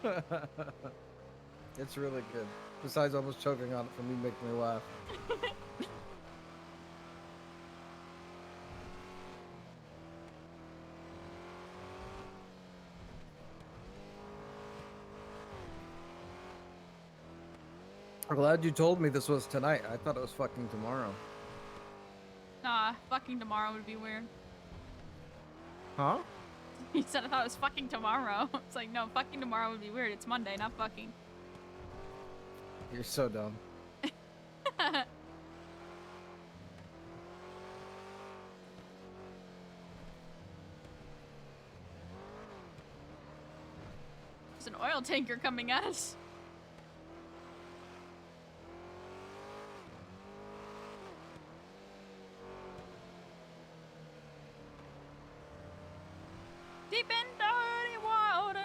It's really good. Besides almost choking on it for me making me laugh. I'm glad you told me this was tonight. I thought it was fucking tomorrow. Nah, fucking tomorrow would be weird. Huh? He said I thought it was fucking tomorrow. It's like, no, fucking tomorrow would be weird. It's Monday, not fucking. You're so dumb. There's an oil tanker coming at us. Deep in dirty water.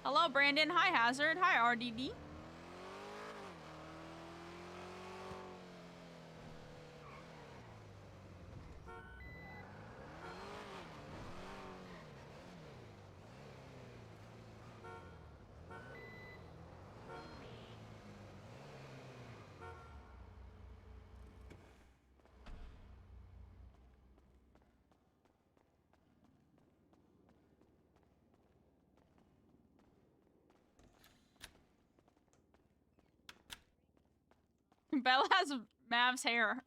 Hello, Brandon. Hi, Hazard. Hi, RDD. Bella has Mav's hair.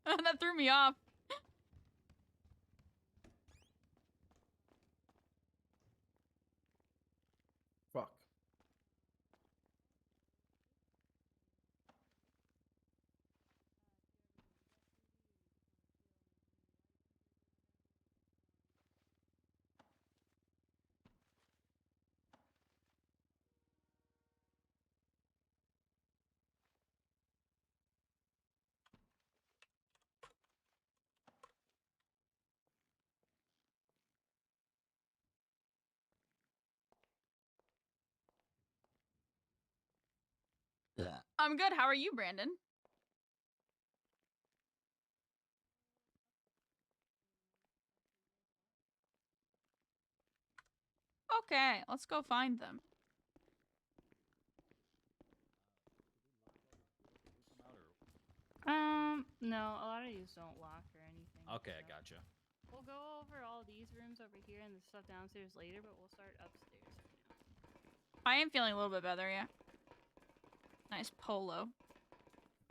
That threw me off. Fuck. I'm good. How are you, Brandon? Okay, let's go find them. No, a lot of these don't lock or anything. Okay, so. I gotcha. We'll go over all these rooms over here and the stuff downstairs later, but we'll start upstairs right now. I am feeling a little bit better, yeah. Nice polo.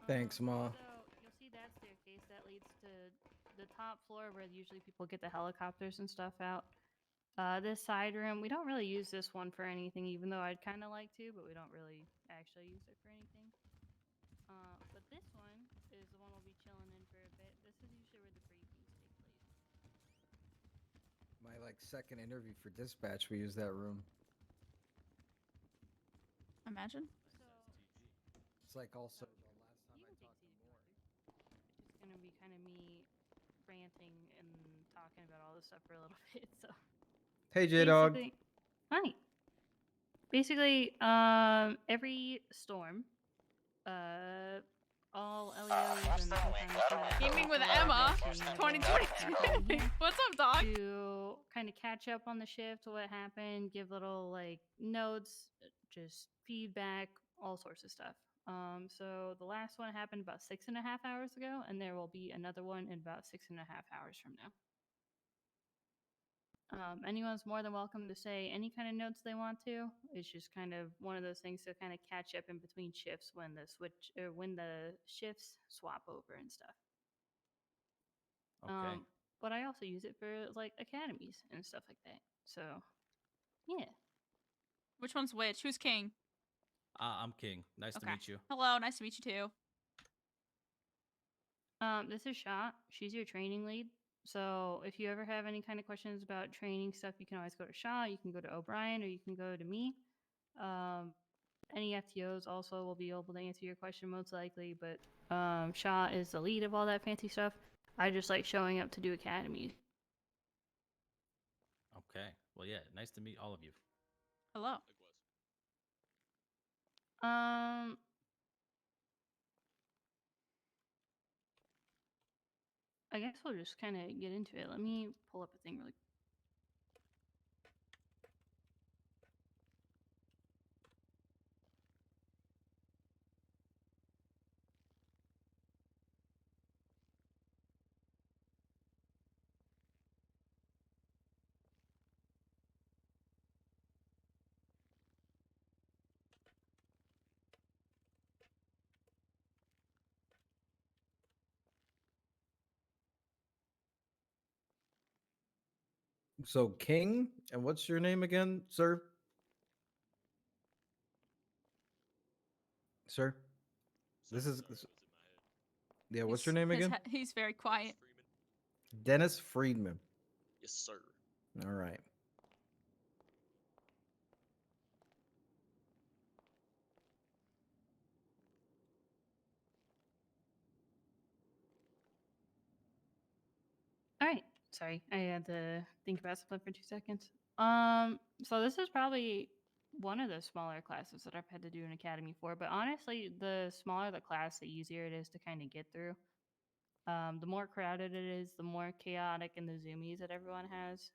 Thanks, Ma. So you'll see that staircase that leads to the top floor where usually people get the helicopters and stuff out. This side room, we don't really use this one for anything, even though I'd kind of like to, but we don't really actually use it for anything. But this one is the one we'll be chilling in for a bit. This is usually where the briefings take place. My second interview for dispatch, we used that room. Imagine. So It's also the last time I talked to Moore. it's just gonna be kind of me ranting and talking about all this stuff for a little bit. So Hey, J-Dog. Hi. Basically, every storm, all LEOs and Gaming with Emma, 2020. What's up, dog? To kind of catch up on the shift, what happened, give little notes, just feedback, all sorts of stuff. So the last one happened about 6.5 hours ago, and there will be another one in about 6.5 hours from now. Anyone's more than welcome to say any kind of notes they want to. It's just kind of one of those things to kind of catch up in between shifts when the shifts swap over and stuff. Okay. But I also use it for academies and stuff like that. So, yeah. Which one's which? Who's king? I'm King. Nice to meet you. Hello, nice to meet you too. This is Shot. She's your training lead. So if you ever have any kind of questions about training stuff, you can always go to Shaw, you can go to O'Brien, or you can go to me. Any FTOs also will be able to answer your question most likely, but Shaw is the lead of all that fancy stuff. I just like showing up to do academies. Okay. Well, yeah. Nice to meet all of you. Hello. I guess we'll just kind of get into it. Let me pull up a thing really. So King, and what's your name again, sir? Sir, this Sorry, is sorry, that was in my head. yeah. What's your name again? He's very Dennis quiet. Freeman. Dennis Friedman. Yes, sir. All right. All right. Sorry, I had to think about something for 2 seconds. So this is probably one of the smaller classes that I've had to do an academy for, but honestly, the smaller the class, the easier it is to kind of get through. The more crowded it is, the more chaotic and the zoomies that everyone has.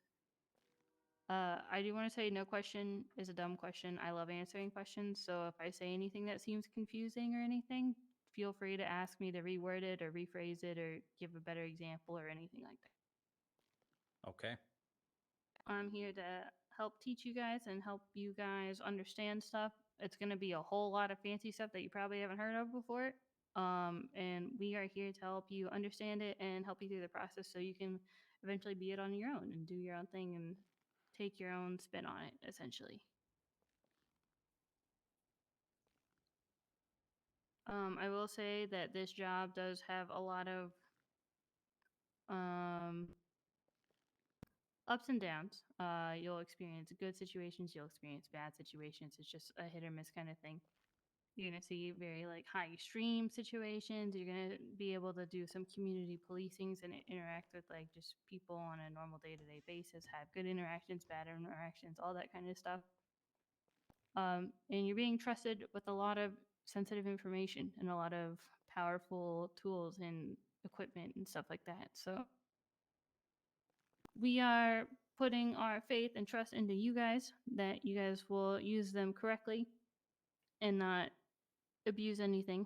I do want to say no question is a dumb question. I love answering questions, so if I say anything that seems confusing or anything, feel free to ask me to reword it or rephrase it or give a better example or anything like that. Okay. I'm here to help teach you guys and help you guys understand stuff. It's going to be a whole lot of fancy stuff that you probably haven't heard of before. And we are here to help you understand it and help you through the process so you can eventually be it on your own and do your own thing and take your own spin on it, essentially. I will say that this job does have a lot of ups and downs. You'll experience good situations, you'll experience bad situations. It's just a hit or miss kind of thing. You're going to see very like high extreme situations. You're going to be able to do some community policings and interact with like just people on a normal day-to-day basis, have good interactions, bad interactions, all that kind of stuff. And you're being trusted with a lot of sensitive information and a lot of powerful tools and equipment and stuff like that. So we are putting our faith and trust into you guys that you guys will use them correctly and not abuse anything.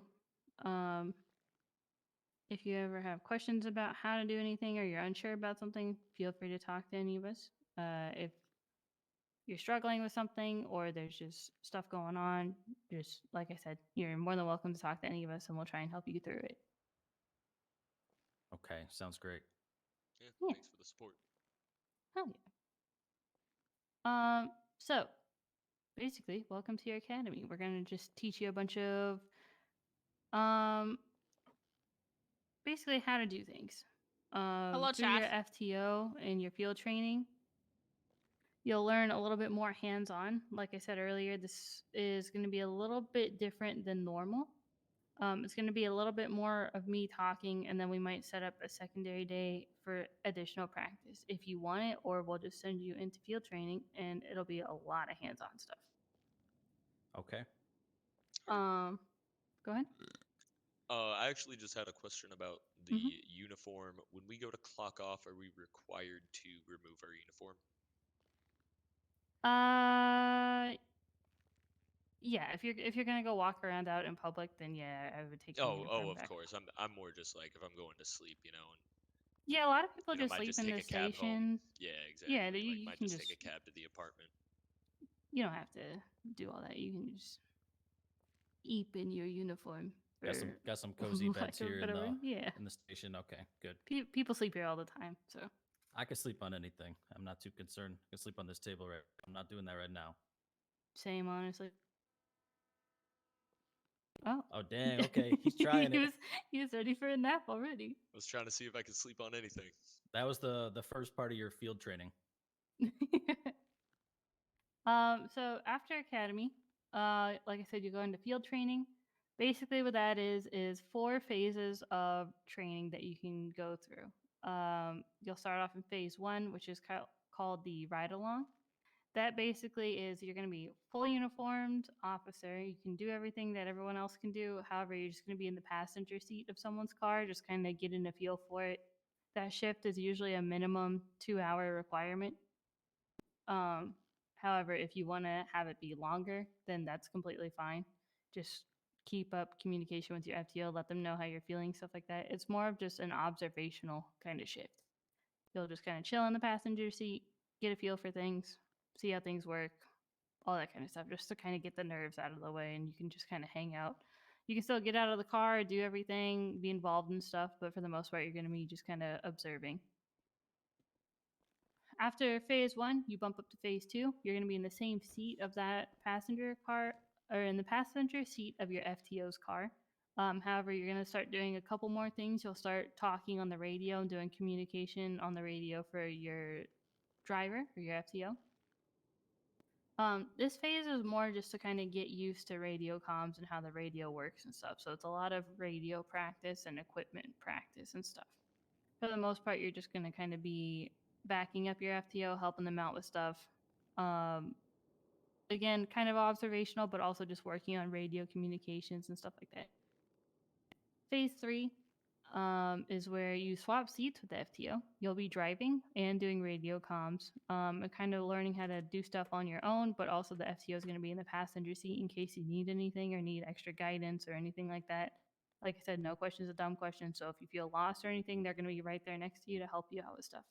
If you ever have questions about how to do anything or you're unsure about something, feel free to talk to any of us. If you're struggling with something or there's just stuff going on, just like I said, you're more than welcome to talk to any of us and we'll try and help you through it. Okay. Sounds great. Yeah, Yeah. thanks for the support. Hell yeah. So basically, welcome to your academy. We're gonna just teach you a bunch of basically how to do things. Hello, Through your chat. FTO and your field training, you'll learn a little bit more hands-on. Like I said earlier, this is going to be a little bit different than normal. It's going to be a little bit more of me talking, and then we might set up a secondary day for additional practice if you want it, or we'll just send you into field training, and it'll be a lot of hands-on stuff. Okay. Go ahead. I actually just had a question about the uniform. When we go to clock off, are we required to remove our uniform? Yeah. If you're gonna go walk around out in public, then yeah, I would take your uniform Of back. course. I'm more just like if I'm going to sleep, and Yeah, a lot of people just might sleep just in take the a cab home. station. Yeah, exactly. Yeah, Like you might can just just take a cab to the apartment. you don't have to do all that. You can just eat in your uniform. Got some cozy beds here in the Yeah. in the station. Okay, good. People sleep here all the time, so I can sleep on anything. I'm not too concerned. I can sleep on this table right. I'm not doing that right now. same honestly. Oh. Oh dang. Okay, he's trying it. He was ready for a nap already. I was trying to see if I could sleep on anything. That was the first part of your field training. So after academy, like I said, you go into field training. Basically, what that is 4 phases of training that you can go through. You'll start off in phase 1, which is called the ride along. That basically is you're going to be fully uniformed officer. You can do everything that everyone else can do. However, you're just going to be in the passenger seat of someone's car, just kind of getting a feel for it. That shift is usually a minimum 2-hour requirement. However, if you want to have it be longer, then that's completely fine. Just keep up communication with your FTO, let them know how you're feeling, stuff like that. It's more of just an observational kind of shift. You'll just kind of chill in the passenger seat, get a feel for things, see how things work, all that kind of stuff, just to kind of get the nerves out of the way, and you can just kind of hang out. You can still get out of the car, do everything, be involved in stuff, but for the most part, you're going to be just kind of observing. After phase 1, you bump up to phase 2. You're going to be in the same seat of that passenger car, or in the passenger seat of your FTO's car. However, you're going to start doing a couple more things. You'll start talking on the radio and doing communication on the radio for your driver or your FTO. This phase is more just to kind of get used to radio comms and how the radio works and stuff. So it's a lot of radio practice and equipment practice and stuff. For the most part, you're just going to kind of be backing up your FTO, helping them out with stuff. Again, kind of observational, but also just working on radio communications and stuff like that. Phase 3 is where you swap seats with the FTO. You'll be driving and doing radio comms, and kind of learning how to do stuff on your own, but also the FTO is going to be in the passenger seat in case you need anything or need extra guidance or anything like that. Like I said, no question is a dumb question, so if you feel lost or anything, they're going to be right there next to you to help you out with stuff.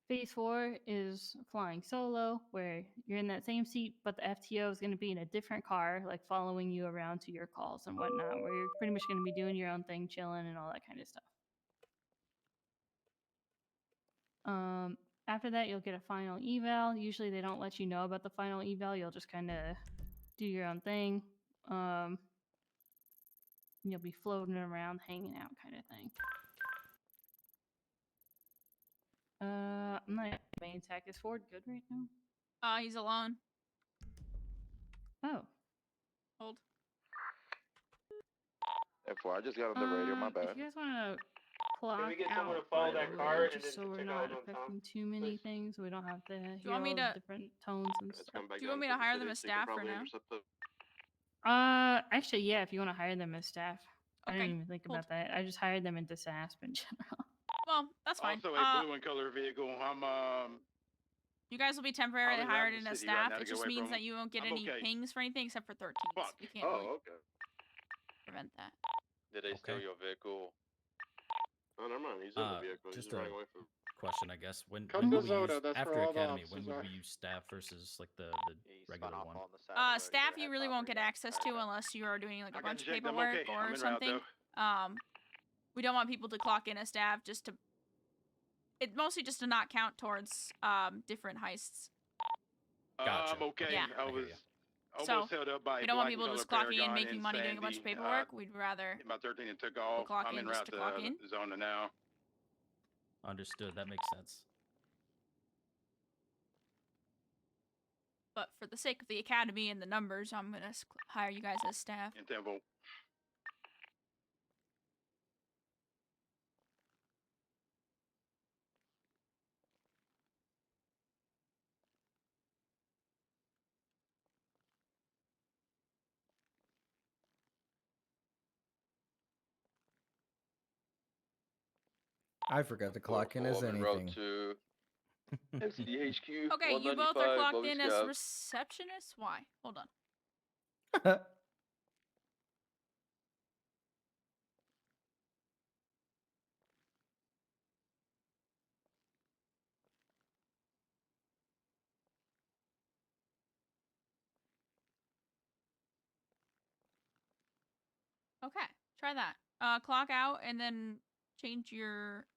Phase 4 is flying solo, where you're in that same seat, but the FTO is going to be in a different car, like following you around to your calls and whatnot, where you're pretty much going to be doing your own thing, chilling and all that kind of stuff. After that, you'll get a final eval. Usually they don't let you know about the final eval. You'll just kind of do your own thing. You'll be floating around, hanging out kind of thing. I'm not main tech. Is Ford good right now? He's alone. Oh. Hold. F4, I just got on the radio, my bad. If you guys want to clock we get out, someone to follow by that the car way, and just then so we're check not out on affecting Tom, too many please? things, we don't have to hear you want me all the to- different tones and Let's stuff. come back Do you want down me to the hire city them as so you can staff or probably no? intercept the- Actually, yeah, if you want to hire them as staff. I Okay, didn't even think cool. about that. I just hired them into SASP in general. Well, that's fine. Also a blue and color vehicle. You guys will be temporarily I'll be hired driving in the as city right staff. now to It get just away means from that you won't get I'm any okay. pings for anything except for 13s. Fuck. We can't really okay. prevent that. Did they steal Okay. your vehicle? Oh, never mind. He's in the vehicle. He's just just running away from. Question, I guess. When Cut would the we Zoda, use that's where after all the academy? When officers would are. we use staff versus like the regular one? Staff you really won't get access to unless you are doing like a I bunch got of you, Jake. I'm paperwork okay. or I'm en route, something. though. We don't want people to clock in as staff just to. It's mostly just to not count towards different heists. Gotcha. I'm okay. Yeah. I I hear was So, almost held up by We don't want black and people just color clocking in, Paragon making and money, doing a bunch of Sandy. paperwork. We'd rather. About 13 and took off. clock I'm in en just route to to clock in. Zona now. Understood. That makes sense. But for the sake of the academy and the numbers, I'm gonna hire you guys as staff. In Temple. I forgot to clock in as anything. To MCDHQ. Okay, you both are clocked in as receptionists. Why? Hold on. Okay, try that. Clock out and then change your.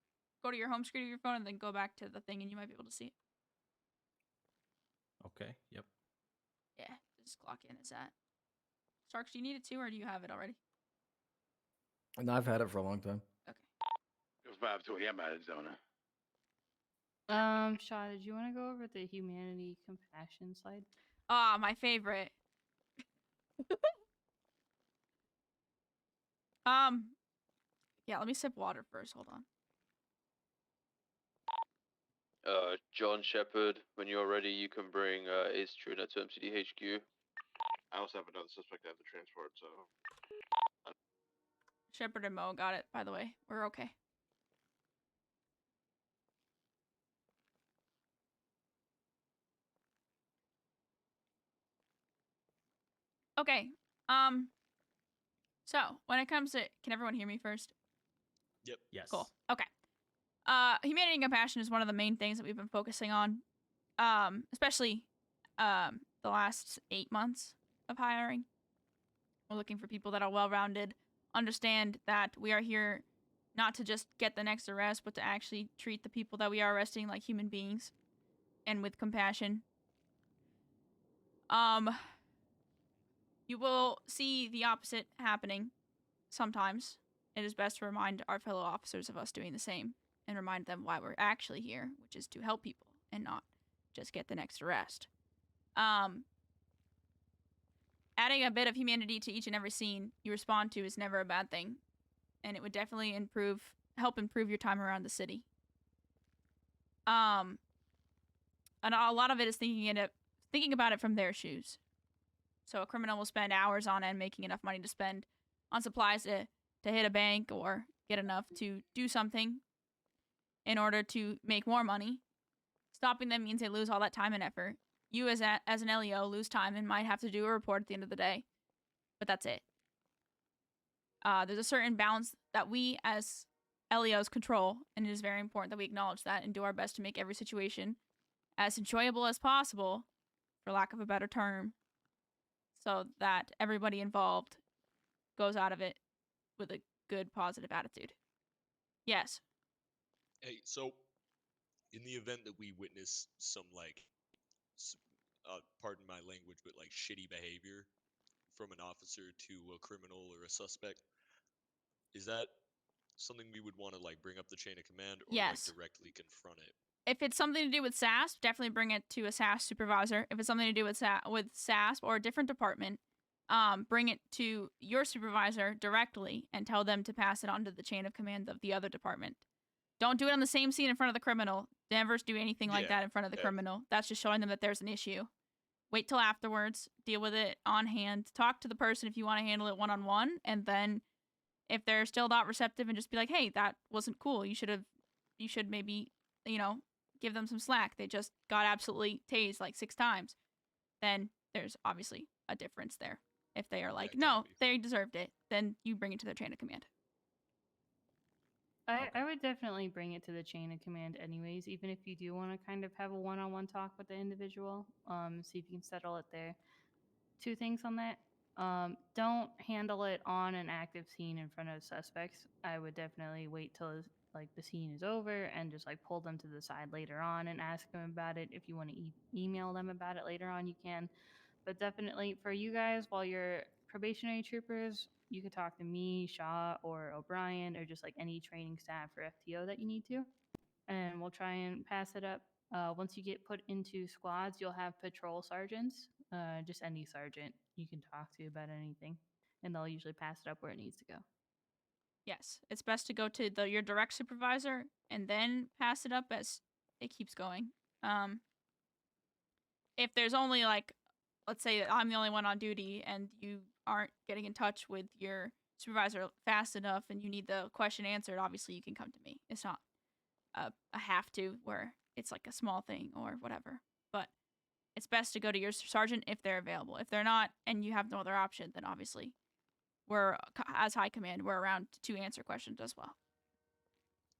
Go to your home screen of your phone and then go back to the thing, and you might be able to see it. Okay. Yep. Yeah, just clock in as that. Starks, do you need it too, or do you have it already? And I've had it for a long time. Okay. It was 5:20. I'm out of Zona. Shaw, did you want to go over the humanity compassion slide? Ah, my favorite. Yeah, let me sip water first. Hold on. John Shepard, when you're ready, you can bring Ace Truna to MCDHQ. I also have another suspect I have to transport, so. Shepard and Mo got it, by the way. We're okay. Okay. So, when it comes to... Can everyone hear me first? Yep. Yes. Cool. Okay. Humanity and compassion is one of the main things that we've been focusing on. Especially the last 8 months of hiring. We're looking for people that are well-rounded, understand that we are here not to just get the next arrest, but to actually treat the people that we are arresting like human beings and with compassion. You will see the opposite happening sometimes. It is best to remind our fellow officers of us doing the same and remind them why we're actually here, which is to help people and not just get the next arrest. Adding a bit of humanity to each and every scene you respond to is never a bad thing, and it would definitely help improve your time around the city. And a lot of it is thinking about it from their shoes. So a criminal will spend hours on end making enough money to spend on supplies to hit a bank or get enough to do something in order to make more money. Stopping them means they lose all that time and effort. You as an LEO lose time and might have to do a report at the end of the day. But that's it. There's a certain balance that we as LEOs control, and it is very important that we acknowledge that and do our best to make every situation as enjoyable as possible, for lack of a better term, so that everybody involved goes out of it with a good, positive attitude. Yes. Hey, so in the event that we witness some pardon my language, but like shitty behavior from an officer to a criminal or a suspect, is that something we would want to like bring up the chain of command or Yes. like directly confront it? If it's something to do with SASP, definitely bring it to a SASP supervisor. If it's something to do with SASP or a different department, bring it to your supervisor directly and tell them to pass it on to the chain of command of the other department. Don't do it on the same scene in front of the criminal. Never do anything like that in front of the criminal. That's just showing them that there's an issue. Wait till afterwards. Deal with it on hand. Talk to the person if you want to handle it one-on-one. And then if they're still not receptive, and just be like, hey, that wasn't cool. You should maybe, give them some slack. They just got absolutely tased like 6 times. Then there's obviously a difference there. If they are like, no, they deserved it, then you bring it to their chain of command. I would definitely bring it to the chain of command anyways, even if you do want to kind of have a one-on-one talk with the individual, see if you can settle it there. 2 things on that. Don't handle it on an active scene in front of suspects. I would definitely wait till like the scene is over and just like pull them to the side later on and ask them about it. If you want to email them about it later on, you can. But definitely for you guys, while you're probationary troopers, you could talk to me, Shaw, or O'Brien, or just like any training staff or FTO that you need to. And we'll try and pass it up. Once you get put into squads, you'll have patrol sergeants. Just any sergeant you can talk to about anything. And they'll usually pass it up where it needs to go. Yes, it's best to go to your direct supervisor and then pass it up as it keeps going. If there's only like, let's say I'm the only one on duty and you aren't getting in touch with your supervisor fast enough and you need the question answered, obviously you can come to me. It's not a have to where it's like a small thing or whatever. But it's best to go to your sergeant if they're available. If they're not and you have no other option, then obviously we're, as high command, we're around to answer questions as well.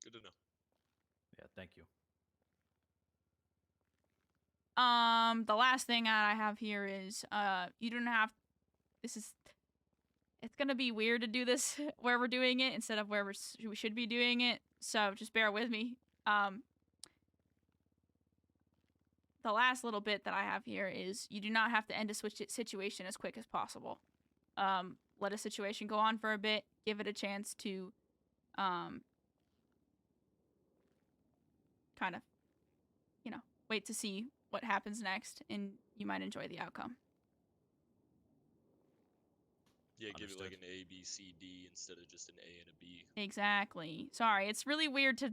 Good to know. Yeah, thank you. The last thing I have here is, you don't have, it's gonna be weird to do this where we're doing it instead of where we should be doing it, so just bear with me. The last little bit that I have here is you do not have to end a situation as quick as possible. Let a situation go on for a bit, give it a chance to, kind of, wait to see what happens next, and you might enjoy the outcome. Yeah, give it like Understood. an A, B, C, D instead of just an A and a B. Exactly. Sorry, it's really weird to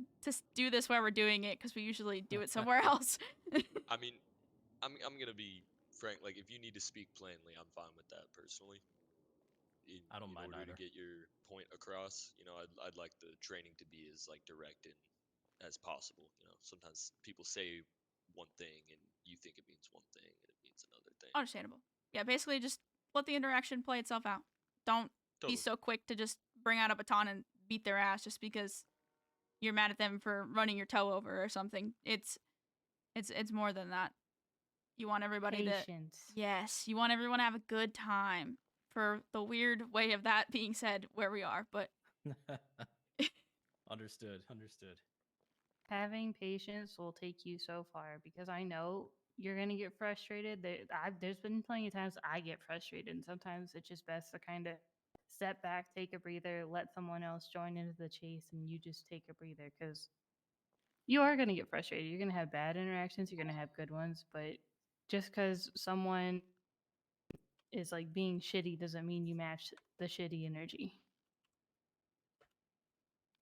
do this where we're doing it, because we usually do it somewhere else. I mean, I'm gonna be frank. Like, if you need to speak plainly, I'm fine with that personally. I don't mind in order either. to get your point across, I'd like the training to be as like direct and as possible. Sometimes people say one thing and you think it means one thing and it means another thing. Understandable. Yeah, basically just let the interaction play itself out. Don't be so quick to just bring out a baton and beat their ass just because you're mad at them for running your toe over or something. It's more than that. You want everybody you want everyone to have a good time, for the weird way of that being said where we are, but Understood. Understood. Having patience will take you so far because I know you're gonna get frustrated. There's been plenty of times I get frustrated, and sometimes it's just best to kind of step back, take a breather, let someone else join into the chase, and you just take a breather because you are gonna get frustrated. You're gonna have bad interactions. You're gonna have good ones, but just because someone is like being shitty doesn't mean you match the shitty energy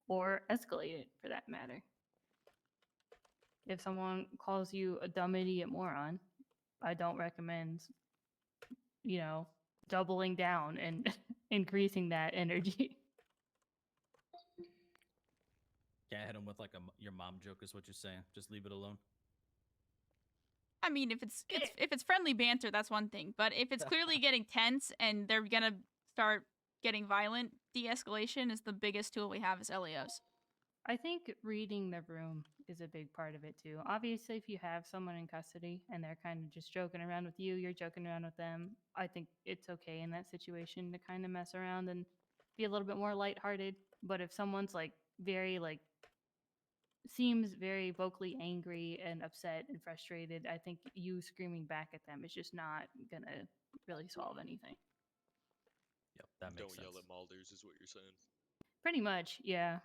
or escalate it for that matter. If someone calls you a dumb idiot moron, I don't recommend, doubling down and increasing that energy. Can't hit him with like your mom joke is what you're saying. Just leave it alone. I mean, if it's friendly banter, that's one thing. But if it's clearly getting tense and they're gonna start getting violent, de-escalation is the biggest tool we have as LEOs. I think reading the room is a big part of it too. Obviously, if you have someone in custody and they're kind of just joking around with you, you're joking around with them, I think it's okay in that situation to kind of mess around and be a little bit more lighthearted. But if someone's like very seems very vocally angry and upset and frustrated, I think you screaming back at them is just not gonna really solve anything. Yep, that makes Don't sense. yell at Malders, is what you're saying. Pretty much, yeah.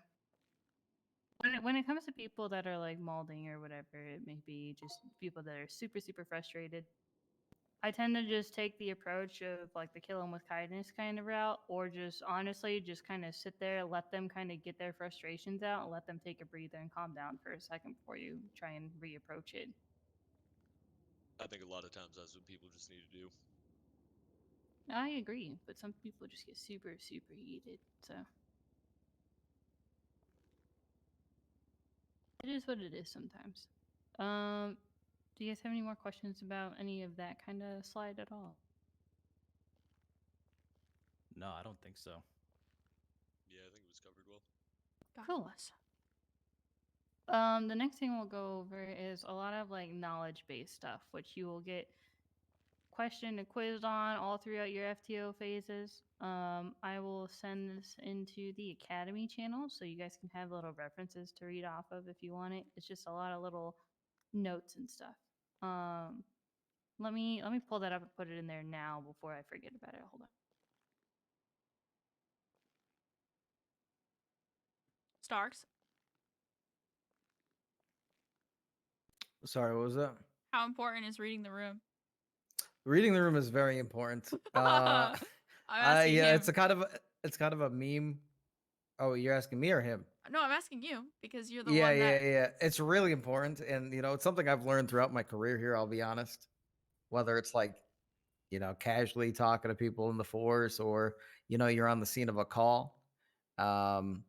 When it comes to people that are like malding or whatever, it may be just people that are super, super frustrated. I tend to just take the approach of like the kill 'em with kindness kind of route, or just honestly just kind of sit there, let them kind of get their frustrations out, and let them take a breather and calm down for a second before you try and reapproach it. I think a lot of times that's what people just need to do. I agree, but some people just get super, super heated, so it is what it is sometimes. Do you guys have any more questions about any of that kind of slide at all? No, I don't think so. Yeah, I think it was covered well. God Cool. bless. The next thing we'll go over is a lot of like knowledge-based stuff, which you will get questioned and quizzed on all throughout your FTO phases. I will send this into the Academy channel so you guys can have little references to read off of if you want it. It's just a lot of little notes and stuff. Let me pull that up and put it in there now before I forget about it. Hold on. Starks, Sorry, what was that? how important is reading the room? Reading the room is very important. I'm asking Yeah, him. it's kind of a meme. Oh, you're asking me or him? No, I'm asking you because you're the Yeah, one that. yeah. It's really important, and it's something I've learned throughout my career here. I'll be honest. Whether it's like, casually talking to people in the force, or you're on the scene of a call. Um,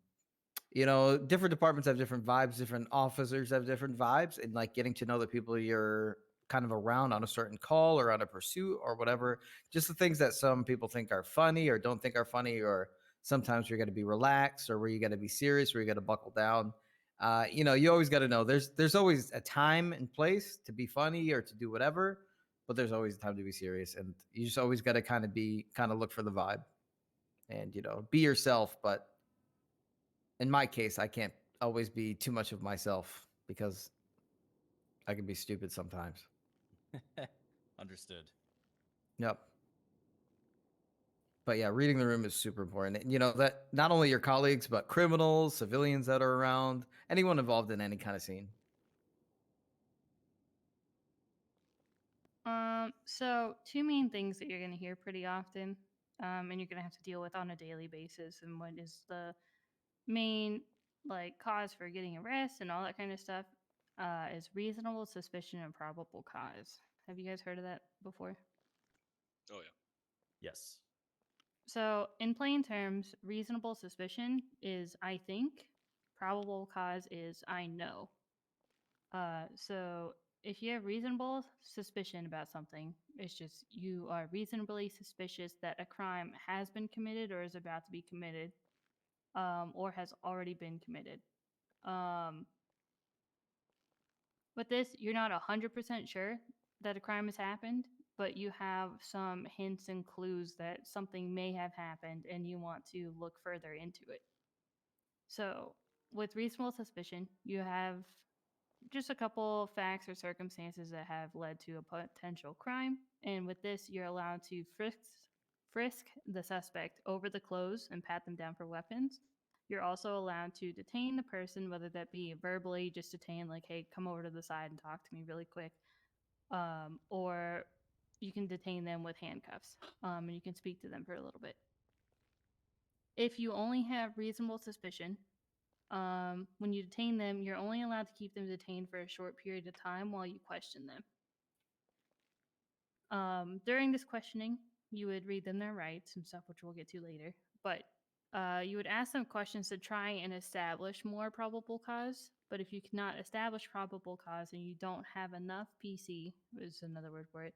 different departments have different vibes. Different officers have different vibes, and like getting to know the people you're kind of around on a certain call or on a pursuit or whatever. Just the things that some people think are funny or don't think are funny, or sometimes you're going to be relaxed, or where you got to be serious, where you got to buckle down. You always got to know there's always a time and place to be funny or to do whatever, but there's always a time to be serious, and you just always got to kind of look for the vibe, and be yourself. But in my case, I can't always be too much of myself because I can be stupid sometimes. Understood. Yep. But yeah, reading the room is super important. And that not only your colleagues, but criminals, civilians that are around, anyone involved in any kind of scene. So two main things that you're going to hear pretty often, and you're going to have to deal with on a daily basis, and what is the main cause for getting arrested and all that kind of stuff, is reasonable suspicion and probable cause. Have you guys heard of that before? Oh yeah. Yes. So, in plain terms, reasonable suspicion is I think, probable cause is I know. So if you have reasonable suspicion about something, it's just you are reasonably suspicious that a crime has been committed or is about to be committed, or has already been committed. With this, you're not 100% sure that a crime has happened, but you have some hints and clues that something may have happened and you want to look further into it. So with reasonable suspicion, you have just a couple facts or circumstances that have led to a potential crime, and with this, you're allowed to frisk the suspect over the clothes and pat them down for weapons. You're also allowed to detain the person, whether that be verbally, just detain, like, hey, come over to the side and talk to me really quick, or you can detain them with handcuffs, and you can speak to them for a little bit. If you only have reasonable suspicion, when you detain them, you're only allowed to keep them detained for a short period of time while you question them. During this questioning, you would read them their rights and stuff, which we'll get to later. But you would ask them questions to try and establish more probable cause. But if you cannot establish probable cause and you don't have enough PC, is another word for it,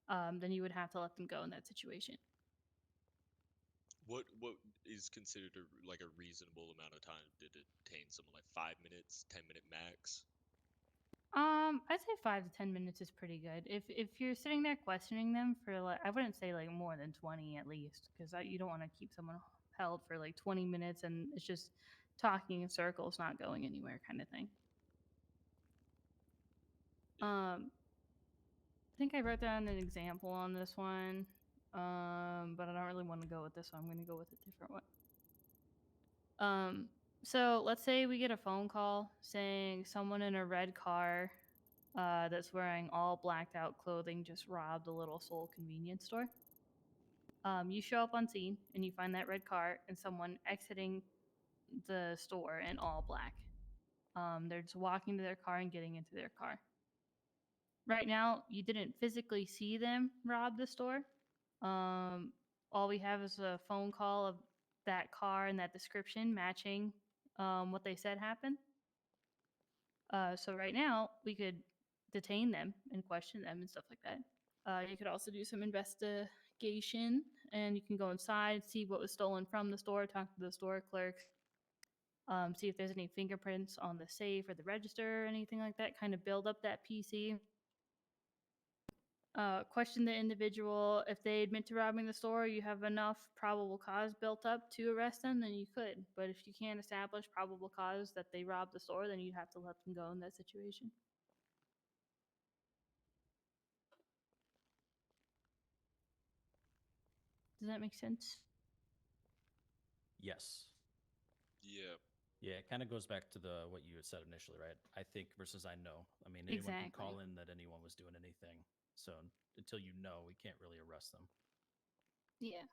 then you would have to let them go in that situation. What is considered like a reasonable amount of time to detain someone? Like 5 minutes, 10-minute max? I'd say 5 to 10 minutes is pretty good. If you're sitting there questioning them for like, I wouldn't say like more than 20 at least, because you don't want to keep someone held for like 20 minutes and it's just talking in circles, not going anywhere, kind of thing. I think I wrote down an example on this one, but I don't really want to go with this one. I'm going to go with a different one. So let's say we get a phone call saying someone in a red car that's wearing all blacked out clothing just robbed a little Soul convenience store. You show up on scene and you find that red car and someone exiting the store in all black. They're just walking to their car and getting into their car. Right now, you didn't physically see them rob the store. All we have is a phone call of that car and that description matching what they said happened. So right now, we could detain them and question them and stuff like that. You could also do some investigation, and you can go inside, see what was stolen from the store, talk to the store clerk, see if there's any fingerprints on the safe or the register or anything like that, kind of build up that PC. Question the individual. If they admit to robbing the store, you have enough probable cause built up to arrest them, then you could. But if you can't establish probable cause that they robbed the store, then you'd have to let them go in that situation. Does that make sense? Yes. Yeah. Yeah, it kind of goes back to what you had said initially, right? I think versus I know. I mean, anyone can Exactly. call in that anyone was doing anything. So until you know, we can't really arrest them. Yeah.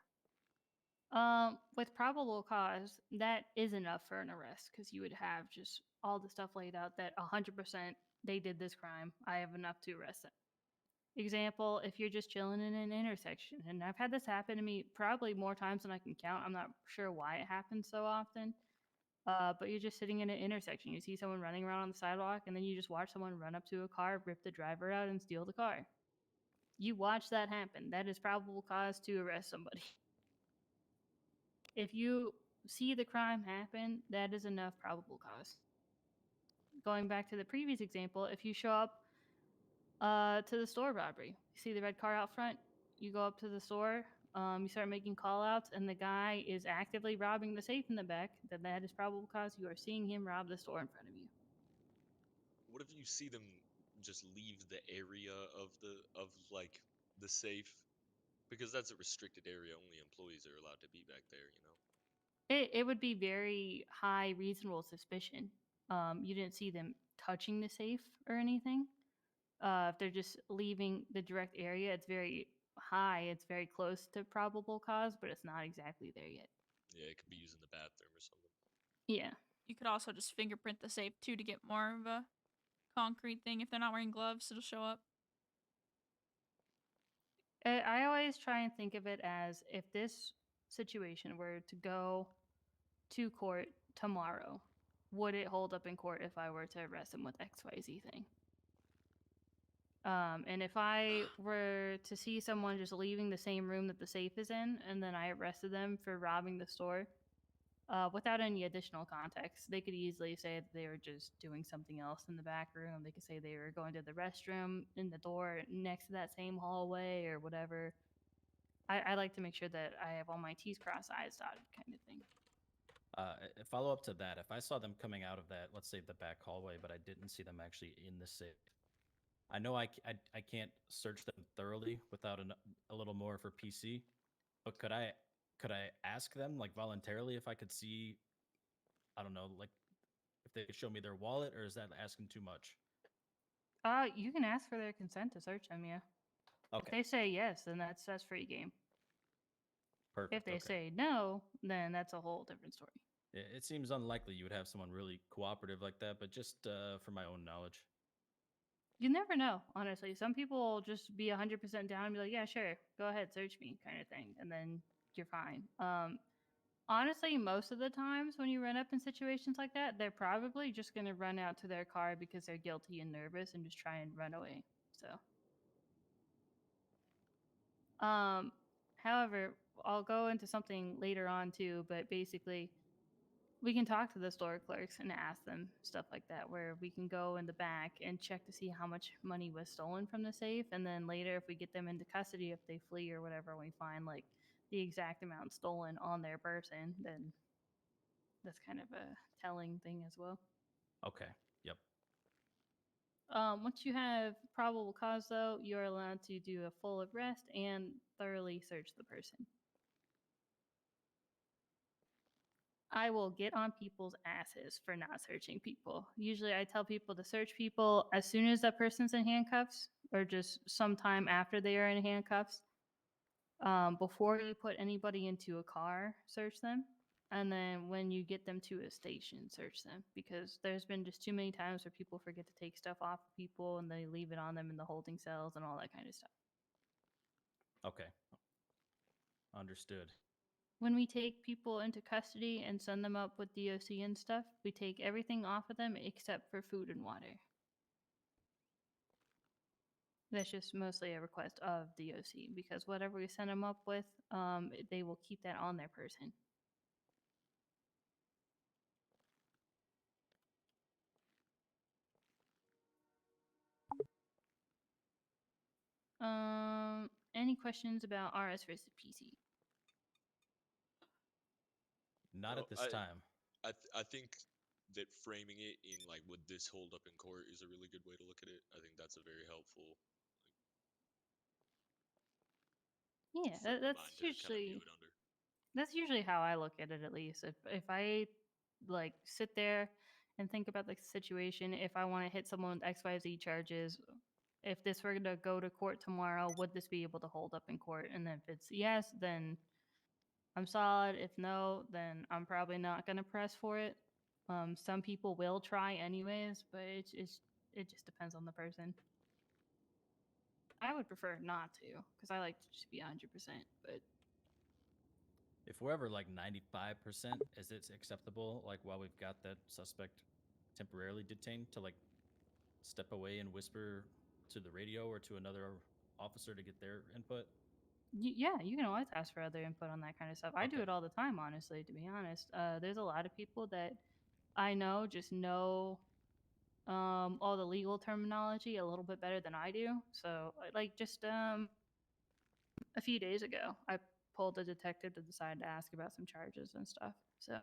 With probable cause, that is enough for an arrest because you would have just all the stuff laid out that 100% they did this crime. I have enough to arrest them. Example, if you're just chilling in an intersection, and I've had this happen to me probably more times than I can count. I'm not sure why it happens so often. But you're just sitting in an intersection. You see someone running around on the sidewalk, and then you just watch someone run up to a car, rip the driver out, and steal the car. You watch that happen. That is probable cause to arrest somebody. If you see the crime happen, that is enough probable cause. Going back to the previous example, if you show up to the store robbery, you see the red car out front, you go up to the store, you start making call outs, and the guy is actively robbing the safe in the back, then that is probable cause you are seeing him rob the store in front of you. What if you see them just leave the area of like the safe? Because that's a restricted area. Only employees are allowed to be back there, you know? It would be very high reasonable suspicion. You didn't see them touching the safe or anything. If they're just leaving the direct area, it's very high. It's very close to probable cause, but it's not exactly there yet. Yeah, it could be using the bathroom or something. Yeah. You could also just fingerprint the safe too to get more of a concrete thing. If they're not wearing gloves, it'll show up. I always try and think of it as if this situation were to go to court tomorrow, would it hold up in court if I were to arrest him with XYZ thing? And if I were to see someone just leaving the same room that the safe is in, and then I arrested them for robbing the store, without any additional context, they could easily say that they were just doing something else in the back room. They could say they were going to the restroom in the door next to that same hallway or whatever. I like to make sure that I have all my T's crossed, I's dotted kind of thing. Follow up to that. If I saw them coming out of that, let's say the back hallway, but I didn't see them actually in the safe, I know I can't search them thoroughly without a little more for PC, but could I ask them like voluntarily if I could see, I don't know, like if they could show me their wallet, or is that asking too much? You can ask for their consent to search them, yeah. If Okay, they say yes, then that's free game. perfect. If they okay. say no, then that's a whole different story. It seems unlikely you would have someone really cooperative like that, but just for my own knowledge. You never know, honestly. Some people will just be 100% down and be like, yeah, sure, go ahead, search me, kind of thing. And then you're fine. Honestly, most of the times when you run up in situations like that, they're probably just going to run out to their car because they're guilty and nervous and just try and run away. So, however, I'll go into something later on too, but basically, we can talk to the store clerks and ask them stuff like that, where we can go in the back and check to see how much money was stolen from the safe. And then later, if we get them into custody, if they flee or whatever, we find like the exact amount stolen on their person, then that's kind of a telling thing as well. Okay. Yep. Once you have probable cause, though, you're allowed to do a full arrest and thoroughly search the person. I will get on people's asses for not searching people. Usually, I tell people to search people as soon as that person's in handcuffs or just sometime after they are in handcuffs. Before you put anybody into a car, search them. And then when you get them to a station, search them. Because there's been just too many times where people forget to take stuff off of people and they leave it on them in the holding cells and all that kind of stuff. Okay. Understood. When we take people into custody and send them up with DOC and stuff, we take everything off of them except for food and water. That's just mostly a request of DOC because whatever we send them up with, they will keep that on their person. Any questions about RS versus PC? Not No, at this time. I think that framing it in like would this hold up in court is a really good way to look at it. I think that's a very helpful Yeah, frame of that's mind to kind of view usually it under. that's usually how I look at it. At least if I like sit there and think about the situation, if I want to hit someone with XYZ charges, if this were to go to court tomorrow, would this be able to hold up in court? And then if it's yes, then I'm solid. If no, then I'm probably not going to press for it. Some people will try anyways, but it just depends on the person. I would prefer not to because I like to just be 100%. But If we're ever like 95%, is it acceptable, like while we've got that suspect temporarily detained, to like step away and whisper to the radio or to another officer to get their input? yeah, you can always ask for other input on that kind of stuff. I do Okay. it all the time, honestly. To be honest, there's a lot of people that I know just know all the legal terminology a little bit better than I do. So, like, just a few days ago, I pulled a detective to decide to ask about some charges and stuff. So,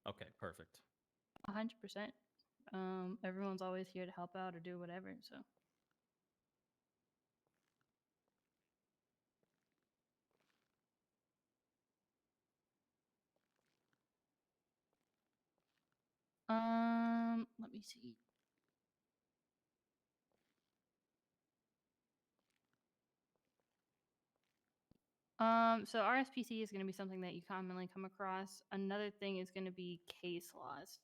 Okay, perfect. 100%. Everyone's always here to help out or do whatever. So, let me see. So RSPC is going to be something that you commonly come across. Another thing is going to be case laws.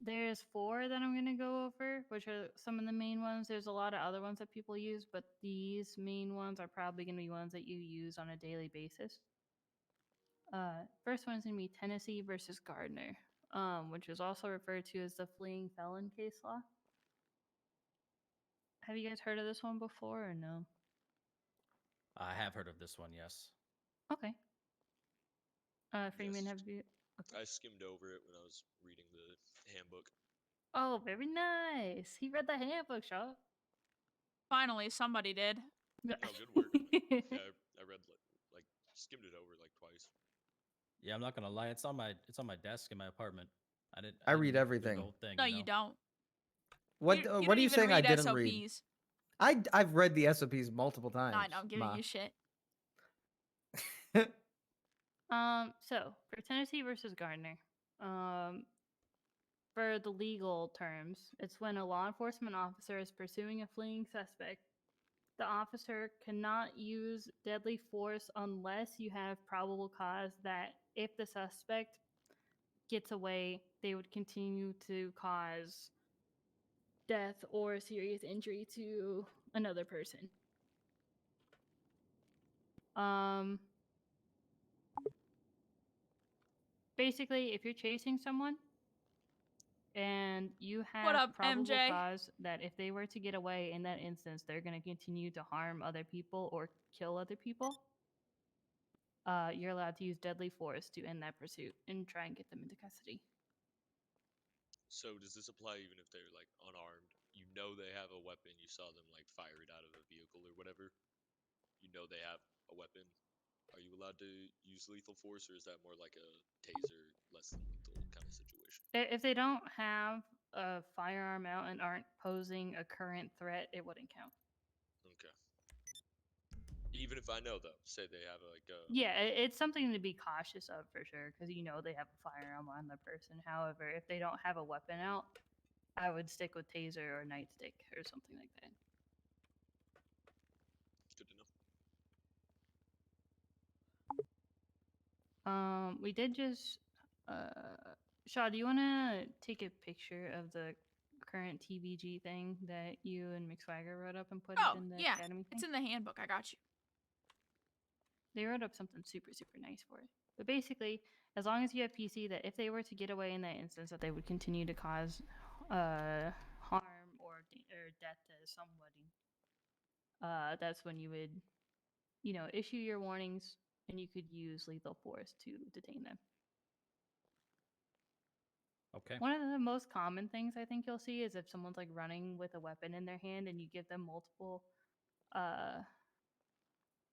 There's 4 that I'm going to go over, which are some of the main ones. There's a lot of other ones that people use, but these main ones are probably going to be ones that you use on a daily basis. First one's going to be Tennessee versus Gardner, which is also referred to as the fleeing felon case law. Have you guys heard of this one before or no? I have heard of this one, yes. Okay. Freeman, Yes. have you? Okay. I skimmed over it when I was reading the handbook. Oh, very nice. He read the handbook, Shaw. Finally, somebody did. No, good work. Yeah, I read like skimmed it over like twice. Yeah, I'm not gonna lie. It's on my desk in my apartment. I didn't read do everything. The whole thing. No, you know? you don't. What You what don't are you even saying I read didn't read? SOPs. I've read the SOPs multiple times. I know, I'm giving Ma. you shit. So for Tennessee versus Gardner, for the legal terms, it's when a law enforcement officer is pursuing a fleeing suspect. The officer cannot use deadly force unless you have probable cause that if the suspect gets away, they would continue to cause death or serious injury to another person. Basically, if you're chasing someone and you What have up, probable MJ? cause that if they were to get away in that instance, they're going to continue to harm other people or kill other people, you're allowed to use deadly force to end that pursuit and try and get them into custody. So does this apply even if they're like unarmed? You know they have a weapon. You saw them like fire it out of a vehicle or whatever. You know they have a weapon. Are you allowed to use lethal force, or is that more like a taser, less than lethal kind of situation? If they don't have a firearm out and aren't posing a current threat, it wouldn't count. Okay. Even if I know though, say they have like a Yeah, it's something to be cautious of for sure because you know they have a firearm on the person. However, if they don't have a weapon out, I would stick with taser or nightstick or something like that. good to know. We did just. Shaw, do you want to take a picture of the current TVG thing that you and McSwagger wrote up and put Oh, it in the yeah. academy thing? It's in the handbook. I got you. They wrote up something super, super nice for it. But basically, as long as you have PC, that if they were to get away in that instance, that they would continue to cause harm or death to somebody, that's when you would, issue your warnings and you could use lethal force to detain them. Okay. One of the most common things I think you'll see is if someone's like running with a weapon in their hand and you give them multiple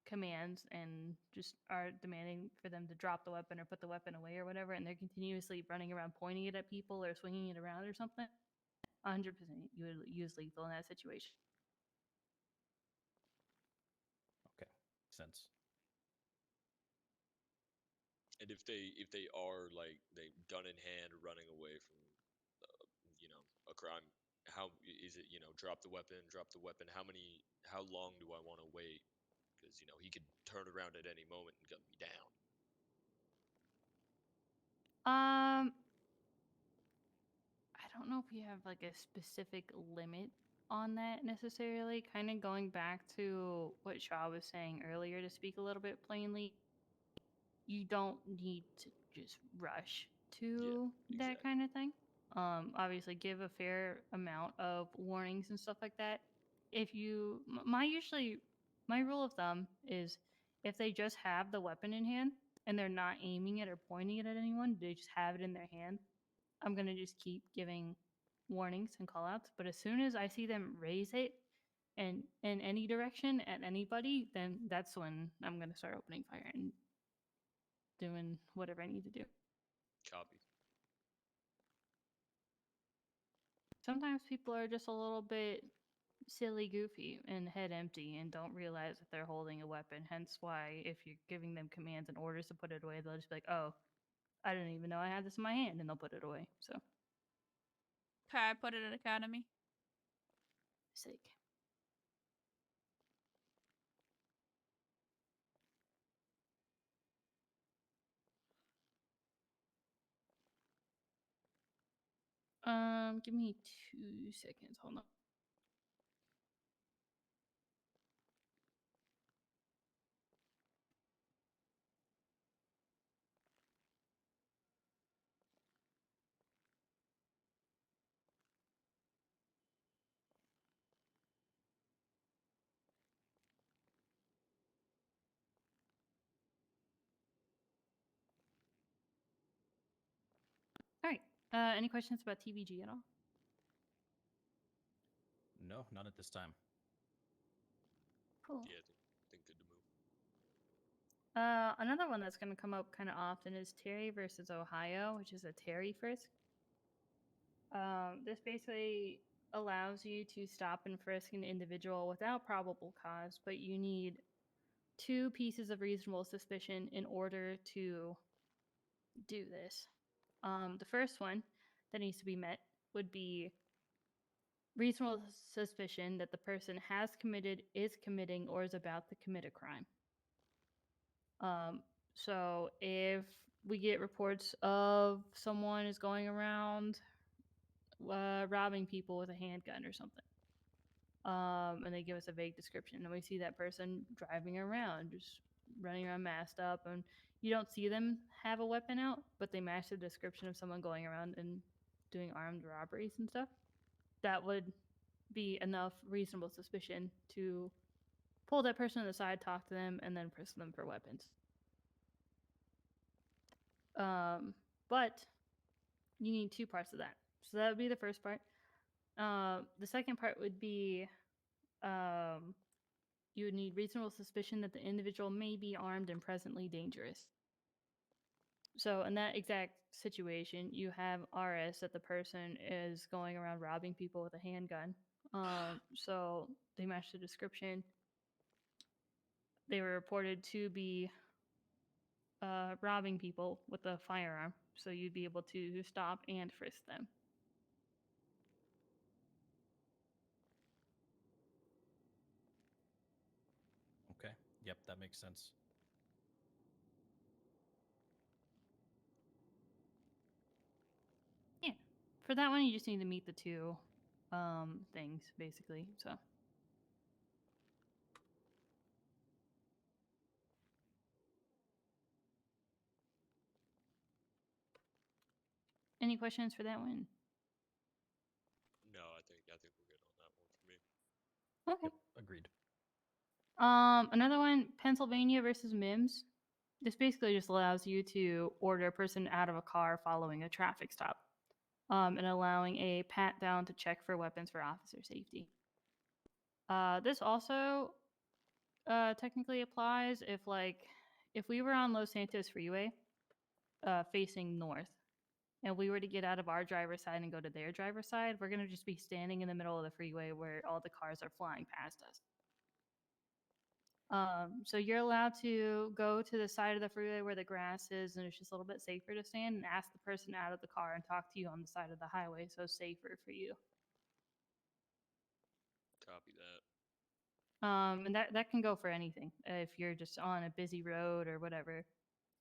commands and just are demanding for them to drop the weapon or put the weapon away or whatever, and they're continuously running around pointing it at people or swinging it around or something, 100% you would use lethal in that situation. Okay. Makes sense. And if they are like they gun in hand running away from a crime, how is it? Drop the weapon, drop the weapon. How long do I want to wait? Because he could turn around at any moment and gun me down. I don't know if we have like a specific limit on that necessarily. Kind of going back to what Shaw was saying earlier, to speak a little bit plainly, you don't need to just rush to that exactly. kind of thing. Obviously, give a fair amount of warnings and stuff like that. If you, my rule of thumb is if they just have the weapon in hand and they're not aiming it or pointing it at anyone, they just have it in their hand. I'm gonna just keep giving warnings and call outs. But as soon as I see them raise it and in any direction at anybody, then that's when I'm gonna start opening fire and doing whatever I need to do. Copy. Sometimes people are just a little bit silly goofy and head empty and don't realize that they're holding a weapon. Hence why if you're giving them commands and orders to put it away, they'll just be like, oh, I didn't even know I had this in my hand, and they'll put it away. So Okay, I put it at academy. sick. Give me 2 seconds. Hold on. All right. Any questions about TVG at all? No, not at this time. Cool. Yeah, I think good to move. Another one that's going to come up kind of often is Terry versus Ohio, which is a Terry frisk. This basically allows you to stop and frisk an individual without probable cause, but you need 2 pieces of reasonable suspicion in order to do this. The first one that needs to be met would be reasonable suspicion that the person has committed, is committing, or is about to commit a crime. So if we get reports of someone is going around robbing people with a handgun or something, and they give us a vague description, and we see that person driving around, just running around masked up, and you don't see them have a weapon out, but they match the description of someone going around and doing armed robberies and stuff, that would be enough reasonable suspicion to pull that person to the side, talk to them, and then frisk them for weapons. But you need 2 parts of that. So that would be the first part. The second part would be you would need reasonable suspicion that the individual may be armed and presently dangerous. So in that exact situation, you have RS that the person is going around robbing people with a handgun. So they match the description. They were reported to be robbing people with a firearm, so you'd be able to stop and frisk them. Okay. Yep, that makes sense. Yeah, for that one, you just need to meet the 2 things, basically. So. Any questions for that one? No, I think we're good on that one for me. Okay. Yep, agreed. Another one, Pennsylvania versus MIMS. This basically just allows you to order a person out of a car following a traffic stop, and allowing a pat down to check for weapons for officer safety. This also technically applies if we were on Los Santos Freeway, facing north, and we were to get out of our driver's side and go to their driver's side, we're gonna just be standing in the middle of the freeway where all the cars are flying past us. So you're allowed to go to the side of the freeway where the grass is and it's just a little bit safer to stand, and ask the person out of the car and talk to you on the side of the highway, so safer for you. Copy that. And that can go for anything. If you're just on a busy road or whatever.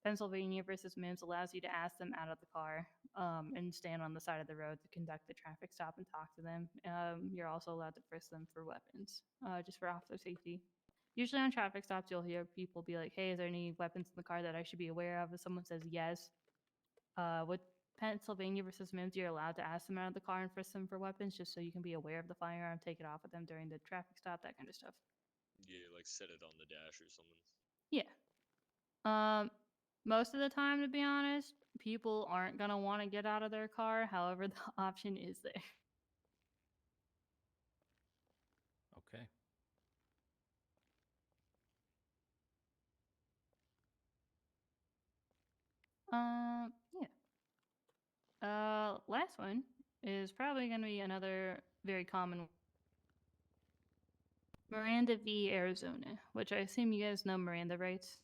Pennsylvania versus MIMS allows you to ask them out of the car, and stand on the side of the road to conduct the traffic stop and talk to them. You're also allowed to frisk them for weapons, just for officer safety. Usually on traffic stops, you'll hear people be like, hey, is there any weapons in the car that I should be aware of? If someone says yes, with Pennsylvania versus MIMS, you're allowed to ask them out of the car and frisk them for weapons, just so you can be aware of the firearm, take it off with them during the traffic stop, that kind of stuff. Yeah, like set it on the dash or something. Yeah. Most of the time, to be honest, people aren't going to want to get out of their car. However, the option is there. Okay. Yeah. Last one is probably going to be another very common one. Miranda v. Arizona, which I assume you guys know Miranda rights.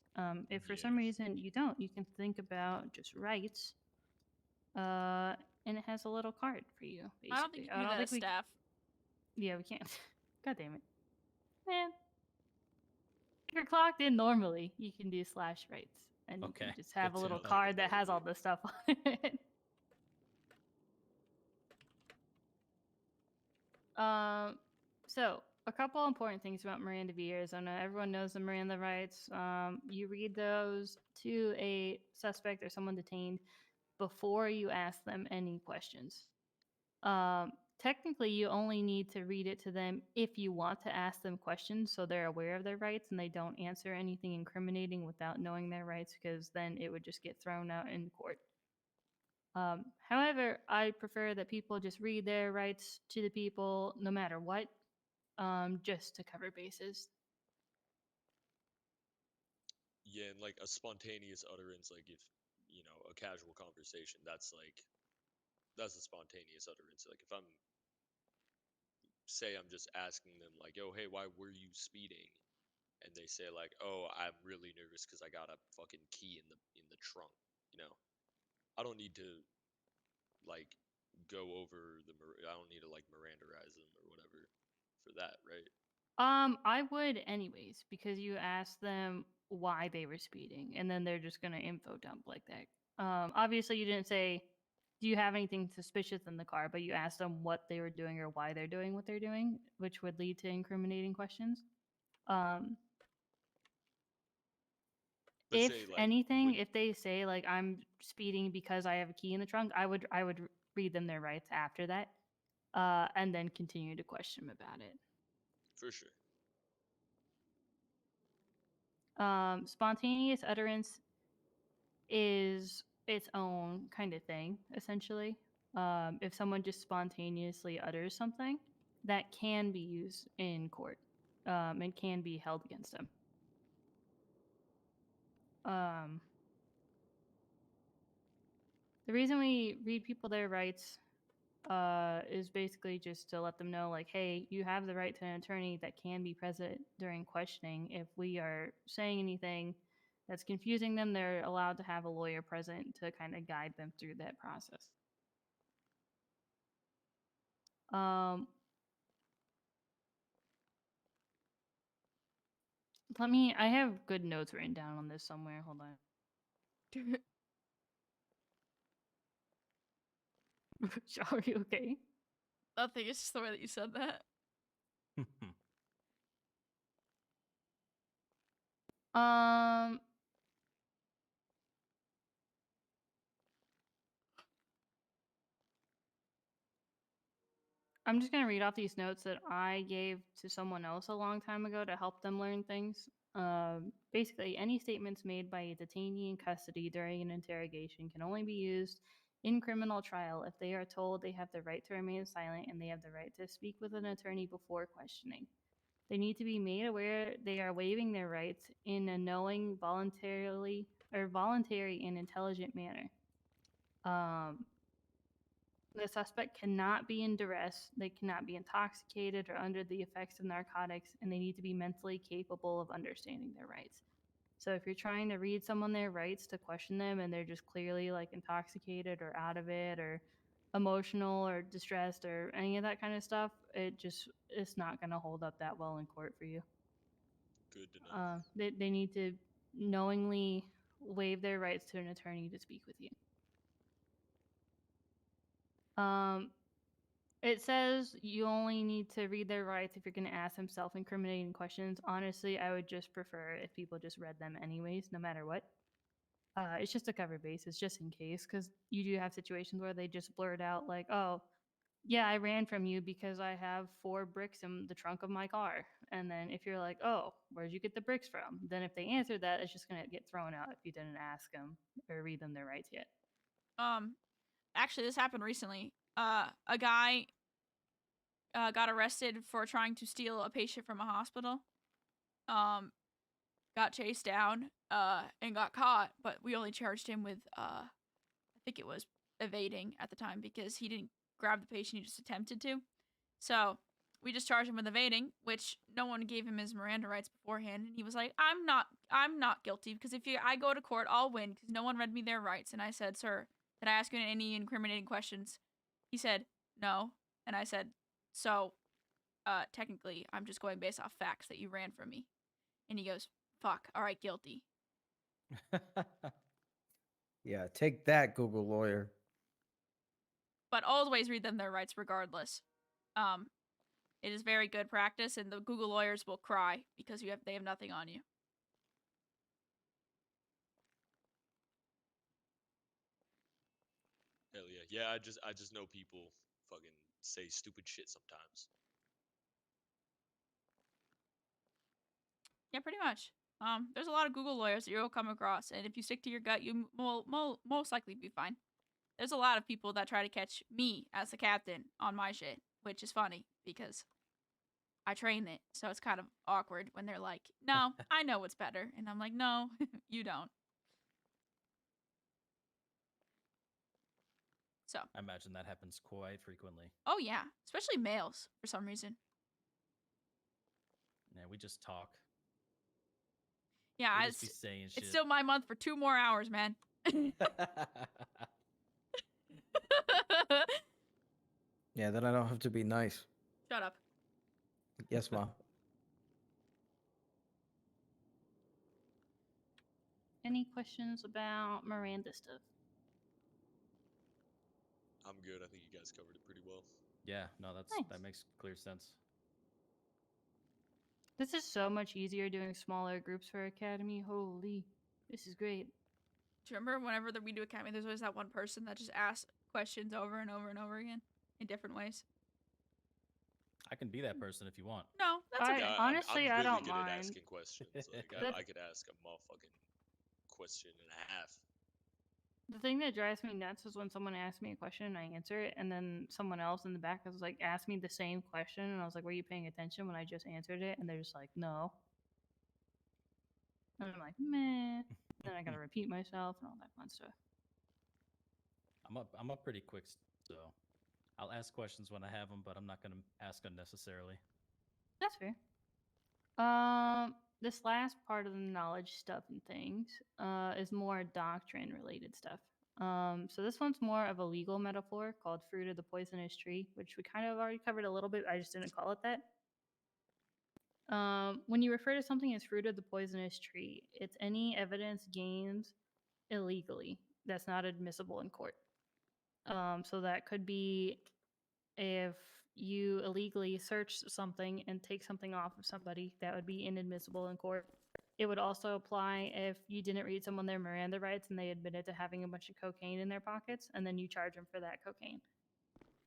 If for some Yeah. reason you don't, you can think about just rights. And it has a little card for you, basically. I don't think you can do that as staff. Yeah, we can't. God damn it. Man. If you're clocked in normally, you can do /rights. And you Okay, can just have good a to little know. card that has all this stuff on it. So, a couple important things about Miranda v. Arizona. Everyone knows the Miranda rights. You read those to a suspect or someone detained before you ask them any questions. Technically, you only need to read it to them if you want to ask them questions, so they're aware of their rights and they don't answer anything incriminating without knowing their rights, because then it would just get thrown out in court. However, I prefer that people just read their rights to the people no matter what, just to cover bases. Yeah, and like a spontaneous utterance, like if you know a casual conversation, that's a spontaneous utterance. Like if I'm just asking them like, "Yo, hey, why were you speeding?" and they say like, "Oh, I'm really nervous because I got a fucking key in the trunk," you know. I don't need to like go over I don't need to like Miranderize them or whatever for that, right? I would anyways, because you asked them why they were speeding, and then they're just gonna info dump like that. Obviously you didn't say, do you have anything suspicious in the car, but you asked them what they were doing or why they're doing what they're doing, which would lead to incriminating questions. But If say like anything, when if they say like I'm speeding because I have a key in the trunk, I would read them their rights after that, and then continue to question them about it. for sure. Spontaneous utterance is its own kind of thing, essentially. If someone just spontaneously utters something, that can be used in court and can be held against them. The reason we read people their rights is basically just to let them know, like, hey, you have the right to an attorney that can be present during questioning. If we are saying anything that's confusing them, they're allowed to have a lawyer present to kind of guide them through that process. I have good notes written down on this somewhere. Hold on. Are you okay? Nothing. It's just the way that you said that. Um, I'm just going to read off these notes that I gave to someone else a long time ago to help them learn things. Basically, any statements made by a detainee in custody during an interrogation can only be used in criminal trial if they are told they have the right to remain silent and they have the right to speak with an attorney before questioning. They need to be made aware they are waiving their rights in a knowing, voluntary and intelligent manner. The suspect cannot be in duress, they cannot be intoxicated or under the effects of narcotics, and they need to be mentally capable of understanding their rights. So if you're trying to read someone their rights to question them and they're just clearly like intoxicated or out of it or emotional or distressed or any of that kind of stuff, it's not going to hold up that well in court for you. Good to know. They need to knowingly waive their rights to an attorney to speak with you. It says you only need to read their rights if you're going to ask them self-incriminating questions. Honestly, I would just prefer if people just read them anyways, no matter what. It's just a cover basis, just in case, because you do have situations where they just blurt out like, "Oh, yeah, I ran from you because I have 4 bricks in the trunk of my car." And then if you're like, "Oh, where'd you get the bricks from?" Then if they answer that, it's just going to get thrown out if you didn't ask them or read them their rights yet. Actually, this happened recently. A guy got arrested for trying to steal a patient from a hospital. Got chased down, and got caught, but we only charged him with, I think it was evading at the time because he didn't grab the patient, he just attempted to. So we just charged him with evading, which no one gave him his Miranda rights beforehand, and he was like, I'm not guilty because if I go to court, I'll win because no one read me their rights. And I said, sir, did I ask you any incriminating questions? He said, no. And I said, so, technically, I'm just going based off facts that you ran from me. And he goes, fuck, all right, guilty. Yeah, take that, Google lawyer. But always read them their rights regardless. It is very good practice, and the Google lawyers will cry because they have nothing on you. Hell yeah. Yeah, I just know people fucking say stupid shit sometimes. Yeah, pretty much. There's a lot of Google lawyers that you'll come across, and if you stick to your gut, you will most likely be fine. There's a lot of people that try to catch me as the captain on my shit, which is funny because I train it. So it's kind of awkward when they're like, no, I know what's better. And I'm like, no, you don't. So, I imagine that happens quite frequently. oh yeah, especially males for some reason. Yeah, we just talk. Yeah, We just be saying shit. it's still my month for 2 more hours, man. Yeah, then I don't have to be nice. Shut up. Yes, Mom. Any questions about Miranda stuff? I'm good. I think you guys covered it pretty well. Yeah, no, Nice. that makes clear sense. This is so much easier doing smaller groups for Academy. Holy, this is great. Do you remember whenever we do Academy, there's always that one person that just asks questions over and over and over again in different ways? I can be that person if you want. No, that's okay. Yeah, Honestly, I'm I really don't good mind. at asking questions. Like That- I could ask a motherfucking question and a half. The thing that drives me nuts is when someone asks me a question and I answer it, and then someone else in the back is like, ask me the same question, and I was like, were you paying attention when I just answered it? And they're just like, no. And I'm like, meh. Then I gotta repeat myself and all that fun stuff. I'm up pretty quick, so I'll ask questions when I have them, but I'm not gonna ask unnecessarily. That's fair. This last part of the knowledge stuff and things is more doctrine related stuff. So this one's more of a legal metaphor called fruit of the poisonous tree, which we kind of already covered a little bit. I just didn't call it that. When you refer to something as fruit of the poisonous tree, it's any evidence gained illegally that's not admissible in court. So that could be if you illegally search something and take something off of somebody, that would be inadmissible in court. It would also apply if you didn't read someone their Miranda rights and they admitted to having a bunch of cocaine in their pockets, and then you charge them for that cocaine.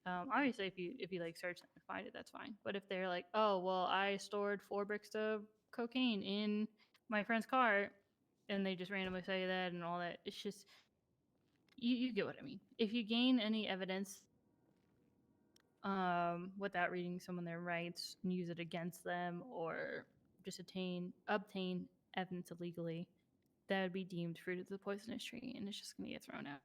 Obviously, if you like search them and find it, that's fine. But if they're like, oh well, I stored 4 bricks of cocaine in my friend's car, and they just randomly say that and all that, it's just you get what I mean. If you gain any evidence without reading someone their rights and use it against them, or just obtain evidence illegally, that would be deemed fruit of the poisonous tree, and it's just gonna get thrown out.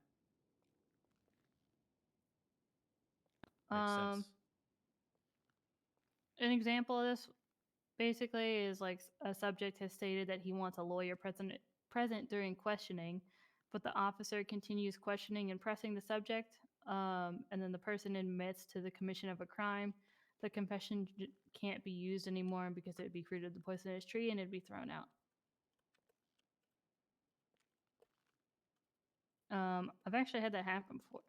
Makes sense. An example of this basically is like a subject has stated that he wants a lawyer present during questioning, but the officer continues questioning and pressing the subject, and then the person admits to the commission of a crime. The confession can't be used anymore because it would be fruit of the poisonous tree and it'd be thrown out. I've actually had that happen before.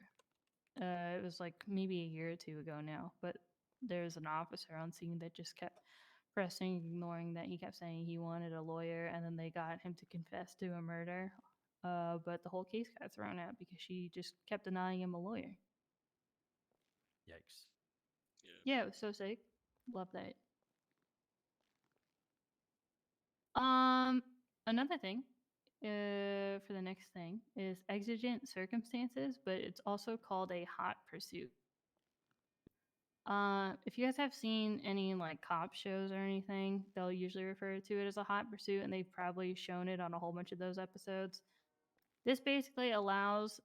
It was like maybe a year or 2 ago now, but there's an officer on scene that just kept pressing, ignoring that he kept saying he wanted a lawyer, and then they got him to confess to a murder. But the whole case got thrown out because she just kept denying him a lawyer. Yikes. Yeah, it was so sick. Love that. Another thing for the next thing is exigent circumstances, but it's also called a hot pursuit. If you guys have seen any like cop shows or anything, they'll usually refer to it as a hot pursuit, and they've probably shown it on a whole bunch of those episodes. This basically allows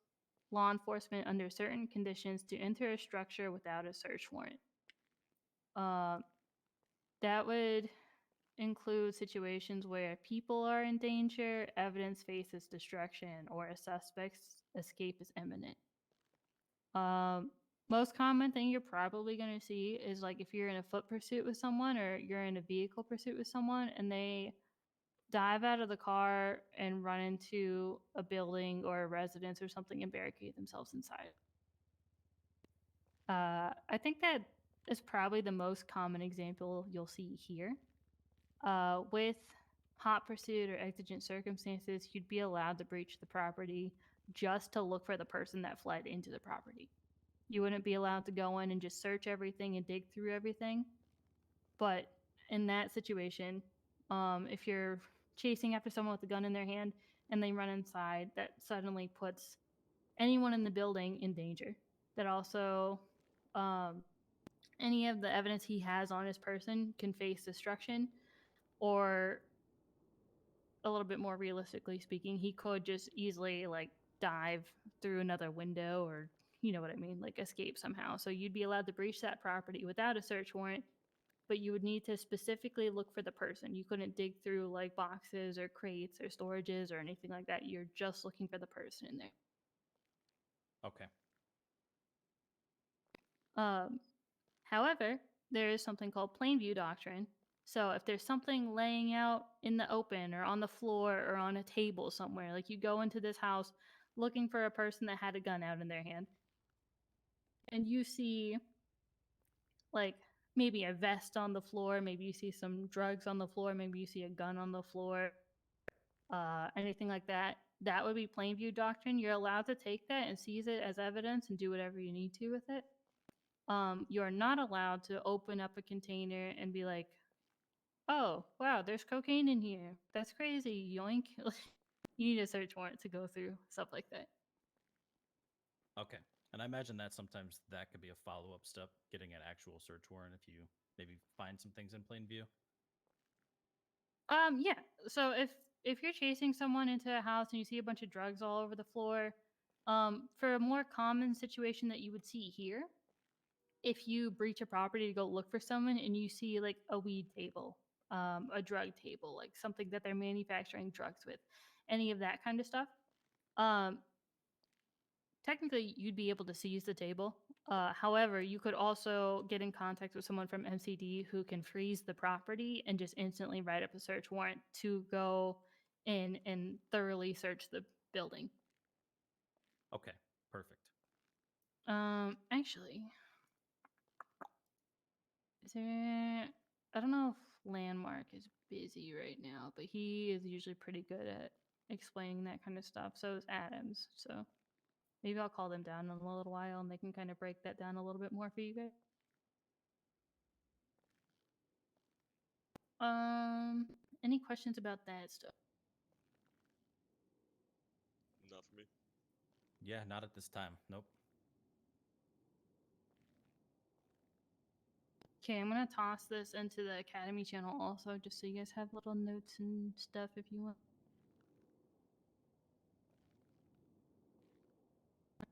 law enforcement under certain conditions to enter a structure without a search warrant. That would include situations where people are in danger, evidence faces destruction, or a suspect's escape is imminent. Most common thing you're probably going to see is like if you're in a foot pursuit with someone or you're in a vehicle pursuit with someone and they dive out of the car and run into a building or a residence or something and barricade themselves inside. I think that is probably the most common example you'll see here. With hot pursuit or exigent circumstances, you'd be allowed to breach the property just to look for the person that fled into the property. You wouldn't be allowed to go in and just search everything and dig through everything. But in that situation, if you're chasing after someone with a gun in their hand and they run inside, that suddenly puts anyone in the building in danger. That also any of the evidence he has on his person can face destruction, or a little bit more realistically speaking, he could just easily like dive through another window, or you know what I mean, like escape somehow. So you'd be allowed to breach that property without a search warrant, but you would need to specifically look for the person. You couldn't dig through like boxes or crates or storages or anything like that. You're just looking for the person in there. Okay. However, there is something called plain view doctrine. So if there's something laying out in the open or on the floor or on a table somewhere, like you go into this house looking for a person that had a gun out in their hand, and you see like maybe a vest on the floor, maybe you see some drugs on the floor, maybe you see a gun on the floor, anything like that, that would be plain view doctrine. You're allowed to take that and seize it as evidence and do whatever you need to with it. You're not allowed to open up a container and be like, oh, wow, there's cocaine in here. That's crazy. Yoink. You need a search warrant to go through stuff like that. Okay. And I imagine that sometimes that could be a follow-up step, getting an actual search warrant if you maybe find some things in plain view. Yeah. So if you're chasing someone into a house and you see a bunch of drugs all over the floor, for a more common situation that you would see here, if you breach a property to go look for someone and you see like a weed table, a drug table, like something that they're manufacturing drugs with, any of that kind of stuff, um, technically you'd be able to seize the table. However, you could also get in contact with someone from MCD who can freeze the property and just instantly write up a search warrant to go in and thoroughly search the building. Okay. Perfect. Actually, is there? I don't know if Landmark is busy right now, but he is usually pretty good at explaining that kind of stuff. So is Adams. So maybe I'll call them down in a little while and they can kind of break that down a little bit more for you guys. Any questions about that stuff? Not for me. Yeah, not at this time. Nope. Okay, I'm gonna toss this into the Academy channel also, just so you guys have little notes and stuff if you want.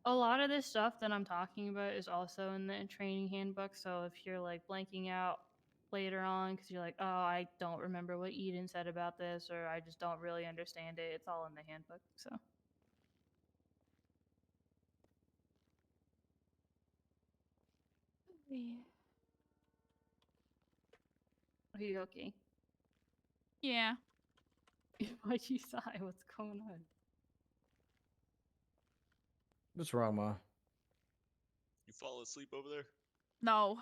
A lot of this stuff that I'm talking about is also in the training handbook, so if you're like blanking out later on because you're like, oh, I don't remember what Eden said about this, or I just don't really understand it, it's all in the handbook, so. Are you okay? Yeah. Why'd you sigh? What's going on? What's wrong, Ma? You fall asleep over there? No.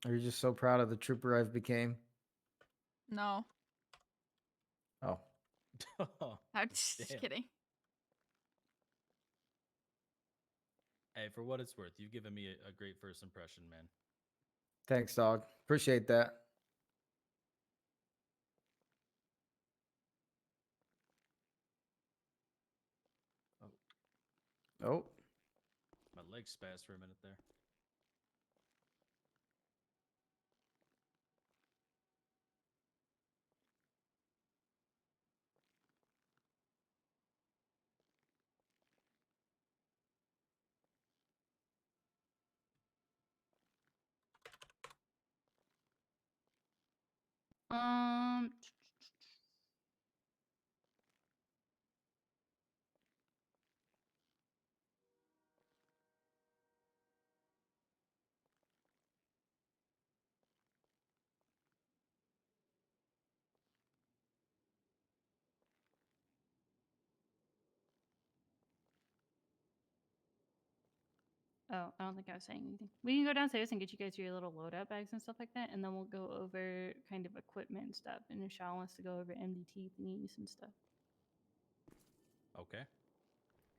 Are you just so proud of the trooper I've became? No. Oh, I'm just Damn. kidding. Hey, for what it's worth, you've given me a great first impression, man. thanks, dog. Appreciate that. Oh, My legs spazzed for a minute there. Um, Oh, I don't think I was saying anything. We can go downstairs and get you guys your little loadout bags and stuff like that, and then we'll go over kind of equipment and stuff. And Michelle wants to go over MDT thingies and stuff. Okay.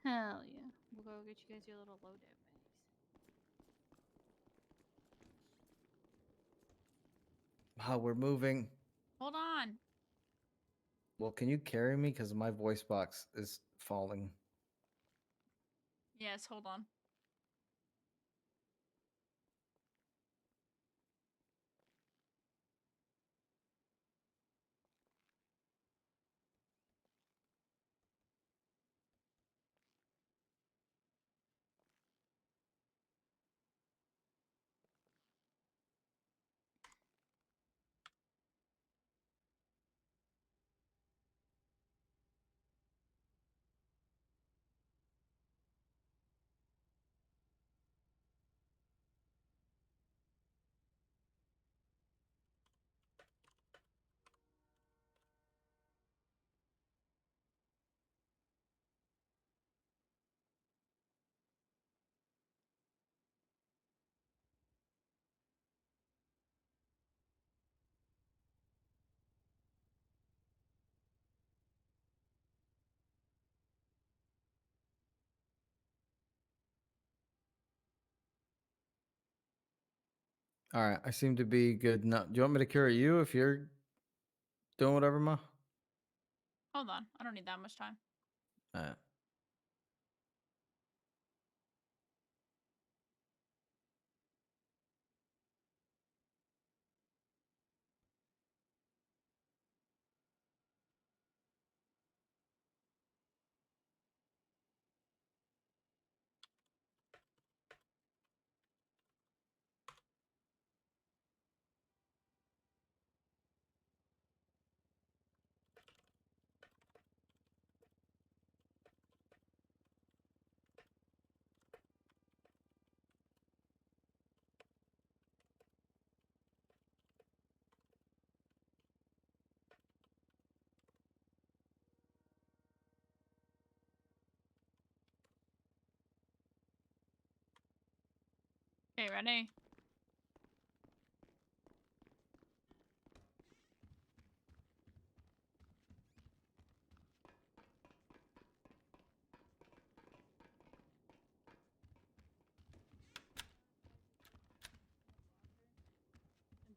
Hell yeah. We'll go get you guys your little loadout bags. how we're moving. Hold on. Well, can you carry me? Because my voice box is falling. Yes, hold on. All right, I seem to be good now. Do you want me to carry you if you're doing whatever, Ma? Hold on. I don't need that much time. All right. Okay, ready? And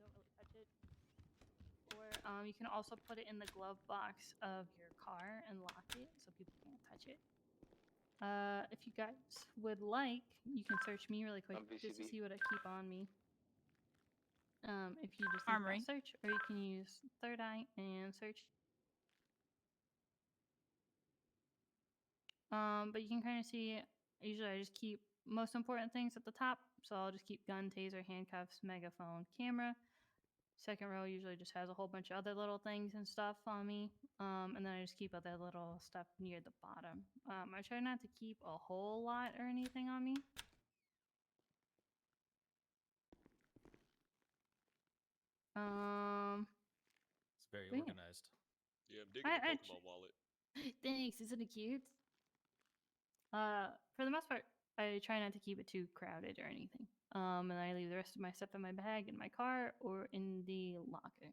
don't really touch it. Or you can also put it in the glove box of your car and lock it so people can't touch it. If you guys would like, you can search me really quick just to BCB. see what I keep on me. If you just think Armory. about search, or you can use third eye and search. But you can kind of see, usually I just keep most important things at the top. So I'll just keep gun, taser, handcuffs, megaphone, camera. Second row usually just has a whole bunch of other little things and stuff on me. And then I just keep other little stuff near the bottom. I try not to keep a whole lot or anything on me. It's very But yeah. organized. Yeah, I'm digging the I Pokemon wallet. Thanks, isn't it cute? For the most part, I try not to keep it too crowded or anything. And I leave the rest of my stuff in my bag, in my car, or in the locker.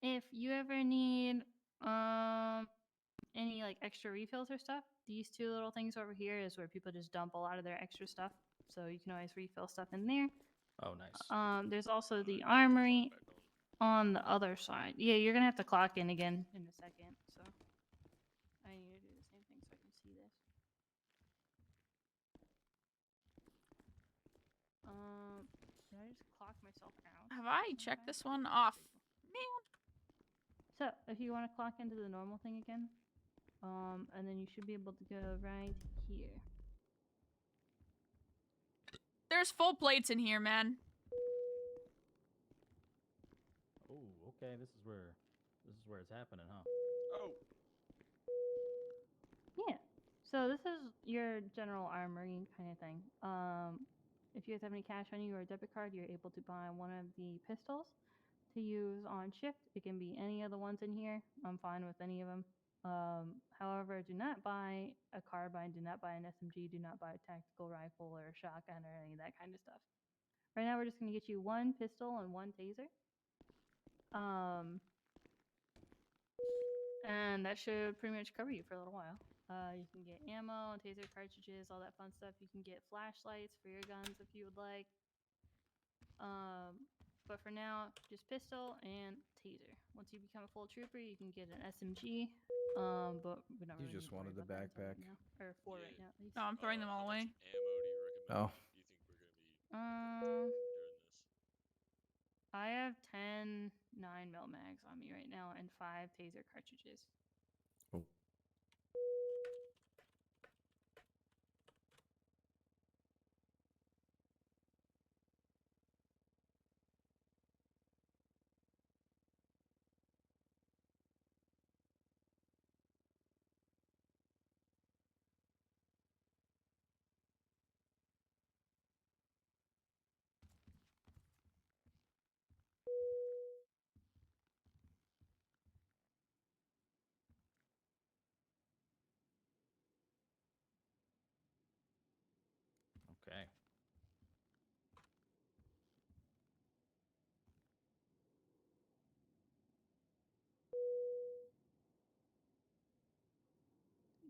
If you ever need any like extra refills or stuff, these two little things over here is where people just dump a lot of their extra stuff. So you can always refill stuff in there. Oh, nice. There's also the Alright, armory back on. on the other side. Yeah, you're gonna have to clock in again in a second. So I need to do the same thing so I can see this. Did I just clock myself out? Have I Am checked right? this one off? There we go. So if you want to clock into the normal thing again, and then you should be able to go right here. There's full plates in here, man. Oh, okay. This is where it's happening, huh? Oh, Yeah. So this is your general armory kind of thing. If you guys have any cash on you or a debit card, you're able to buy one of the pistols to use on shift. It can be any of the ones in here. I'm fine with any of them. However, do not buy a carbine, do not buy an SMG, do not buy a tactical rifle or a shotgun or any of that kind of stuff. Right now, we're just going to get you one pistol and one taser. And that should pretty much cover you for a little while. You can get ammo, taser cartridges, all that fun stuff. You can get flashlights for your guns if you would like. But for now, just pistol and taser. Once you become a full trooper, you can get an SMG. But we don't You really just need to worry wanted the about that until right backpack. now, or for right Yeah. now at least. No, I'm throwing them all How away. much ammo do you recommend? Oh. You think we're gonna be Um, during this? I have 10 9mm mags on me right now and 5 taser cartridges. Oh. Okay.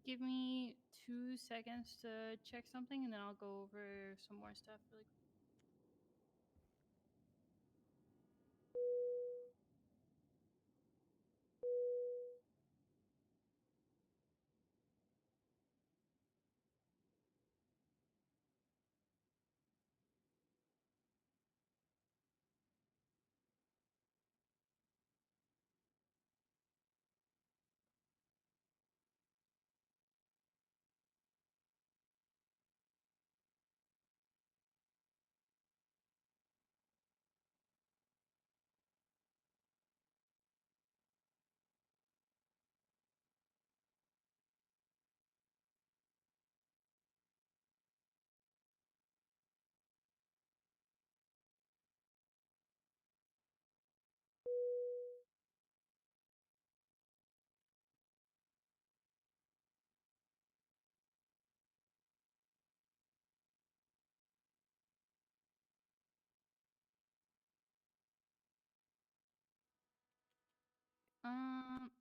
Give me 2 seconds to check something, and then I'll go over some more stuff really quick.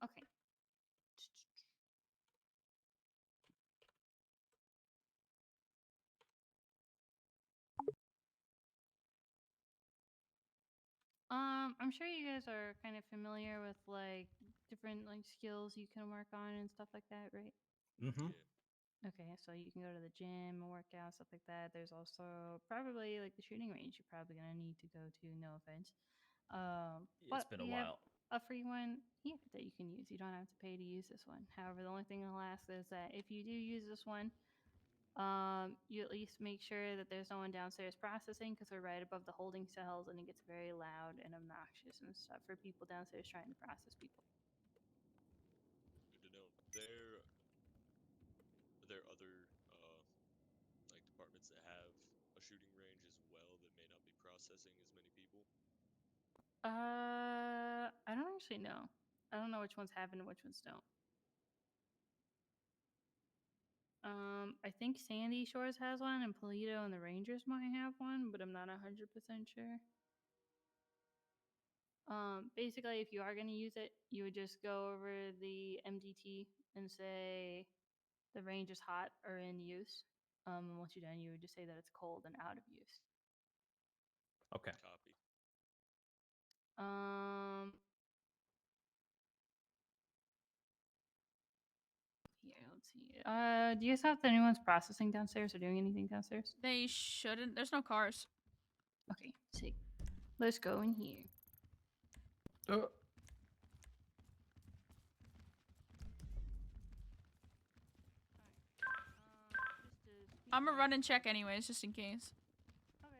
Okay. I'm sure you guys are kind of familiar with like different like skills you can work on and stuff like that, right? Mm-hmm. Yeah. Okay, so you can go to the gym and work out, stuff like that. There's also probably like the shooting range you're probably gonna need to go to, no offense. It's But been a we have while. a free one here that you can use. You don't have to pay to use this one. However, the only thing I'll ask is that if you do use this one, you at least make sure that there's no one downstairs processing because we're right above the holding cells and it gets very loud and obnoxious and stuff for people downstairs trying to process people. Good to know. Are there other like departments that have a shooting range as well that may not be processing as many people? I don't actually know. I don't know which ones have it and which ones don't. I think Sandy Shores has one, and Polito and the Rangers might have one, but I'm not 100% sure. Basically, if you are going to use it, you would just go over the MDT and say the range is hot or in use. And once you're done, you would just say that it's cold and out of use. Okay. Copy. Here, let's see. Do you guys have anyone's processing downstairs or doing anything downstairs? They shouldn't. There's no cars. Okay, sick. Let's go in here. Oh. I'm gonna run and check anyways, just in case. Okay.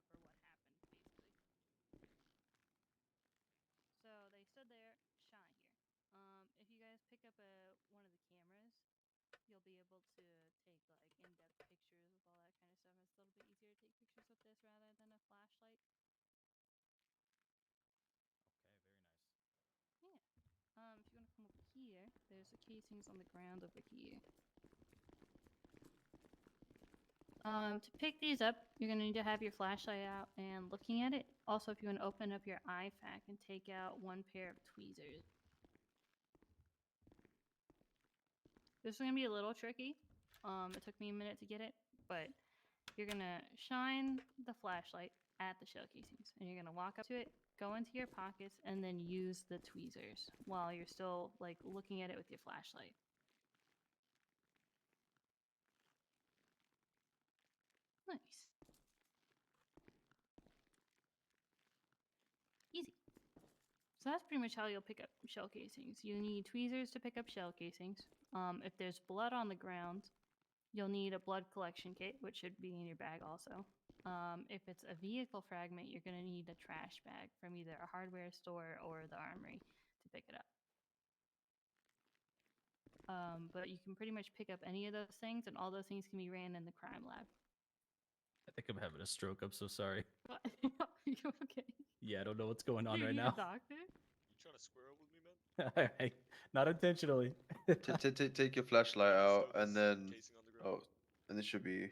up or what happened, basically. So they stood there, shine here. If you guys pick up one of the cameras, you'll be able to take like in-depth pictures with all that kind of stuff. It's a little bit easier to take pictures with this rather than a flashlight. Okay, very nice. Yeah. If you want to come over here, there's the casings on the ground over here. To pick these up, you're going to need to have your flashlight out and looking at it. Also, if you want to open up your IFAC and take out one pair of tweezers. This is going to be a little tricky. It took me a minute to get it, but you're going to shine the flashlight at the shell casings, and you're going to walk up to it, go into your pockets, and then use the tweezers while you're still like looking at it with your flashlight. Nice. Easy. So that's pretty much how you'll pick up shell casings. You need tweezers to pick up shell casings. If there's blood on the ground, you'll need a blood collection kit, which should be in your bag also. If it's a vehicle fragment, you're going to need a trash bag from either a hardware store or the armory to pick it up. But you can pretty much pick up any of those things, and all those things can be ran in the crime lab. I think I'm having a stroke. I'm so sorry. What? Are you okay? Yeah, I don't know what's going on Do you right need now. a doctor? You trying to square up with me, man? Alright, not intentionally. Take your flashlight Just out, throw and this then casing on the ground. and this should be.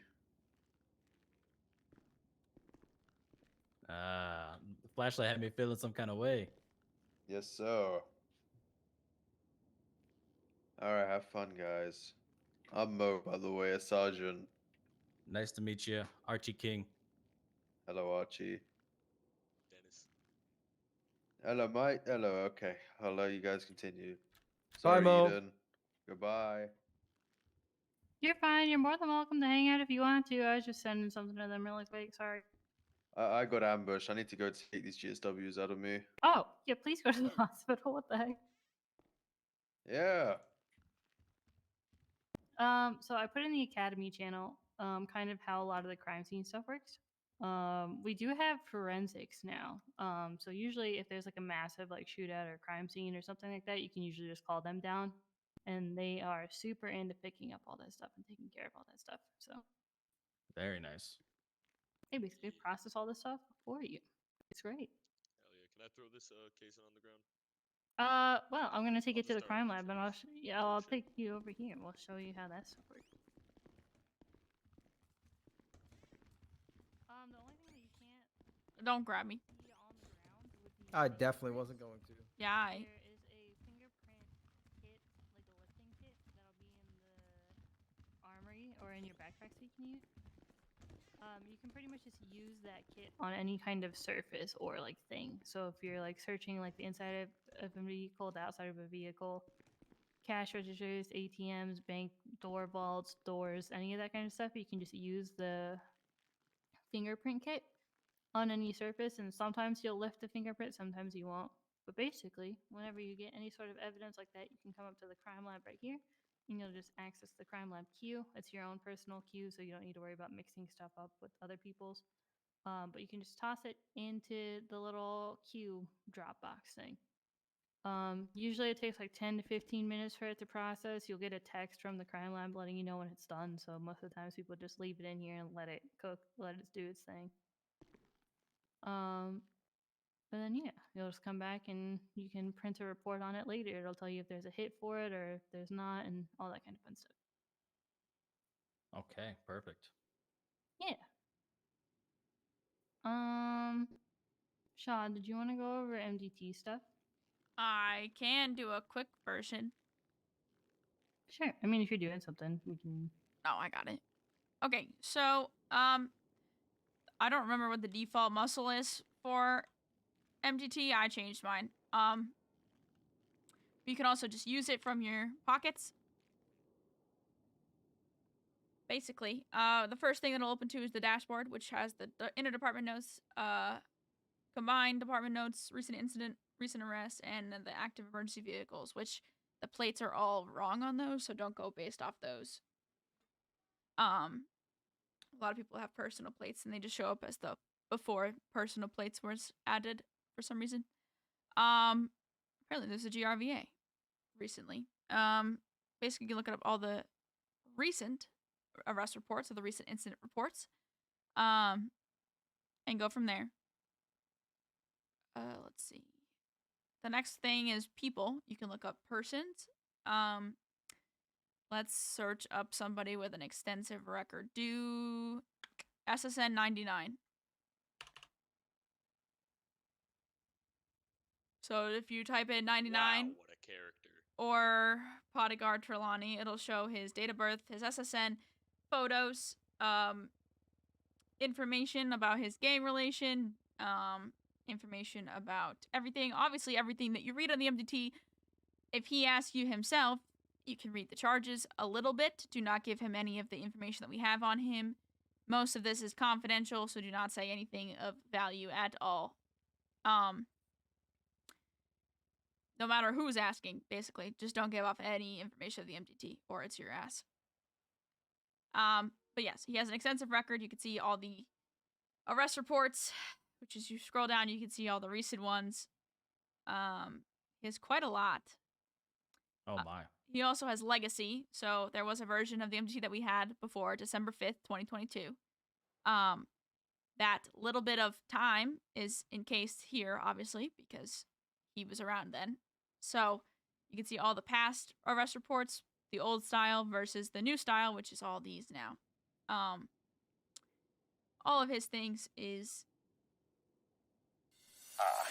The flashlight had me feeling some kind of way. Yes, sir. All right, have fun, guys. I'm Mo, by the way, a sergeant. Nice to meet you, Archie King. Hello, Archie. Dennis. Hello, Mike. Hello. Okay, I'll let you guys continue. Bye, Sorry, Mo. Eden. Goodbye. You're fine. You're more than welcome to hang out if you want to. I was just sending something to them really quick. Sorry. I got ambushed. I need to go take these GSWs out of me. Oh, yeah, please go to the hospital. What the heck? Yeah. So I put in the Academy channel, kind of how a lot of the crime scene stuff works. We do have forensics now. So usually if there's like a massive like shootout or crime scene or something like that, you can usually just call them down, and they are super into picking up all that stuff and taking care of all that stuff. So Very nice. they basically process all this stuff for you. It's great. Hell yeah. Can I throw this casing on the ground? Well, I'm gonna take I'll it to the just start crime on lab, this and one. I'll Sure. take you over here, and we'll show you how that stuff works. The only thing that you can't Don't grab me. see on the ground would be I fingerprints. definitely wasn't going to. Yeah, I. There is a fingerprint kit, like a lifting kit, that'll be in the armory or in your backpack so you can use. You can pretty much just use that kit on any kind of surface or like thing. So if you're like searching like the inside of a vehicle, the outside of a vehicle, cash registers, ATMs, bank door vaults, doors, any of that kind of stuff, you can just use the fingerprint kit on any surface, and sometimes you'll lift the fingerprint, sometimes you won't. But basically, whenever you get any sort of evidence like that, you can come up to the crime lab right here, and you'll just access the crime lab queue. It's your own personal queue, so you don't need to worry about mixing stuff up with other people's. But you can just toss it into the little queue Dropbox thing. Usually it takes like 10 to 15 minutes for it to process. You'll get a text from the crime lab letting you know when it's done. So most of the times people just leave it in here and let it cook, let it do its thing. But then yeah, you'll just come back and you can print a report on it later. It'll tell you if there's a hit for it or if there's not, and all that kind of fun stuff. Okay, perfect. Yeah. Shaw, did you want to go over MDT stuff? I can do a quick version. Sure. I mean, if you're doing something, we can. Oh, I got it. Okay, so I don't remember what the default muscle is for MDT. I changed mine. You can also just use it from your pockets. Basically, the first thing that'll open to is the dashboard, which has the inter-department notes, combined department notes, recent incident, recent arrest, and then the active emergency vehicles, which the plates are all wrong on those, so don't go based off those. A lot of people have personal plates, and they just show up as the before personal plates was added for some reason. Apparently there's a GRVA recently. Basically you can look up all the recent arrest reports or the recent incident reports. And go from there. Let's see. The next thing is people. You can look up persons. Let's search up somebody with an extensive record. Do SSN 99. So if you type in 99 Wow, what a character. or Bodyguard Trelawney, it'll show his date of birth, his SSN, photos, information about his gang relation, information about everything. Obviously, everything that you read on the MDT. If he asks you himself, you can read the charges a little bit. Do not give him any of the information that we have on him. Most of this is confidential, so do not say anything of value at all. No matter who's asking, basically. Just don't give off any information of the MDT, or it's your ass. But yes, he has an extensive record. You can see all the arrest reports, which is you scroll down, you can see all the recent ones. He has quite a lot. Oh my. He also has legacy. So there was a version of the MDT that we had before December 5th, 2022. That little bit of time is encased here, obviously, because he was around then. So you can see all the past arrest reports, the old style versus the new style, which is all these now. All of his things is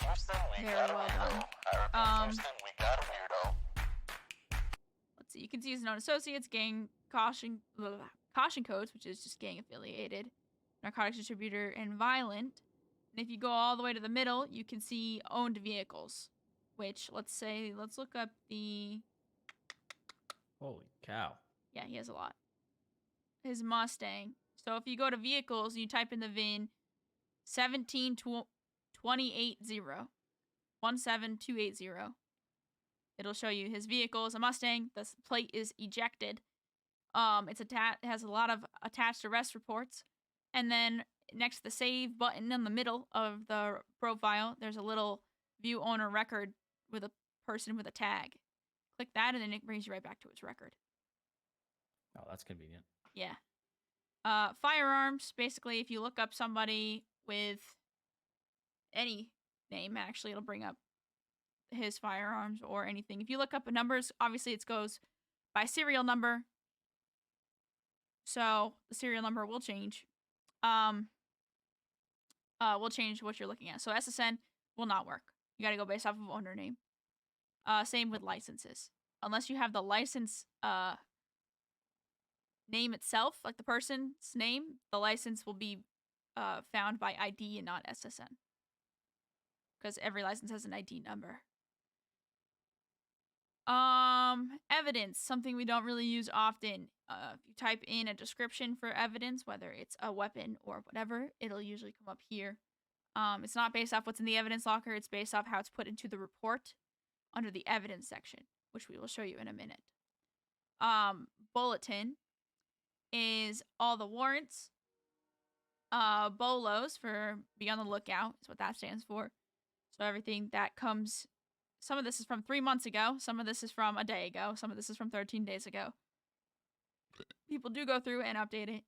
Houston, we very got a well weirdo. done. I repeat, Houston, we got a weirdo. Let's see, you can see his known associates, gang caution codes, which is just gang affiliated, narcotics distributor, and violent. And if you go all the way to the middle, you can see owned vehicles, which let's look up the. Holy cow. Yeah, he has a lot. His Mustang. So if you go to vehicles, you type in the VIN 17280. 17280. It'll show you his vehicle is a Mustang. The plate is ejected. It has a lot of attached arrest reports. And then next to the save button in the middle of the profile, there's a little view owner record with a person with a tag. Click that and then it brings you right back to his record. Oh, that's convenient. Yeah. Firearms, basically, if you look up somebody with any name, actually, it'll bring up his firearms or anything. If you look up numbers, obviously it goes by serial number. So the serial number will change. Will change what you're looking at. So SSN will not work. You got to go based off of owner name. Same with licenses. Unless you have the license name itself, like the person's name, the license will be found by ID and not SSN. Because every license has an ID number. Evidence, something we don't really use often. If you type in a description for evidence, whether it's a weapon or whatever, it'll usually come up here. It's not based off what's in the evidence locker. It's based off how it's put into the report under the evidence section, which we will show you in a minute. Bulletin is all the warrants. BOLOs, for be on the lookout, is what that stands for. So everything that comes, some of this is from 3 months ago, some of this is from a day ago, some of this is from 13 days ago. People do go through and update it.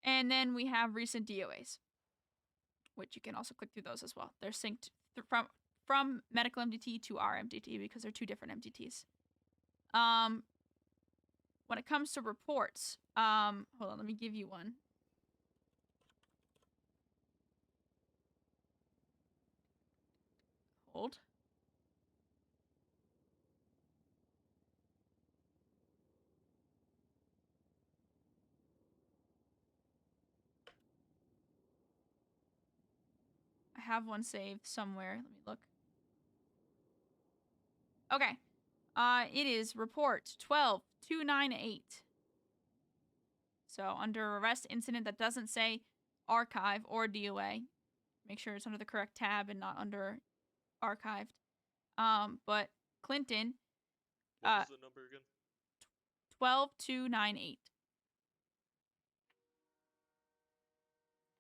And then we have recent DOAs, which you can also click through those as well. They're synced from medical MDT to our MDT because they're two different MDTs. When it comes to reports, hold on, let me give you one. Hold. I have one saved somewhere. Let me look. Okay. It is report 12298. So under arrest incident that doesn't say archive or DOA, make sure it's under the correct tab and not under archived. But Clinton, What was the number again? 12298.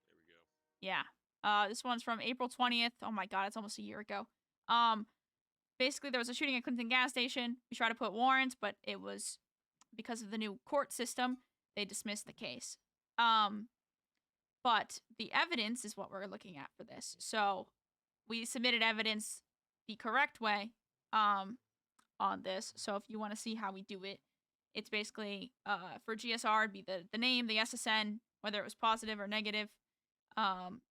There we go. Yeah. This one's from April 20th. Oh my god, it's almost a year ago. Basically, there was a shooting at Clinton gas station. We tried to put warrants, but it was because of the new court system, they dismissed the case. But the evidence is what we're looking at for this. So we submitted evidence the correct way on this. So if you want to see how we do it, it's basically for GSR, it'd be the name, the SSN, whether it was positive or negative, some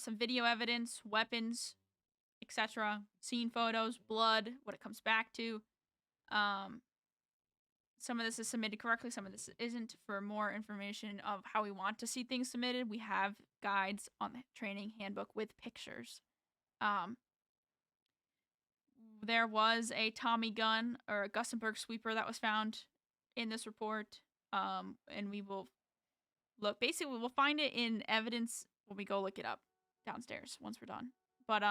video evidence, weapons, etc., scene photos, blood, what it comes back to. Some of this is submitted correctly, some of this isn't. For more information of how we want to see things submitted, we have guides on the training handbook with pictures. There was a Tommy gun or a Gussenberg sweeper that was found in this report, and we will look. Basically, we'll find it in evidence when we go look it up downstairs once we're done. But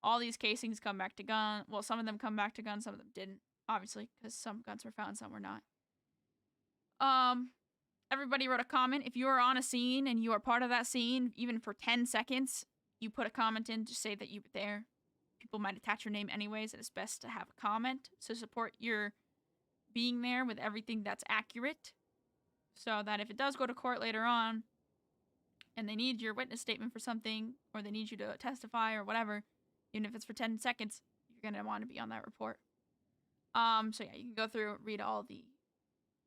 all these casings come back to gun. Well, some of them come back to gun, some of them didn't, obviously, because some guns were found, some were not. Everybody wrote a comment. If you are on a scene and you are part of that scene, even for 10 seconds, you put a comment in to say that you were there. People might attach your name anyways, and it's best to have a comment to support your being there with everything that's accurate, so that if it does go to court later on and they need your witness statement for something, or they need you to testify or whatever, even if it's for 10 seconds, you're going to want to be on that report. So yeah, you can go through, read all the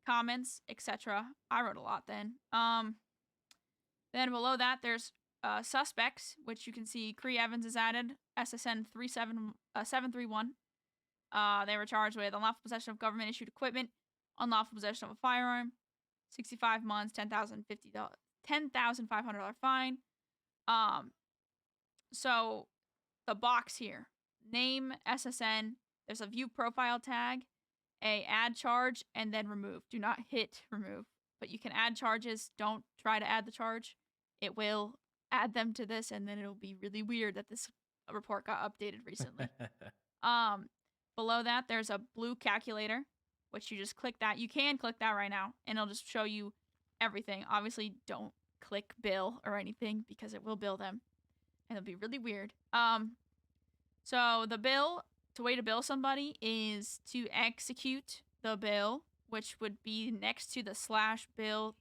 comments, etc. I wrote a lot then. Then below that, there's suspects, which you can see Cree Evans is added, SSN 731. They were charged with unlawful possession of government-issued equipment, unlawful possession of a firearm, 65 months, $10,500 fine. So the box here, name, SSN, there's a view profile tag, a add charge, and then remove. Do not hit remove, but you can add charges. Don't try to add the charge. It will add them to this, and then it'll be really weird that this report got updated recently. Below that, there's a blue calculator, which you just click that. You can click that right now, and it'll just show you everything. Obviously, don't click bill or anything, because it will bill them, and it'll be really weird. So the bill, the way to bill somebody is to execute the bill, which would be next to the /bill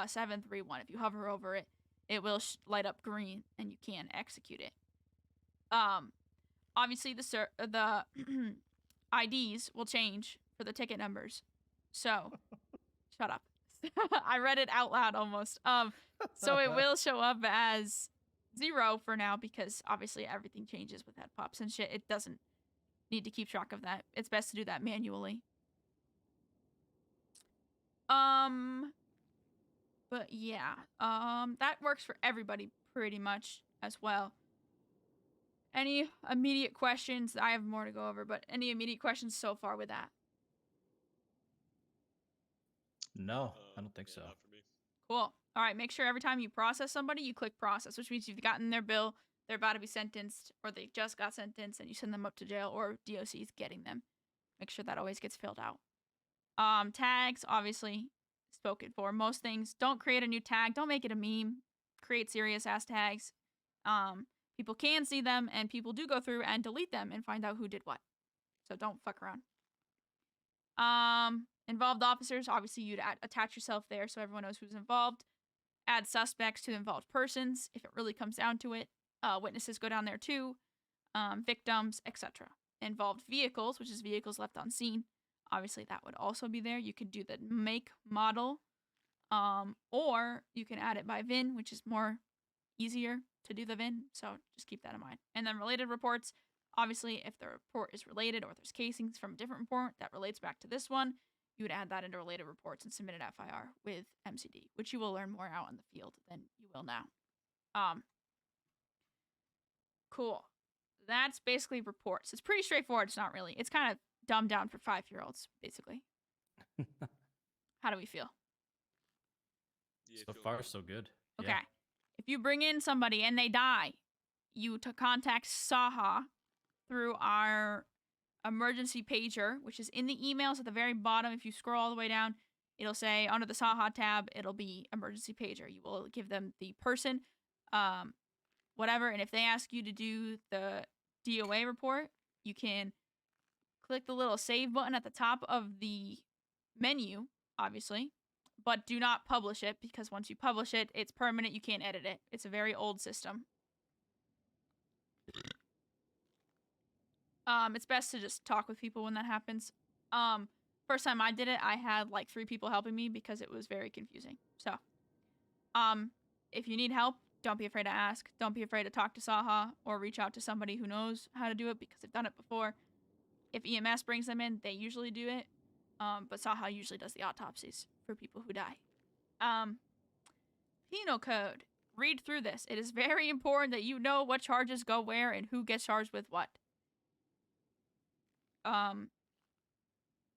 731. If you hover over it, it will light up green, and you can execute it. Obviously, the IDs will change for the ticket numbers. So, shut up. I read it out loud almost. So it will show up as 0 for now, because obviously everything changes with head pops and shit. It doesn't need to keep track of that. It's best to do that manually. But yeah, that works for everybody pretty much as well. Any immediate questions? I have more to go over, but any immediate questions so far with that? No, I don't think so. Not for me. Cool. All right, make sure every time you process somebody, you click process, which means you've gotten their bill, they're about to be sentenced, or they just got sentenced, and you send them up to jail, or DOC is getting them. Make sure that always gets filled out. Tags, obviously, spoken for. Most things, don't create a new tag. Don't make it a meme. Create serious ass tags. People can see them, and people do go through and delete them and find out who did what. So don't fuck around. Involved officers, obviously you'd attach yourself there so everyone knows who's involved. Add suspects to involved persons if it really comes down to it. Witnesses go down there too. Victims, etc. Involved vehicles, which is vehicles left on scene. Obviously that would also be there. You could do the make, model, or you can add it by VIN, which is more easier to do the VIN, so just keep that in mind. And then related reports, obviously if the report is related, or if there's casings from a different report that relates back to this one, you would add that into related reports and submit an FIR with MCD, which you will learn more out in the field than you will now. Cool. That's basically reports. It's pretty straightforward. It's not really. It's kind of dumbed down for 5-year-olds, basically. How do we feel? Yeah, So feel far, good. so good. Okay. Yeah. If you bring in somebody and they die, you to contact Saha through our emergency pager, which is in the emails at the very bottom. If you scroll all the way down, it'll say under the Saha tab, it'll be emergency pager. You will give them the person, whatever, and if they ask you to do the DOA report, you can click the little save button at the top of the menu, obviously, but do not publish it because once you publish it, it's permanent. You can't edit it. It's a very old system. It's best to just talk with people when that happens. First time I did it, I had like 3 people helping me because it was very confusing. So, if you need help, don't be afraid to ask. Don't be afraid to talk to Saha or reach out to somebody who knows how to do it because they've done it before. If EMS brings them in, they usually do it. But Saha usually does the autopsies for people who die. Penal code. Read through this. It is very important that you know what charges go where and who gets charged with what.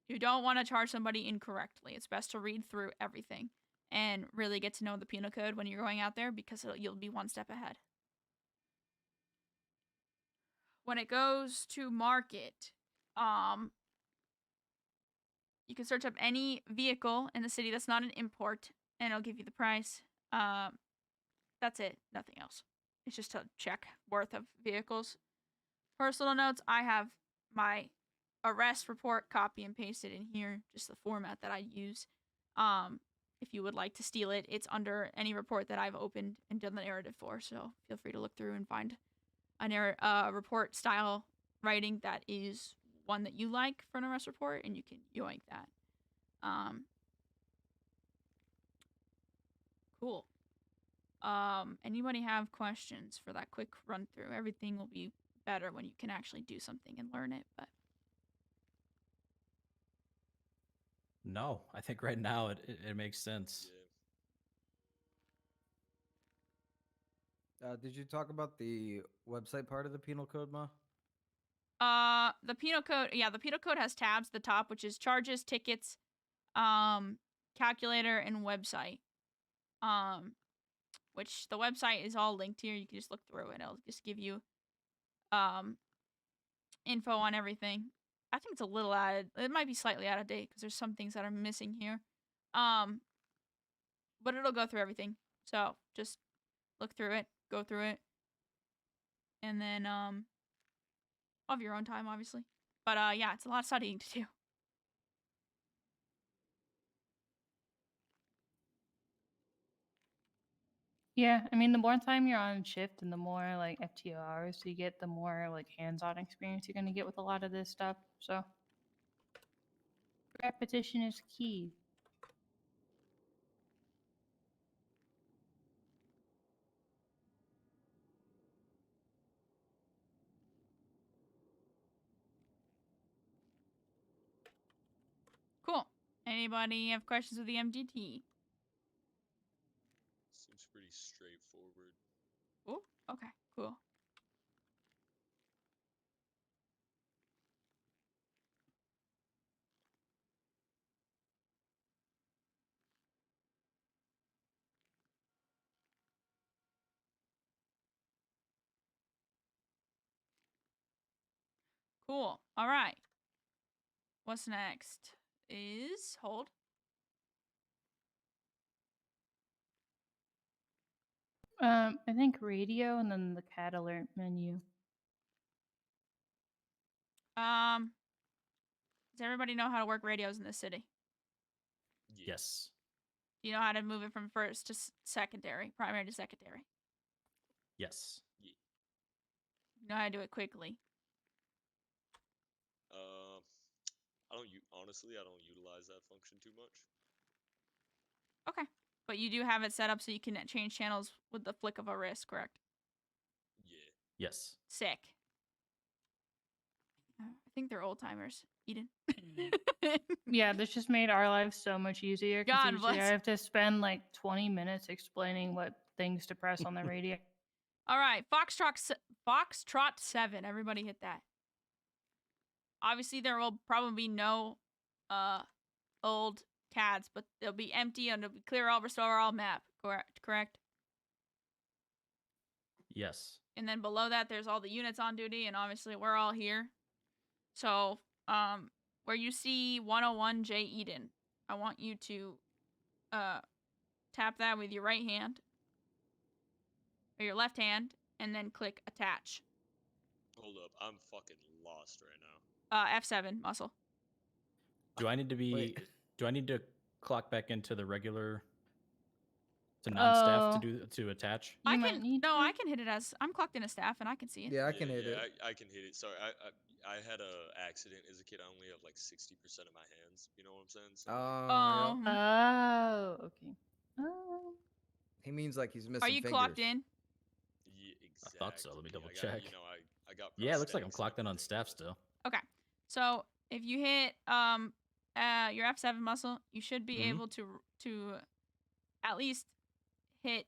You don't want to charge somebody incorrectly. It's best to read through everything and really get to know the penal code when you're going out there because you'll be one step ahead. When it goes to market, you can search up any vehicle in the city that's not an import, and it'll give you the price. That's it. Nothing else. It's just to check worth of vehicles. Personal notes, I have my arrest report copy and pasted in here, just the format that I use. If you would like to steal it, it's under any report that I've opened and done the narrative for, so feel free to look through and find a report style writing that is one that you like for an arrest report, and you can yoink that. Cool. Anybody have questions for that quick run through? Everything will be better when you can actually do something and learn it, but No, I think right now it makes sense. Yeah. Did you talk about the website part of the penal code, Ma? the penal code, yeah, the penal code has tabs at the top, which is charges, tickets, calculator, and website. Which the website is all linked here. You can just look through it. It'll just give you info on everything. I think it's a little it might be slightly out of date because there's some things that are missing here. But it'll go through everything. So just look through it, go through it, and then of your own time, obviously. But yeah, it's a lot of studying to do. Yeah, I mean, the more time you're on shift and the more like FTO hours you get, the more like hands-on experience you're gonna get with a lot of this stuff. So repetition is key. Cool. Anybody have questions with the MDT? Seems pretty straightforward. Oh, okay, cool. Cool. All right. What's next? Is hold. I think radio and then the cat alert menu. Does everybody know how to work radios in this city? Yeah. Yes. Do you know how to move it from first to secondary, primary to secondary? Yes. Yeah. You know how to do it quickly. Honestly, I don't utilize that function too much. Okay. But you do have it set up so you can change channels with the flick of a wrist, correct? Yeah. Yes. Sick. I think they're old timers. Eden. Yeah, this just made our lives so much easier. 'Cause God usually I bless. have to spend like 20 minutes explaining what things to press on the radio. All right, Foxtrot 7. Everybody hit that. Obviously, there will probably be no old CADs, but they'll be empty and it'll be clear all, restore all map. Correct? Yes. And then below that, there's all the units on duty, and obviously we're all here. So, where you see 101 J Eden, I want you to tap that with your right hand or your left hand, and then click attach. Hold up, I'm fucking lost right now. F7 muscle. Do I need to be? Wait. Do I need to clock back into the regular to non-staff to Oh. do to attach? You I might can need no, to. I can hit it as I'm clocked in a staff and I can see it. Yeah, I can hit it. I can hit it. Sorry, I had a accident as a kid. I only have like 60% of my hands. You know what I'm saying? So, Oh, yeah. Oh, okay. Oh. He means like he's missing Are you fingers. clocked in? yeah, I exactly. thought so. Let me double I got, check. you know, I got. Yeah, it looks like I'm prosthetics and clocked in on everything, staff but- still. Okay. So if you hit your F7 muscle, you should be Mhm. able to at least hit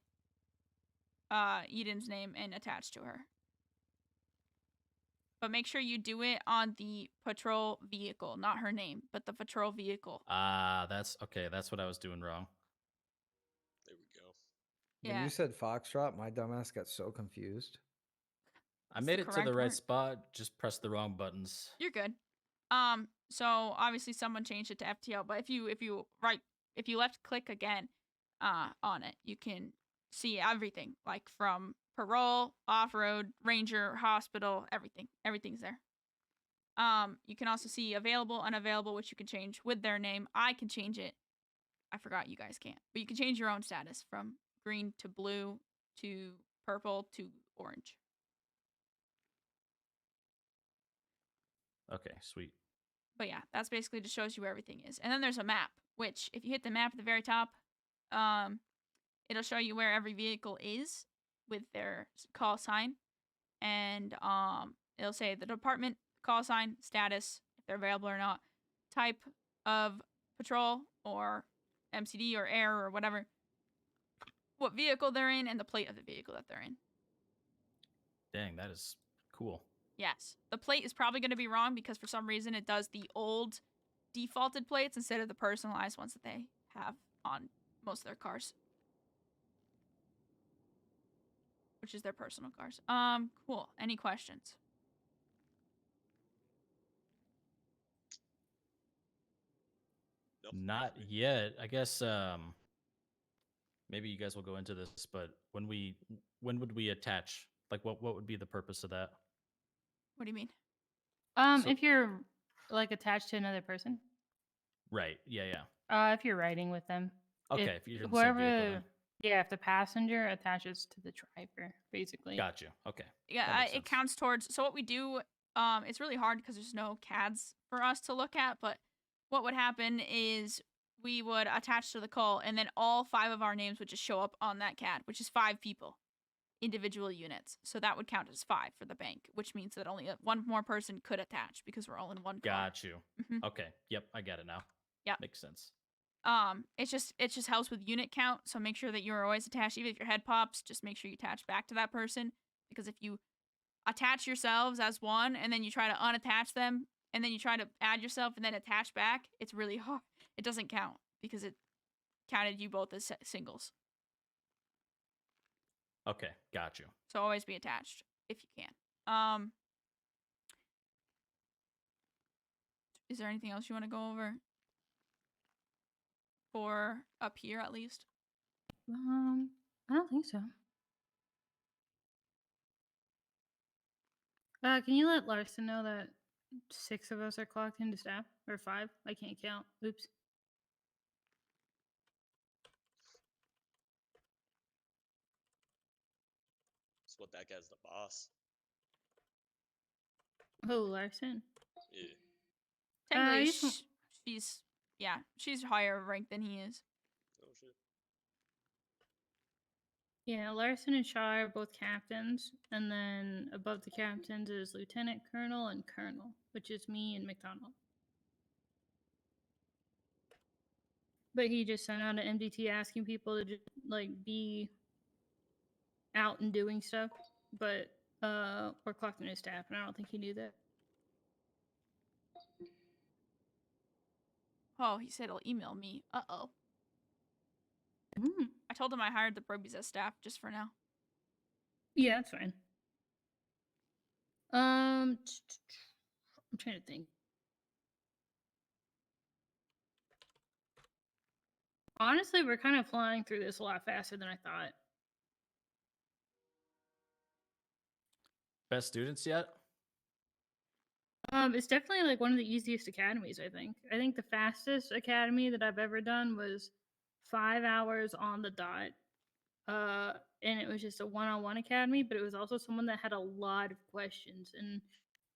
Eden's name and attach to her. But make sure you do it on the patrol vehicle, not her name, but the patrol vehicle. Ah, that's okay. That's what I was doing wrong. There we go. When Yeah. you said Foxtrot, my dumbass got so confused. I That's made the it to the correct right word. spot. Just pressed the wrong buttons. You're good. So obviously someone changed it to FTL, but if you left click again on it, you can see everything, like from parole, off-road, ranger, hospital, everything. Everything's there. You can also see available, unavailable, which you can change with their name. I can change it. I forgot you guys can't. But you can change your own status from green to blue to purple to orange. Okay, sweet. But yeah, that's basically just shows you where everything is. And then there's a map, which if you hit the map at the very top, it'll show you where every vehicle is with their call sign. And it'll say the department, call sign, status, if they're available or not, type of patrol or MCD or air or whatever, what vehicle they're in, and the plate of the vehicle that they're in. Dang, that is cool. Yes. The plate is probably going to be wrong because for some reason it does the old defaulted plates instead of the personalized ones that they have on most of their cars. Which is their personal cars. Cool. Any questions? Nope. Not yet. I guess maybe you guys will go into this, but when would we attach? Like what would be the purpose of that? What do you mean? So- If you're like attached to another person, Right. Yeah, yeah. if you're riding with them. Okay, if you're in the same vehicle, then. Yeah, if the passenger attaches to the driver, basically. Got you. Okay. Yeah, That makes it sense. counts towards. So what we do, it's really hard because there's no CADs for us to look at. But what would happen is we would attach to the call, and then all 5 of our names would just show up on that CAD, which is 5 people, individual units. So that would count as 5 for the bank, which means that only one more person could attach because we're all in one car. Got you. Mhm. Okay. Yep, I get it now. Yep. Makes sense. It just helps with unit count. So make sure that you're always attached. Even if your head pops, just make sure you attach back to that person. Because if you attach yourselves as one and then you try to unattach them and then you try to add yourself and then attach back, it's really hard. It doesn't count because it counted you both as singles. Okay, got you. So always be attached if you can. Is there anything else you want to go over? For up here at least? I don't think so. Can you let Larson know that 6 of us are clocked into staff? Or 5? I can't count. Oops. That's what that guy's the boss. Oh, Larson. Yeah. Technically, you can- she's higher ranked than he is. Oh shit. Yeah, Larson and Shaw are both captains, and then above the captains is Lieutenant Colonel and Colonel, which is me and McDonald. But he just sent out an MDT asking people to just like be out and doing stuff, but we're clocked in his staff, and I don't think he knew that. Oh, he said he'll email me. Uh-oh. Mm. I told him I hired the probies as staff just for now. Yeah, that's fine. I'm trying to think. Honestly, we're kind of flying through this a lot faster than I thought. Best students yet? It's definitely like one of the easiest academies, I think. I think the fastest academy that I've ever done was 5 hours on the dot. And it was just a one-on-one academy, but it was also someone that had a lot of questions, and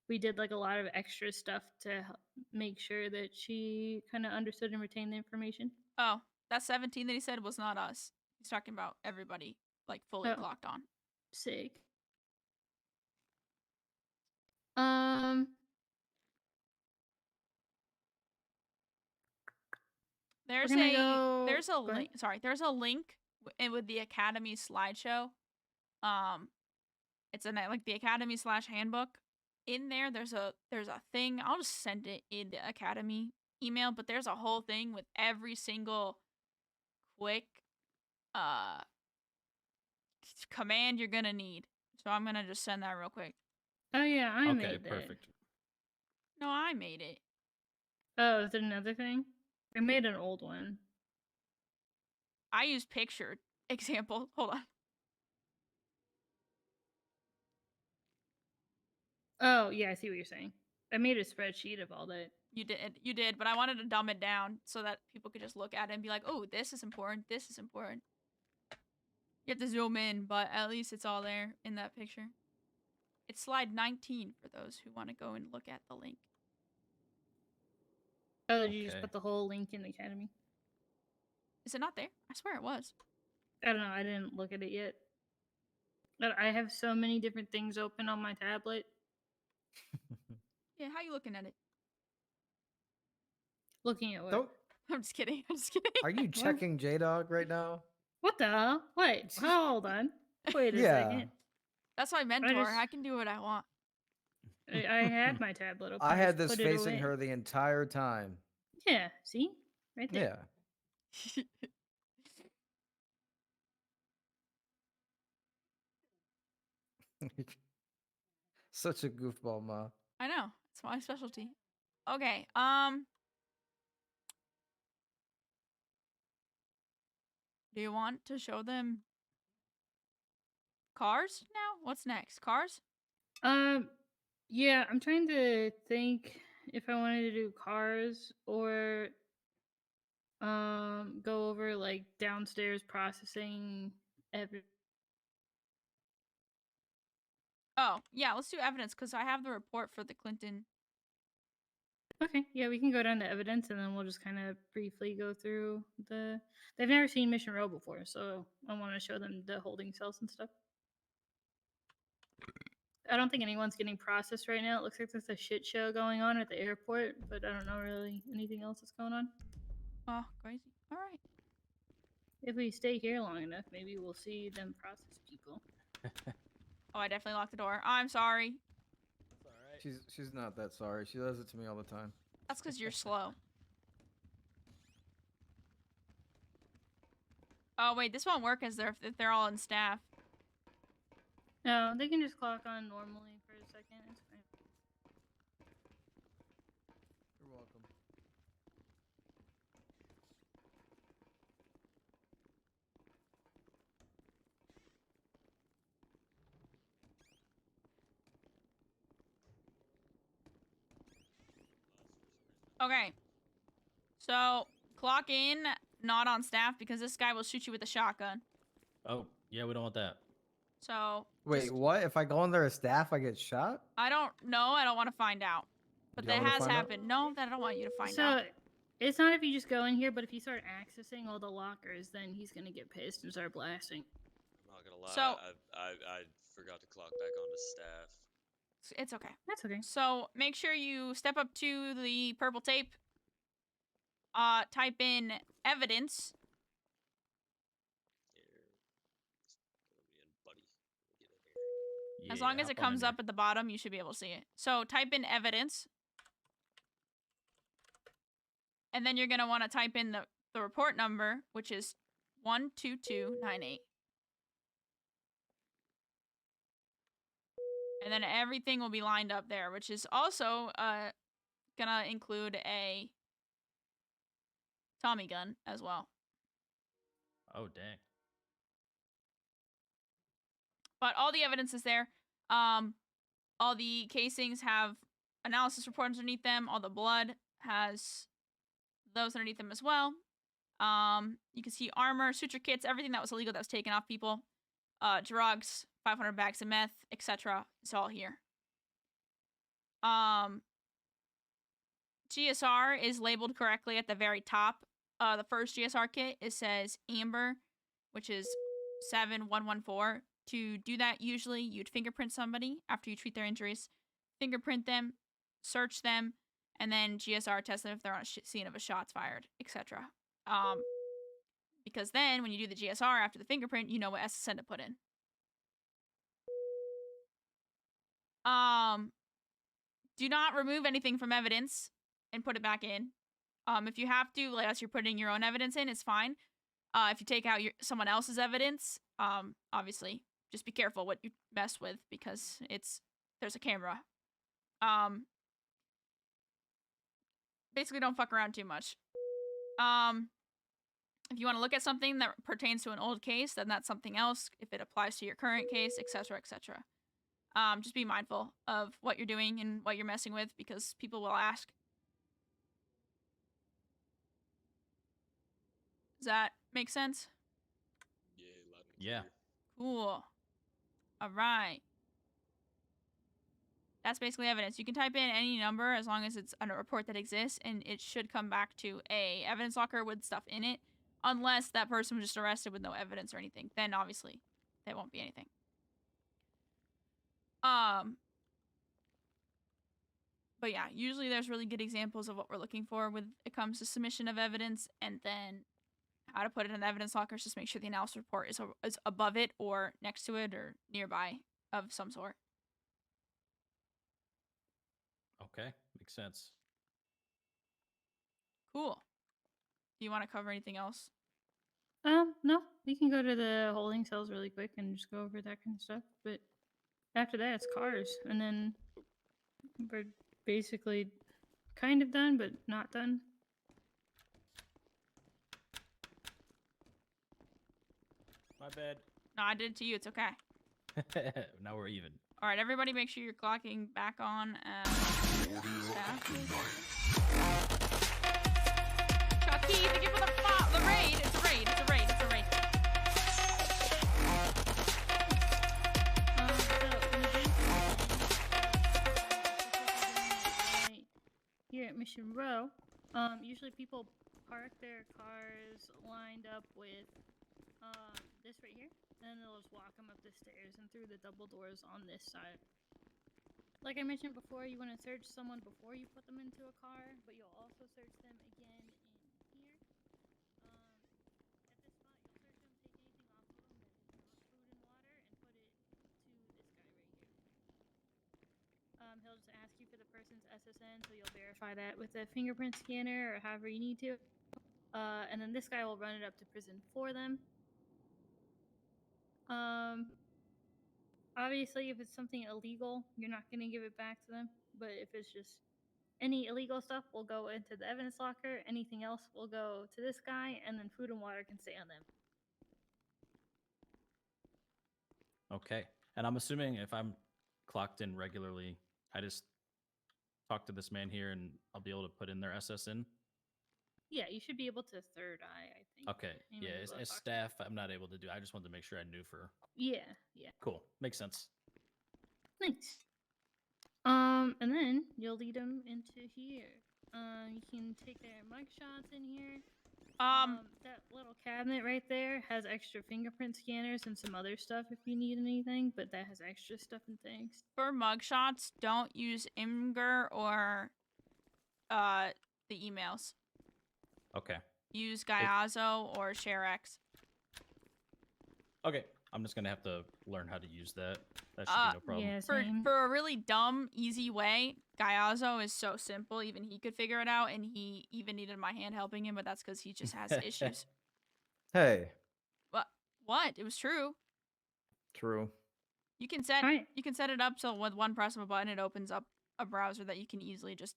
we did like a lot of extra stuff to make sure that she kind of understood and retained the information. Oh, that 17 that he said was not us. He's talking about everybody, like, fully Oh. clocked on. Sick. Um, There's gonna a go- there's a go ahead. link. Sorry, there's a link with the Academy slideshow. It's in like the Academy /handbook. In there, there's a thing. I'll just send it in the Academy email. But there's a whole thing with every single quick command you're gonna need. So I'm gonna just send that real quick. Oh yeah, I Okay, made that. perfect. No, I made it. Oh, is it another thing? I made an old one. I use picture example. Hold on. Oh yeah, I see what you're saying. I made a spreadsheet of all that. You did, but I wanted to dumb it down so that people could just look at it and be like, oh, this is important, this is important. You have to zoom in, but at least it's all there in that picture. It's slide 19 for those who want to go and look at the link. Oh, did you just Okay. put the whole link in the academy? Is it not there? I swear it was. I don't know. I didn't look at it yet. But I have so many different things open on my tablet. Yeah, how you looking at it? Looking at what? Don't. I'm just kidding. I'm just kidding. Are you checking J-Dog right now? What the hell? Wait, hold on. Wait a Yeah. second. That's my mentor. just- I can do what I want. I had my tablet open. I had just this put it facing away. her the entire time. Yeah, see? Right there. Yeah. Such a goofball, Ma. I know. It's my specialty. Okay. Do you want to show them cars now? What's next? Cars? Yeah, I'm trying to think if I wanted to do cars or go over like downstairs processing every. Oh, yeah, let's do evidence because I have the report for the Clinton. Okay, yeah, we can go down to evidence and then we'll just kind of briefly go through the. They've never seen Mission Row before, so I want to show them the holding cells and stuff. I don't think anyone's getting processed right now. It looks like there's a shit show going on at the airport, but I don't know really anything else that's going on. Oh, crazy. All right. If we stay here long enough, maybe we'll see them process people. Oh, I definitely locked the door. I'm sorry. That's all right. She's not that sorry. She does it to me all the time. That's because you're slow. Oh, wait, this won't work as if they're all in staff. No, they can just clock on normally for a second. It's fine. You're welcome. Okay. So, clock in, not on staff, because this guy will shoot you with a shotgun. Oh, yeah, we don't want that. So, Wait, just- what? If I go in there as staff, I get shot? I don't know. I don't want to find out. But You don't that wanna has find out? happened. No, that I don't want you to find So out. it's not if you just go in here, but if you start accessing all the lockers, then he's gonna get pissed and start blasting. I'm not gonna lie. So- I forgot to clock back onto staff. It's okay. That's okay. So, make sure you step up to the purple tape. Type in evidence. Here. Let me in, buddy. Get in here. As long as hop it on in comes here. up at the bottom, you should be able to see it. So, type in evidence. And then you're going to want to type in the report number, which is 12298. And then everything will be lined up there, which is also going to include a Tommy gun as well. Oh dang. But all the evidence is there. All the casings have analysis reports underneath them. All the blood has those underneath them as well. You can see armor, suture kits, everything that was illegal that was taken off people. Drugs, 500 bags of meth, etc. It's all here. GSR is labeled correctly at the very top. The first GSR kit, it says amber, which is 7114. To do that, usually you'd fingerprint somebody after you treat their injuries, fingerprint them, search them, and then GSR test them if they're on a scene of a shots fired, etc. Because then when you do the GSR after the fingerprint, you know what SSN to put in. Do not remove anything from evidence and put it back in. If you have to, like as you're putting your own evidence in, it's fine. If you take out someone else's evidence, obviously, just be careful what you mess with because there's a camera. Basically, don't fuck around too much. If you want to look at something that pertains to an old case, then that's something else. If it applies to your current case, etc., etc. Just be mindful of what you're doing and what you're messing with because people will ask. Does that make sense? Yeah, loud and Yeah. clear. Cool. All right. That's basically evidence. You can type in any number as long as it's on a report that exists, and it should come back to a evidence locker with stuff in it, unless that person was just arrested with no evidence or anything. Then obviously, there won't be anything. But yeah, usually there's really good examples of what we're looking for when it comes to submission of evidence, and then how to put it in the evidence lockers. Just make sure the analysis report is above it or next to it or nearby of some sort. Okay, makes sense. Cool. Do you want to cover anything else? No, we can go to the holding cells really quick and just go over that kind of stuff. But after that, it's cars, and then we're basically kind of done, but not done. My bad. No, I did it to you. It's okay. Now we're even. All right, everybody, make sure you're clocking back on. Chucky, thank you for the raid. It's a raid. It's a raid. It's a raid. Here at Mission Row, usually people park their cars lined up with this right here, and then they'll just walk them up the stairs and through the double doors on this side. Like I mentioned before, you want to search someone before you put them into a car, but you'll also search them again in here. At this spot, you'll search them, take anything off of them that is not food and water, and put it to this guy right here. He'll just ask you for the person's SSN, so you'll verify that with a fingerprint scanner or however you need to. And then this guy will run it up to prison for them. Obviously, if it's something illegal, you're not going to give it back to them. But if it's just any illegal stuff, will go into the evidence locker. Anything else will go to this guy, and then food and water can stay on them. Okay. And I'm assuming if I'm clocked in regularly, I just talk to this man here and I'll be able to put in their SSN. Yeah, you should be able to third eye, I think. Okay. Anyone Yeah, who as talks to staff, I'm not able to do. I just wanted to make sure I knew for. Yeah. Cool. Makes sense. Nice. And then you'll lead them into here. You can take their mugshots in here. That little cabinet right there has extra fingerprint scanners and some other stuff if you need anything, but that has extra stuff and things. For mugshots, don't use Imgur or the emails. Okay. Use Gyazo or ShareX. Okay. I'm just going to have to learn how to use that. That should be no problem. Yeah, For same. a really dumb, easy way, Gyazo is so simple. Even he could figure it out, and he even needed my hand helping him, but that's because he just has issues. Hey, What? It was true. true. You can set Alright. you can set it up so with one press of a button, it opens up a browser that you can easily just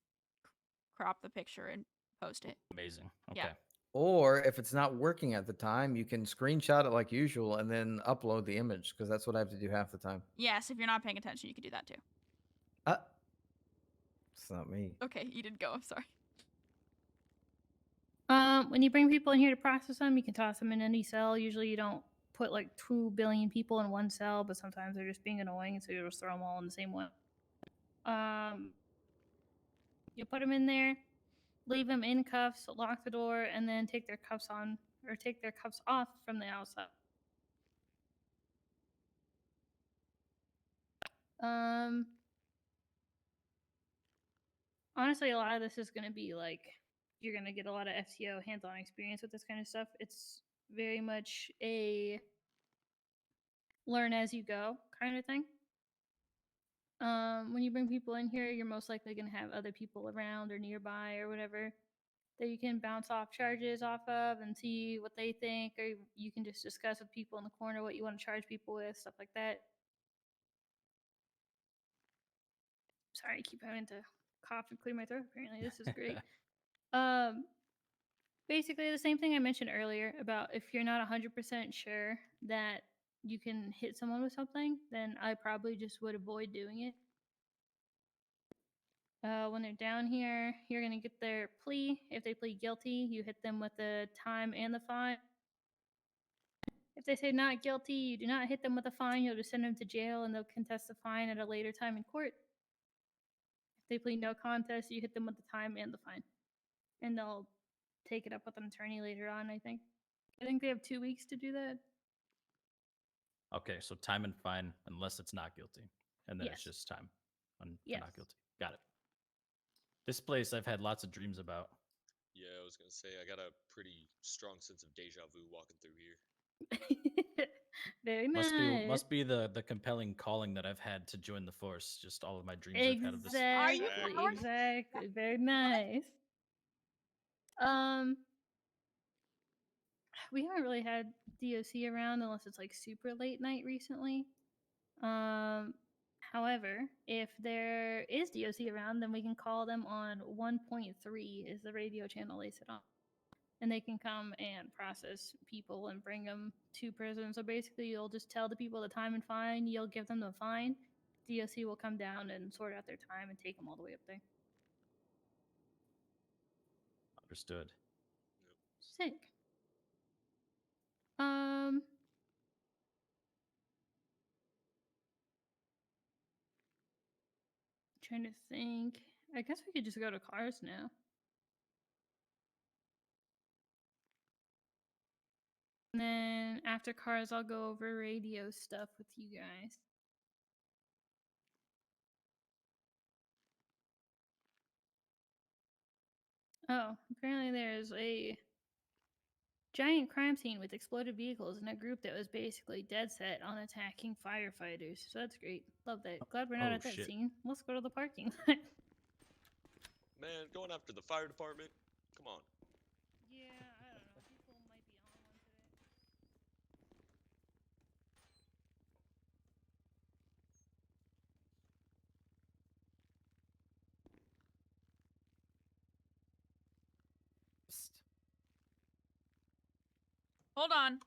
crop the picture and post it. Amazing. Okay. Yeah. Or if it's not working at the time, you can screenshot it like usual and then upload the image, because that's what I have to do half the time. Yes, if you're not paying attention, you can do that too. It's not me. Okay, you did go. I'm sorry. When you bring people in here to process them, you can toss them in any cell. Usually, you don't put like 2 billion people in one cell, but sometimes they're just being annoying, so you just throw them all in the same one. You put them in there, leave them in cuffs, lock the door, and then take their cuffs on or take their cuffs off from the outside. Honestly, a lot of this is going to be like you're going to get a lot of FTO hands-on experience with this kind of stuff. It's very much a learn as you go kind of thing. When you bring people in here, you're most likely going to have other people around or nearby or whatever that you can bounce off charges off of and see what they think, or you can just discuss with people in the corner what you want to charge people with, stuff like that. Sorry, I keep having to cough and clear my throat. Apparently, this is great. Basically, the same thing I mentioned earlier about if you're not 100% sure that you can hit someone with something, then I probably just would avoid doing it. When they're down here, you're going to get their plea. If they plead guilty, you hit them with the time and the fine. If they say not guilty, you do not hit them with a fine. You'll just send them to jail and they'll contest the fine at a later time in court. If they plead no contest, you hit them with the time and the fine. And they'll take it up with an attorney later on, I think. I think they have 2 weeks to do that. Okay, so time and fine unless it's not guilty. And then it's Yes. just time for Yes. not guilty. Got it. This place I've had lots of dreams about. Yeah, I was gonna say I got a pretty strong sense of deja vu walking through here. Very nice. Must be the compelling calling that I've had to join the force. Just all of my dreams I've had of this. Are you Exactly. Howard? Exactly. Very nice. We haven't really had DOC around unless it's like super late night recently. However, if there is DOC around, then we can call them on 1.3 is the radio channel they sit on. And they can come and process people and bring them to prison. So basically, you'll just tell the people the time and fine. You'll give them the fine. DOC will come down and sort out their time and take them all the way up there. Understood. Sick. Trying to think. I guess we could just go to cars now. And then after cars, I'll go over radio stuff with you guys. Oh, apparently there's a giant crime scene with exploded vehicles and a group that was basically dead set on attacking firefighters. So that's great. Love that. Glad we're not Oh, at that shit. scene. Let's go to the parking lot. Man, going after the fire department? Come on. Yeah, I don't know. People might be on one today. Psst. Hold on.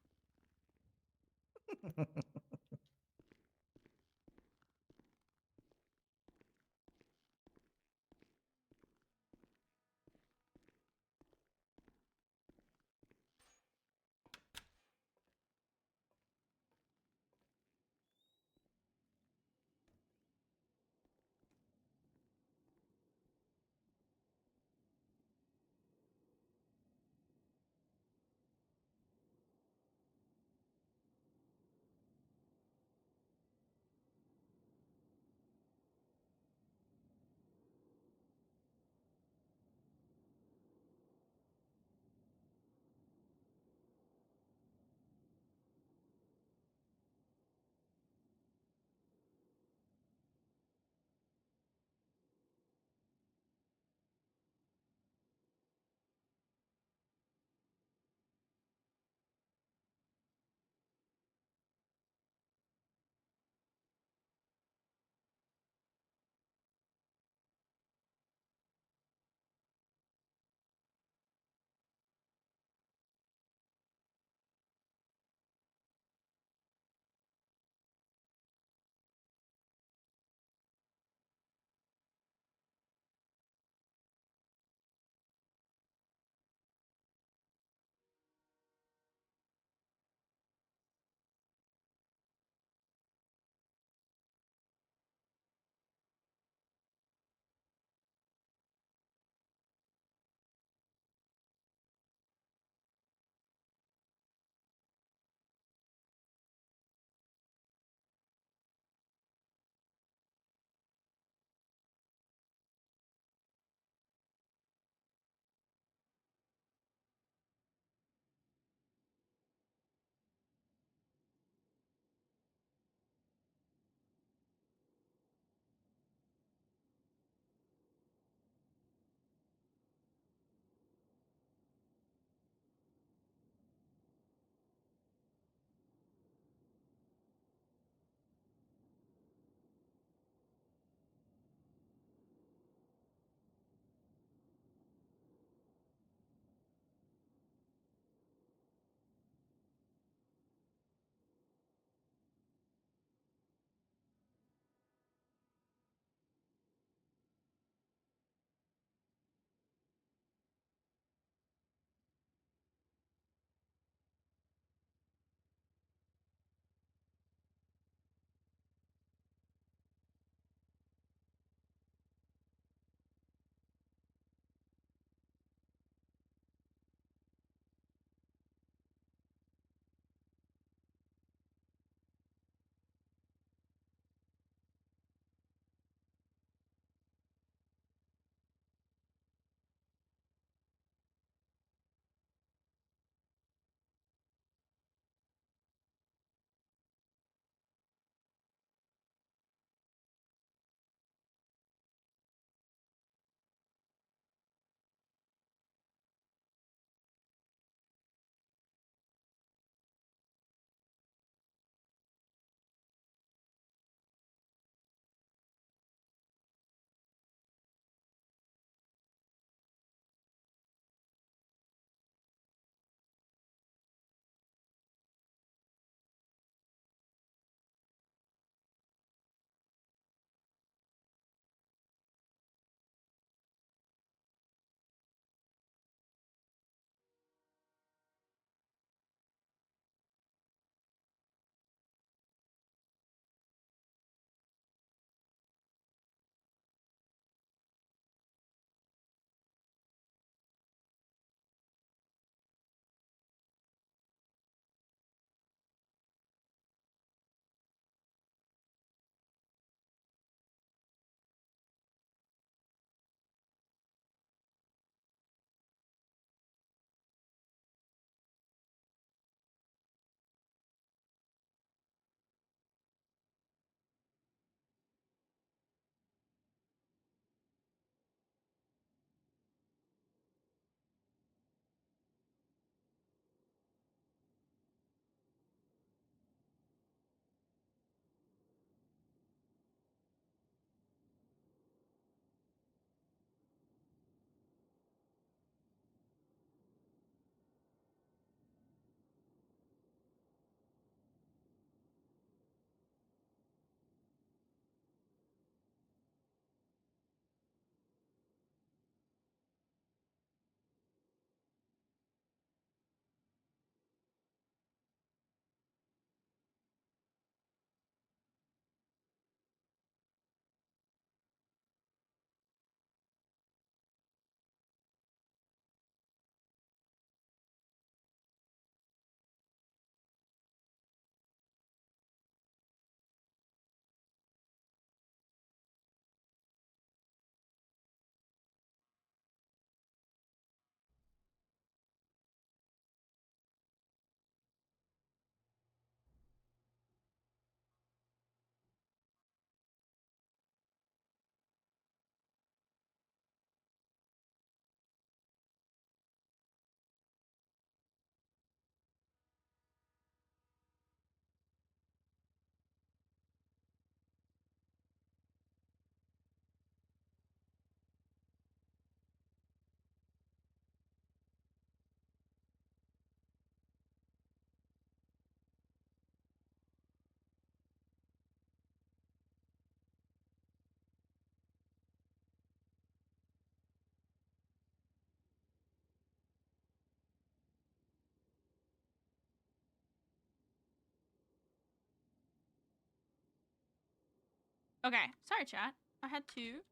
Okay, sorry, chat. I had to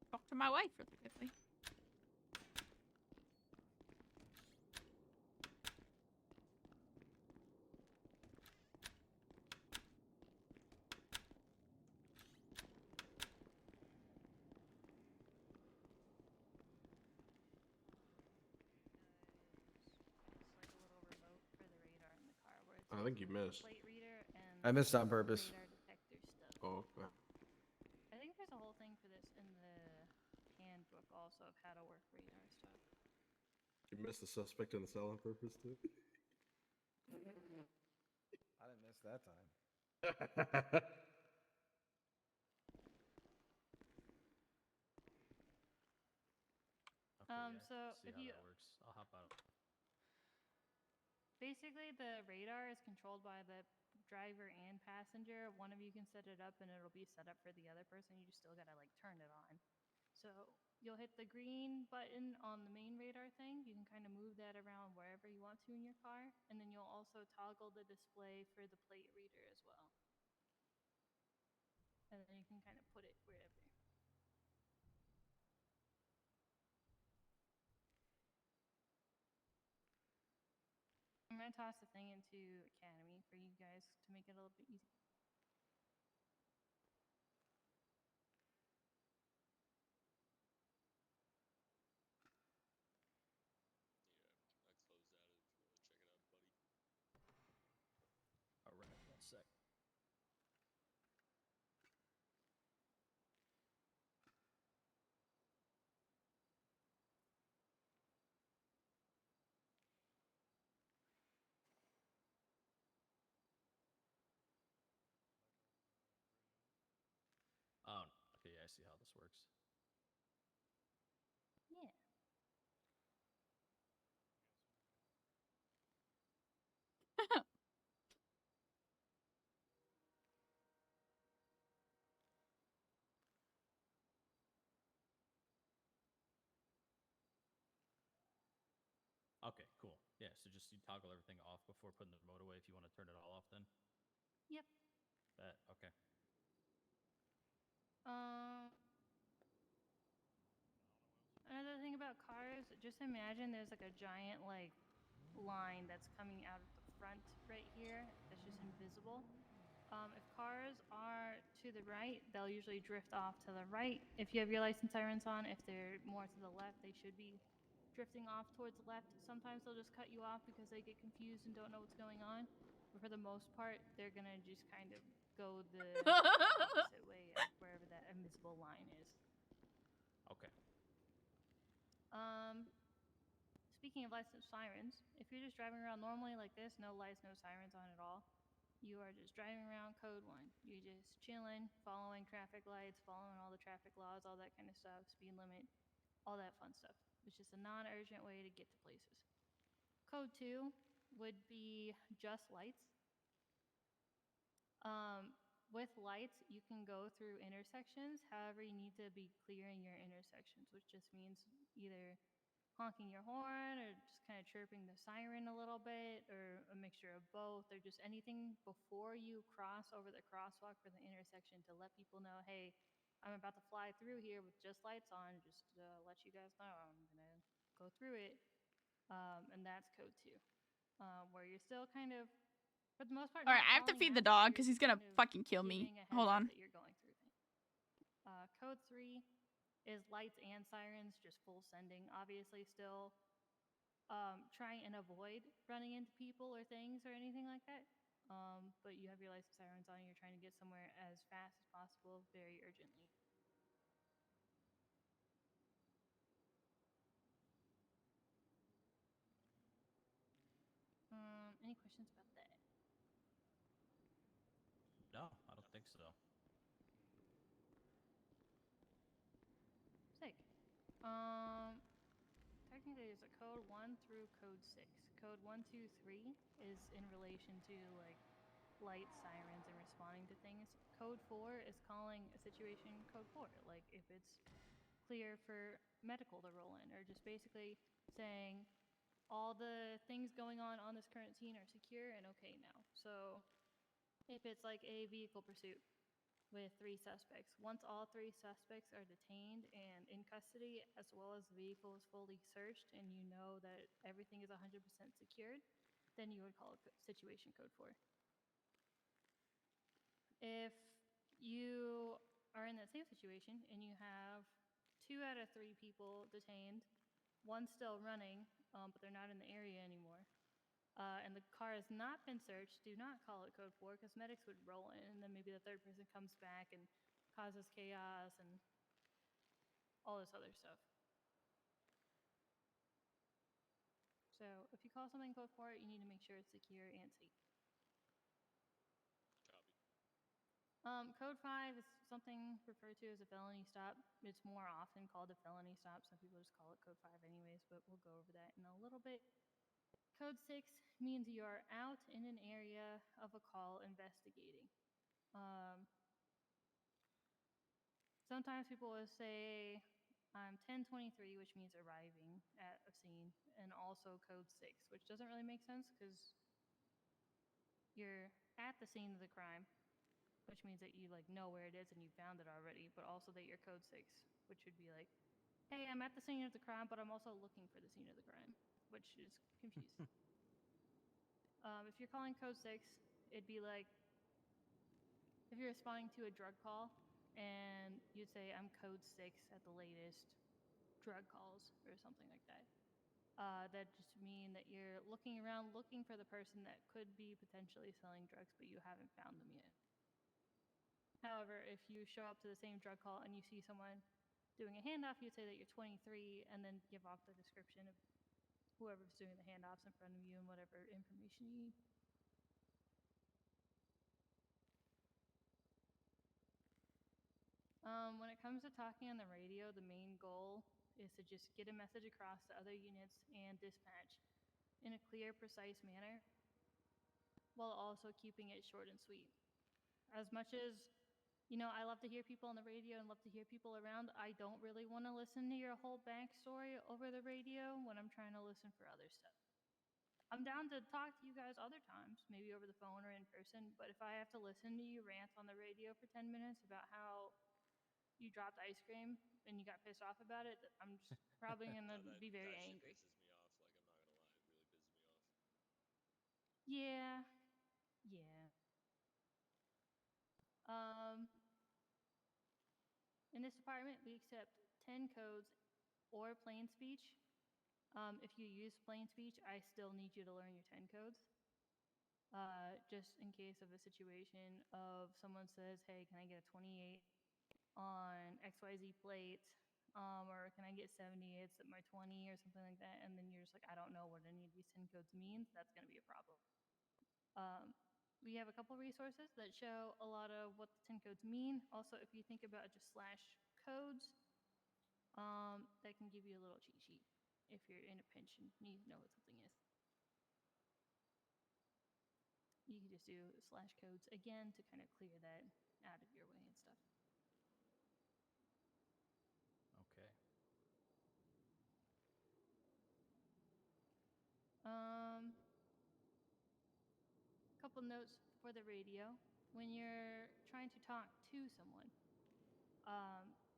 talk to my wife really quickly. It's like a little remote for the radar in the car where it's I think you the missed. plate reader and I missed on the purpose. radar detector stuff. Oh, okay. I think there's a whole thing for this in the handbook also of how to work radar stuff. You missed the suspect in the cell on purpose too. I didn't miss that time. Okay, yeah, So see if how you that works. I'll hop out. basically the radar is controlled by the driver and passenger. One of you can set it up and it'll be set up for the other person. You just still gotta like turn it on. So you'll hit the green button on the main radar thing. You can kind of move that around wherever you want to in your car. And then you'll also toggle the display for the plate reader as well. And then you can kind of put it wherever. I'm going to toss the thing into Academy for you guys to make it a little bit easier. Yeah, I closed out it if you want to check it out, buddy. All right, 1 sec. Oh, okay, yeah, I see how this works. Yeah. Okay, cool. Yeah, so just you toggle everything off before putting the remote away if you want to turn it all off then? Yep. That, okay. Another thing about cars, just imagine there's like a giant like line that's coming out of the front right here that's just invisible. If cars are to the right, they'll usually drift off to the right. If you have your license sirens on, if they're more to the left, they should be drifting off towards the left. Sometimes they'll just cut you off because they get confused and don't know what's going on. But for the most part, they're gonna just kind of go the opposite way of wherever that invisible line is. Okay. Speaking of lights, no sirens, if you're just driving around normally like this, no lights, no sirens on at all, you are just driving around code 1. You're just chilling, following traffic lights, following all the traffic laws, all that kind of stuff, speed limit, all that fun stuff. It's just a non-urgent way to get to places. Code 2 would be just lights. With lights, you can go through intersections. However, you need to be clearing your intersections, which just means either honking your horn or just kind of chirping the siren a little bit or a mixture of both or just anything before you cross over the crosswalk for the intersection to let people know, hey, I'm about to fly through here with just lights on, just to let you guys know I'm going to go through it. And that's code 2, where you're still kind of, for the most part, All right, not I have to calling feed the out, dog you're because he's just gonna kind of fucking kill me. giving a Hold heads up on. that you're going through things. Code 3 is lights and sirens, just full sending. Obviously, still try and avoid running into people or things or anything like that. But you have your lights and sirens on, you're trying to get somewhere as fast as possible, very urgently. Any questions about that? No, I don't think so. Sick. Technically, there's a code 1 through code 6. Code 1, 2, 3 is in relation to like lights, sirens, and responding to things. Code 4 is calling a situation code 4, like if it's clear for medical to roll in, or just basically saying all the things going on this current scene are secure and okay now. So if it's like a vehicle pursuit, with 3 suspects. Once all 3 suspects are detained and in custody, as well as the vehicle is fully searched and you know that everything is 100% secured, then you would call situation code 4. If you are in that same situation and you have 2 out of 3 people detained, 1 still running, but they're not in the area anymore, and the car has not been searched, do not call it code 4 because medics would roll in and then maybe the 3rd person comes back and causes chaos and all this other stuff. So if you call something code 4, you need to make sure it's secure and safe. Copy. Code 5 is something referred to as a felony stop. It's more often called a felony stop. Some people just call it code 5 anyways, but we'll go over that in a little bit. Code 6 means you are out in an area of a call investigating. Sometimes people will say, I'm 1023, which means arriving at a scene, and also code 6, which doesn't really make sense because you're at the scene of the crime, which means that you know where it is and you found it already, but also that you're code 6, which would be like, hey, I'm at the scene of the crime, but I'm also looking for the scene of the crime, which is confusing. If you're calling code 6, it'd be like if you're responding to a drug call and you'd say, I'm code 6 at the latest drug calls or something like that. That just mean that you're looking around looking for the person that could be potentially selling drugs, but you haven't found them yet. However, if you show up to the same drug call and you see someone doing a handoff, you'd say that you're 23 and then give off the description of whoever's doing the handoffs in front of you and whatever information you need. When it comes to talking on the radio, the main goal is to just get a message across to other units and dispatch in a clear, precise manner, while also keeping it short and sweet. As much as, I love to hear people on the radio and love to hear people around, I don't really want to listen to your whole backstory over the radio when I'm trying to listen for other stuff. I'm down to talk to you guys other times, maybe over the phone or in person, but if I have to listen to you rant on the radio for 10 minutes about how you dropped ice cream and you got pissed off about it, I'm just probably going to be very that angry. pisses me off. Like, I'm not gonna lie, it really pisses me off. Yeah. In this department, we accept 10 codes or plain speech. If you use plain speech, I still need you to learn your 10 codes. Just in case of a situation of someone says, hey, can I get a 28 on XYZ plate? Or can I get 78s at my 20 or something like that? And then you're just like, I don't know what any of these 10 codes means. That's going to be a problem. We have a couple resources that show a lot of what the 10 codes mean. Also, if you think about just /codes, that can give you a little cheat sheet if you're in a pinch and need to know what something is. You can just do /codes again to kind of clear that out of your way and stuff. Okay. Couple notes for the radio. When you're trying to talk to someone,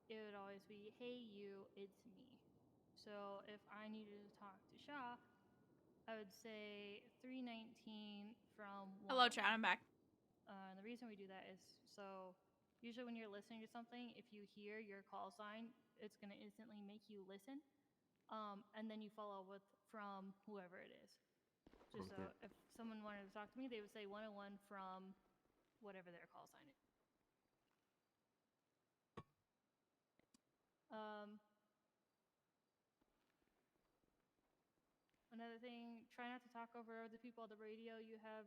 it would always be, hey you, it's me. So if I needed to talk to Shaw, I would say 319 from 1. Hello, chat. I'm back. And the reason we do that is so usually when you're listening to something, if you hear your call sign, it's going to instantly make you listen. And then you follow with from whoever it is. Just so if someone wanted to talk to me, they would say 101 from whatever their call sign is. Another thing, try not to talk over other people on the radio. You have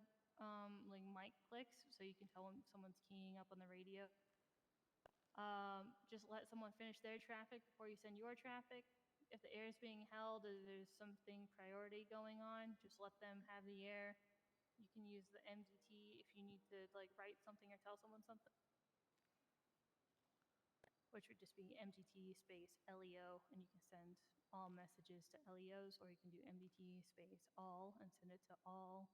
like mic clicks, so you can tell when someone's keying up on the radio. Just let someone finish their traffic before you send your traffic. If the air is being held or there's something priority going on, just let them have the air. You can use the MDT if you need to write something or tell someone something, which would just be MDT space LEO, and you can send all messages to LEOs, or you can do MDT space all and send it to all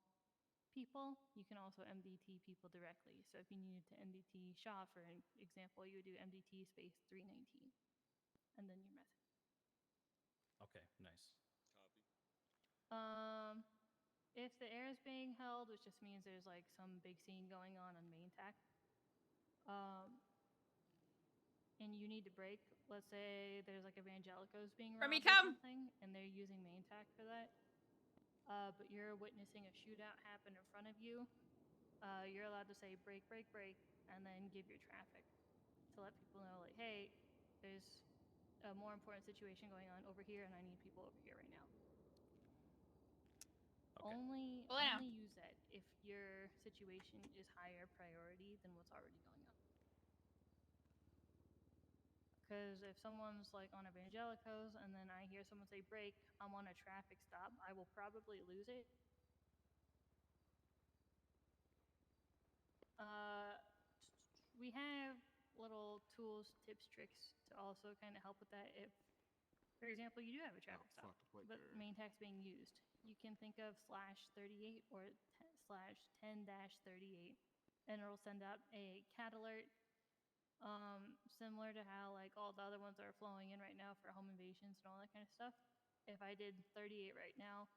people, you can also MDT people directly. So if you needed to MDT Shaw, for an example, you would do MDT space 319, and then your method. Okay, nice. Copy. If the air is being held, which just means there's like some big scene going on main tack, and you need to break, let's say there's like Evangelicos being Remy, robbed or come! something, and they're using main tack for that, but you're witnessing a shootout happen in front of you, you're allowed to say break, break, break, and then give your traffic to let people know, like, hey, there's a more important situation going on over here, and I need people over here right now. Okay. Only Well, yeah. use that if your situation is higher priority than what's already going on. Because if someone's like on Evangelicos and then I hear someone say break, I'm on a traffic stop, I will probably lose it. We have little tools, tips, tricks to also kind of help with that. If, for example, you do have a traffic stop, but main tack's being used, you can think of /38 or /10-38, and it'll send out a cat alert. Similar to how like all the other ones are flowing in right now for home invasions and all that kind of stuff. If I did 38 right now,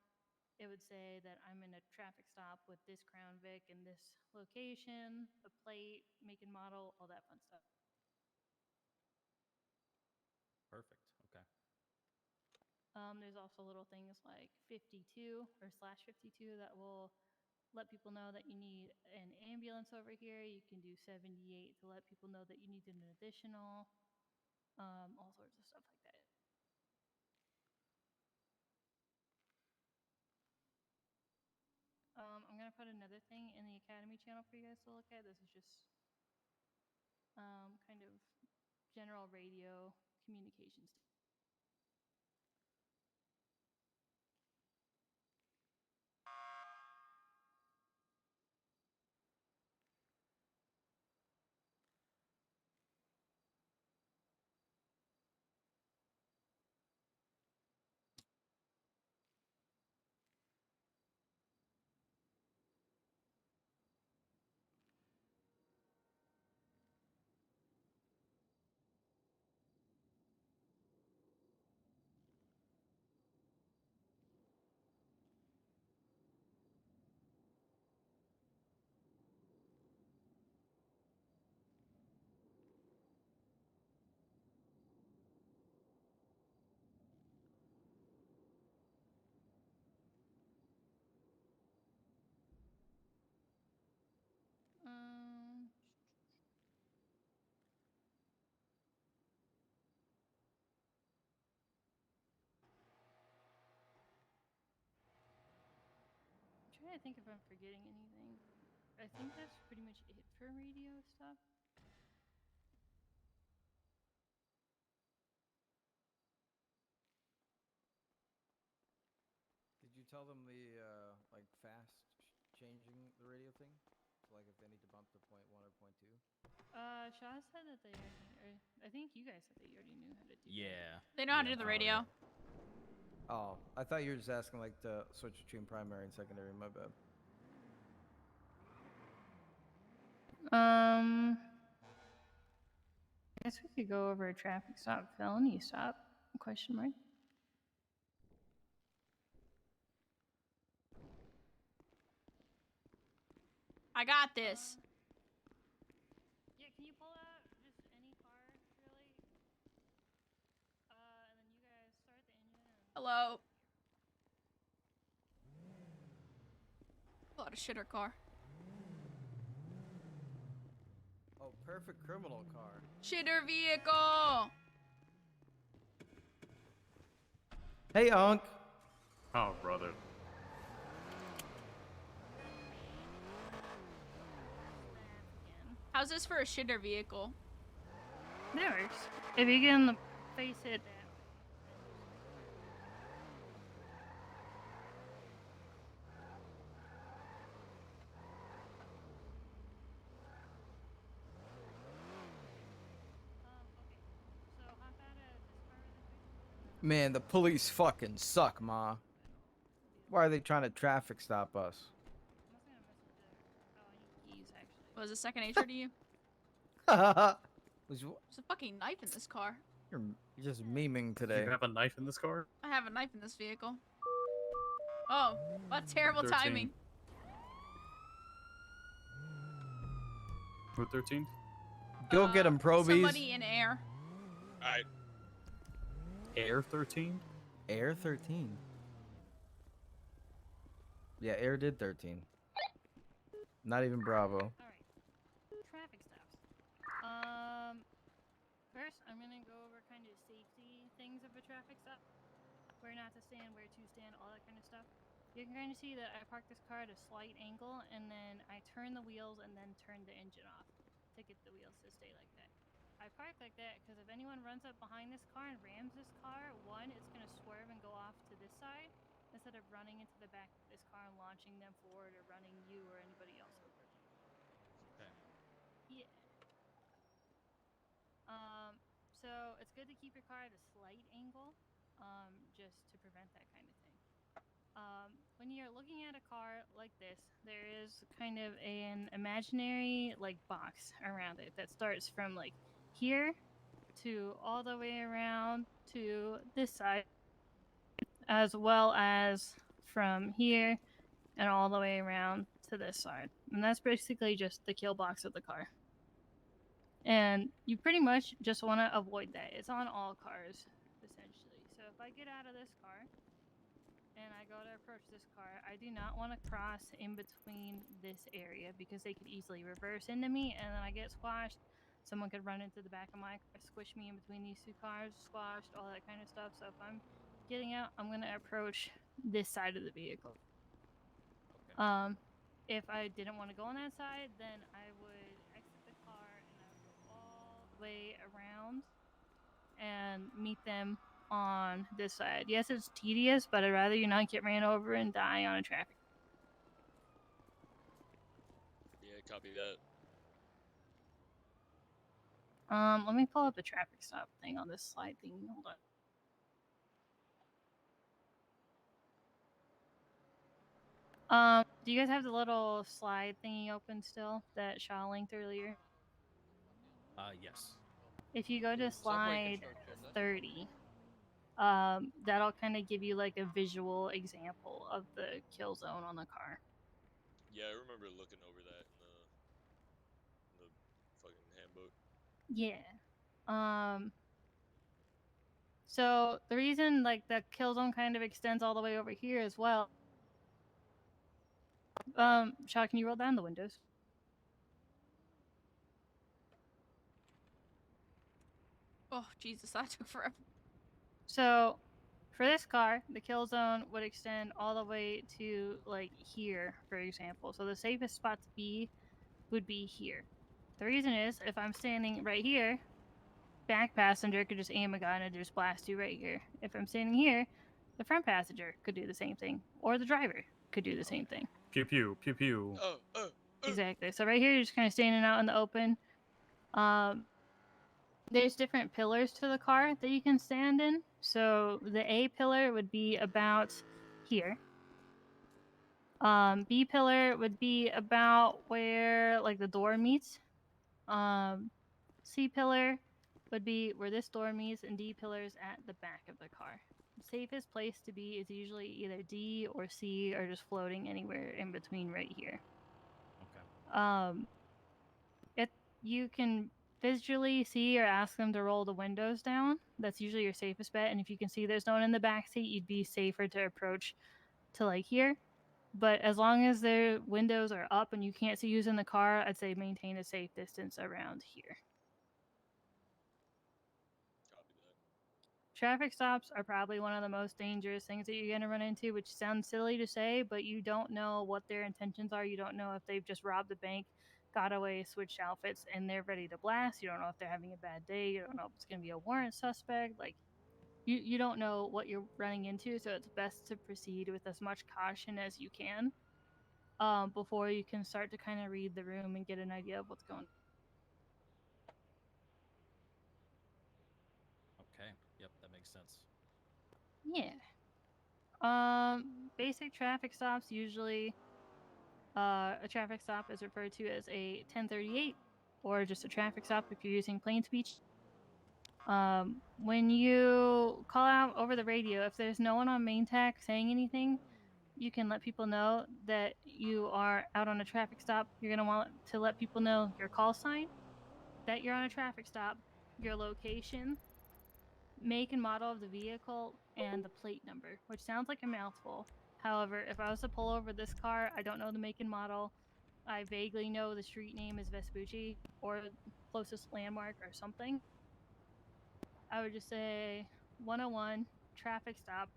it would say that I'm in a traffic stop with this Crown Vic in this location, the plate, make and model, all that fun stuff. Perfect. Okay. There's also little things like 52 or /52 that will let people know that you need an ambulance over here. You can do 78 to let people know that you need an additional, all sorts of stuff like that. I'm going to put another thing in the Academy channel for you guys to look at. This is just kind of general radio communications. I'm trying to think if I'm forgetting anything. I think that's pretty much it for radio stuff. Did you tell them the like fast changing the radio thing? So like if they need to bump to point 1 or point 2? Shaw said that they already, or I think you guys said that you already knew how to do that. Yeah. They know how to do the radio. Oh, I thought you were just asking like to switch between primary and secondary. My bad. I guess we could go over a traffic stop, felony stop, question mark. I got this. Yeah, can you pull out just any car, really? And then you guys start the engine. Hello. A lot of shitter car. Oh, perfect criminal car. Shitter vehicle. Hey, Unc. Oh, brother. How's this for a shitter vehicle? That works. If you can face it that way. Okay. So hop out of this car really quick. Man, the police fucking suck, Ma. Why are they trying to traffic stop us? I'm also gonna mess Was it second nature to you? Was you- There's a fucking knife in this car. You're just memeing Do today. you have a knife in this car? I have a knife in this vehicle. Oh, what terrible 13. timing. Who 13? Go get him, probies. Somebody in air. Alright. Air 13? Air 13. Yeah, Air did 13. Not even Bravo. All right. Traffic stops. First, I'm gonna go over kind of safety things of a traffic stop. Where not to stand, where to stand, all that kind of stuff. You can kind of see that I parked this car at a slight angle, and then I turn the wheels and then turn the engine off to get the wheels to stay like that. I park like that because if anyone runs up behind this car and rams this car, one, it's gonna swerve and go off to this side instead of running into the back of this car and launching them forward or running you or anybody else over. Okay. Yeah. So it's good to keep your car at a slight angle, just to prevent that kind of thing. When you're looking at a car like this, there is kind of an imaginary like box around it that starts from like here to all the way around to this side, as well as from here and all the way around to this side. And that's basically just the kill box of the car. And you pretty much just want to avoid that. It's on all cars, essentially. So if I get out of this car and I go to approach this car, I do not want to cross in between this area because they could easily reverse into me and then I get squashed. Someone could run into the back of my car, squish me in between these two cars, squashed, all that kind of stuff. So if I'm getting out, I'm going to approach this side of the vehicle. Okay. If I didn't want to go on that side, then I would exit the car and I would go all the way around and meet them on this side. Yes, it's tedious, but I'd rather you not get ran over and die on a traffic. Yeah, copy that. Let me pull up the traffic stop thing on this slide thing. Hold on. Do you guys have the little slide thingy open still that Shaw linked earlier? Yes. If you go to slide 30, that'll kind of give you like a visual example of the kill zone on the car. Yeah, I remember looking over that in the fucking handbook. Yeah. So the reason like the kill zone kind of extends all the way over here as well. Shaw, can you roll down the windows? Oh, Jesus, that took forever. So for this car, the kill zone would extend all the way to like here, for example. So the safest spot to be would be here. The reason is if I'm standing right here, back passenger could just aim a gun and just blast you right here. If I'm standing here, the front passenger could do the same thing, or the driver could do the same thing. Pew pew, pew pew. Exactly. So right here, you're just kind of standing out in the open. There's different pillars to the car that you can stand in. So the A pillar would be about here. B pillar would be about where like the door meets. C pillar would be where this door meets, and D pillar is at the back of the car. The safest place to be is usually either D or C or just floating anywhere in between right here. Okay. If you can visually see or ask them to roll the windows down, that's usually your safest bet. And if you can see there's no one in the back seat, you'd be safer to approach to like here. But as long as their windows are up and you can't see who's in the car, I'd say maintain a safe distance around here. Copy that. Traffic stops are probably one of the most dangerous things that you're going to run into, which sounds silly to say, but you don't know what their intentions are. You don't know if they've just robbed a bank, got away, switched outfits, and they're ready to blast. You don't know if they're having a bad day. You don't know if it's going to be a warrant suspect. Like, you don't know what you're running into, so it's best to proceed with as much caution as you can before you can start to kind of read the room and get an idea of what's going on. Okay. Yep, that makes sense. Yeah. Basic traffic stops usually A traffic stop is referred to as a 1038, or just a traffic stop if you're using plain speech. When you call out over the radio, if there's no one on main tack saying anything, you can let people know that you are out on a traffic stop. You're going to want to let people know your call sign, that you're on a traffic stop, your location, make and model of the vehicle, and the plate number, which sounds like a mouthful. However, if I was to pull over this car, I don't know the make and model. I vaguely know the street name is Vespucci or closest landmark or something. I would just say 101 traffic stop,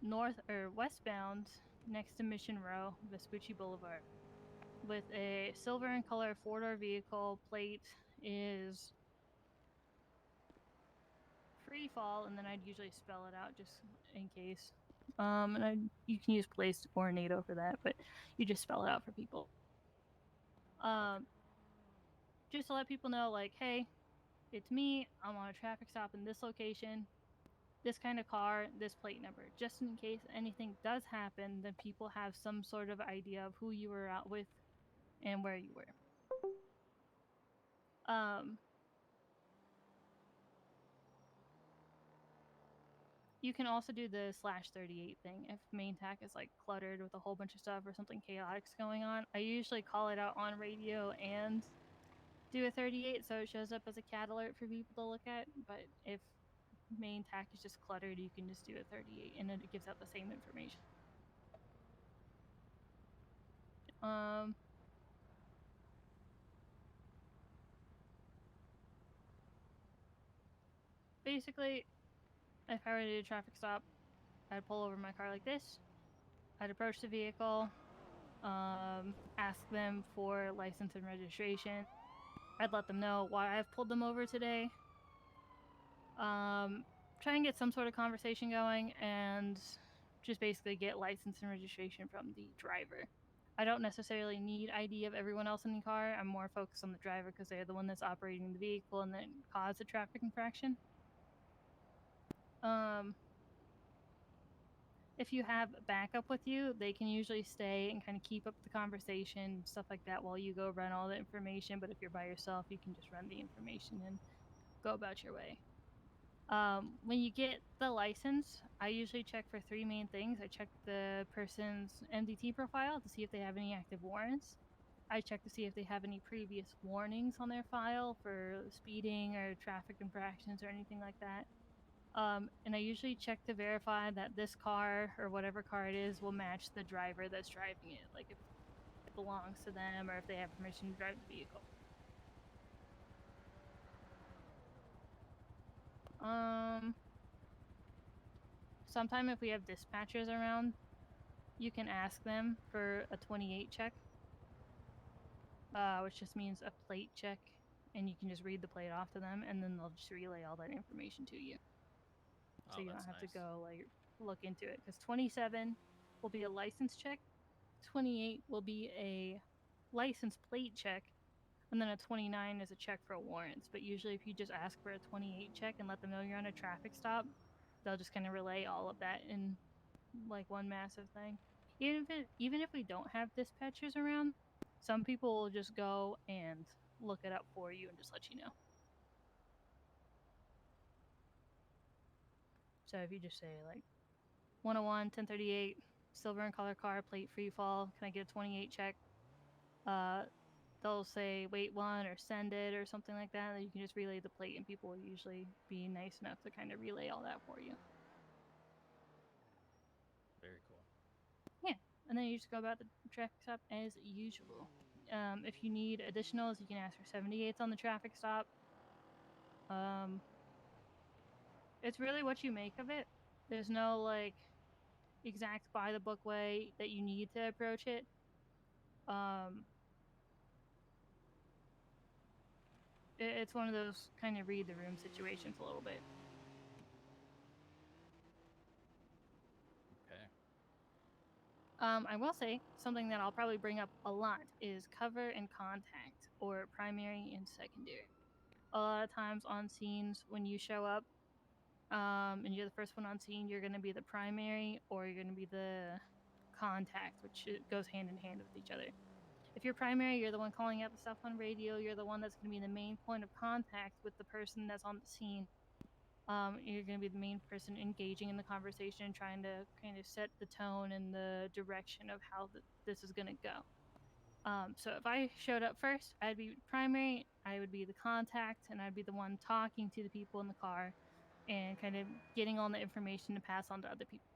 north or westbound, next to Mission Row, Vespucci Boulevard, with a silver in color 4-door vehicle. Plate is free fall, and then I'd usually spell it out just in case. You can use place or NATO for that, but you just spell it out for people. Just to let people know, like, hey, it's me. I'm on a traffic stop in this location, this kind of car, this plate number. Just in case anything does happen, then people have some sort of idea of who you were out with and where you were. You can also do the /38 thing if main tack is like cluttered with a whole bunch of stuff or something chaotic's going on. I usually call it out on radio and do a 38 so it shows up as a cat alert for people to look at. But if main tack is just cluttered, you can just do a 38 and it gives out the same information. Basically, if I were to do a traffic stop, I'd pull over my car like this. I'd approach the vehicle, ask them for license and registration. I'd let them know why I've pulled them over today. Try and get some sort of conversation going and just basically get license and registration from the driver. I don't necessarily need ID of everyone else in the car. I'm more focused on the driver because they're the one that's operating the vehicle and then cause a traffic infraction. If you have backup with you, they can usually stay and kind of keep up the conversation, stuff like that, while you go run all the information. But if you're by yourself, you can just run the information and go about your way. When you get the license, I usually check for 3 main things. I check the person's MDT profile to see if they have any active warrants. I check to see if they have any previous warnings on their file for speeding or traffic infractions or anything like that. And I usually check to verify that this car or whatever car it is will match the driver that's driving it. Like if it belongs to them or if they have permission to drive the vehicle. Sometime if we have dispatchers around, you can ask them for a 28 check, which just means a plate check, and you can just read the plate off to them, and then they'll just relay all that information to you. So you don't have to go like look into it, because 27 will be a license check, 28 will be a license plate check, and then a 29 is a check for warrants. But usually if you just ask for a 28 check and let them know you're on a traffic stop, they'll just kind of relay all of that in like one massive thing. Even if we don't have dispatchers around, some people will just go and look it up for you and just let you know. So if you just say like 101 1038 silver and color car, plate free fall, can I get a 28 check? They'll say wait one or send it or something like that, and you can just relay the plate, and people will usually be nice enough to kind of relay all that for you. Very cool. Yeah, and then you just go about the traffic stop as usual. If you need additionals, you can ask for 78s on the traffic stop. It's really what you make of it. There's no like exact by the book way that you need to approach it. It's one of those kind of read the room situations a little bit. Okay. I will say something that I'll probably bring up a lot is cover and contact, or primary and secondary. A lot of times on scenes when you show up, and you're the first one on scene, you're going to be the primary or you're going to be the contact, which goes hand in hand with each other. If you're primary, you're the one calling out the stuff on radio. You're the one that's going to be the main point of contact with the person that's on the scene. You're going to be the main person engaging in the conversation, trying to kind of set the tone and the direction of how this is going to go. So if I showed up first, I'd be primary, I would be the contact, and I'd be the one talking to the people in the car and kind of getting all the information to pass on to other people.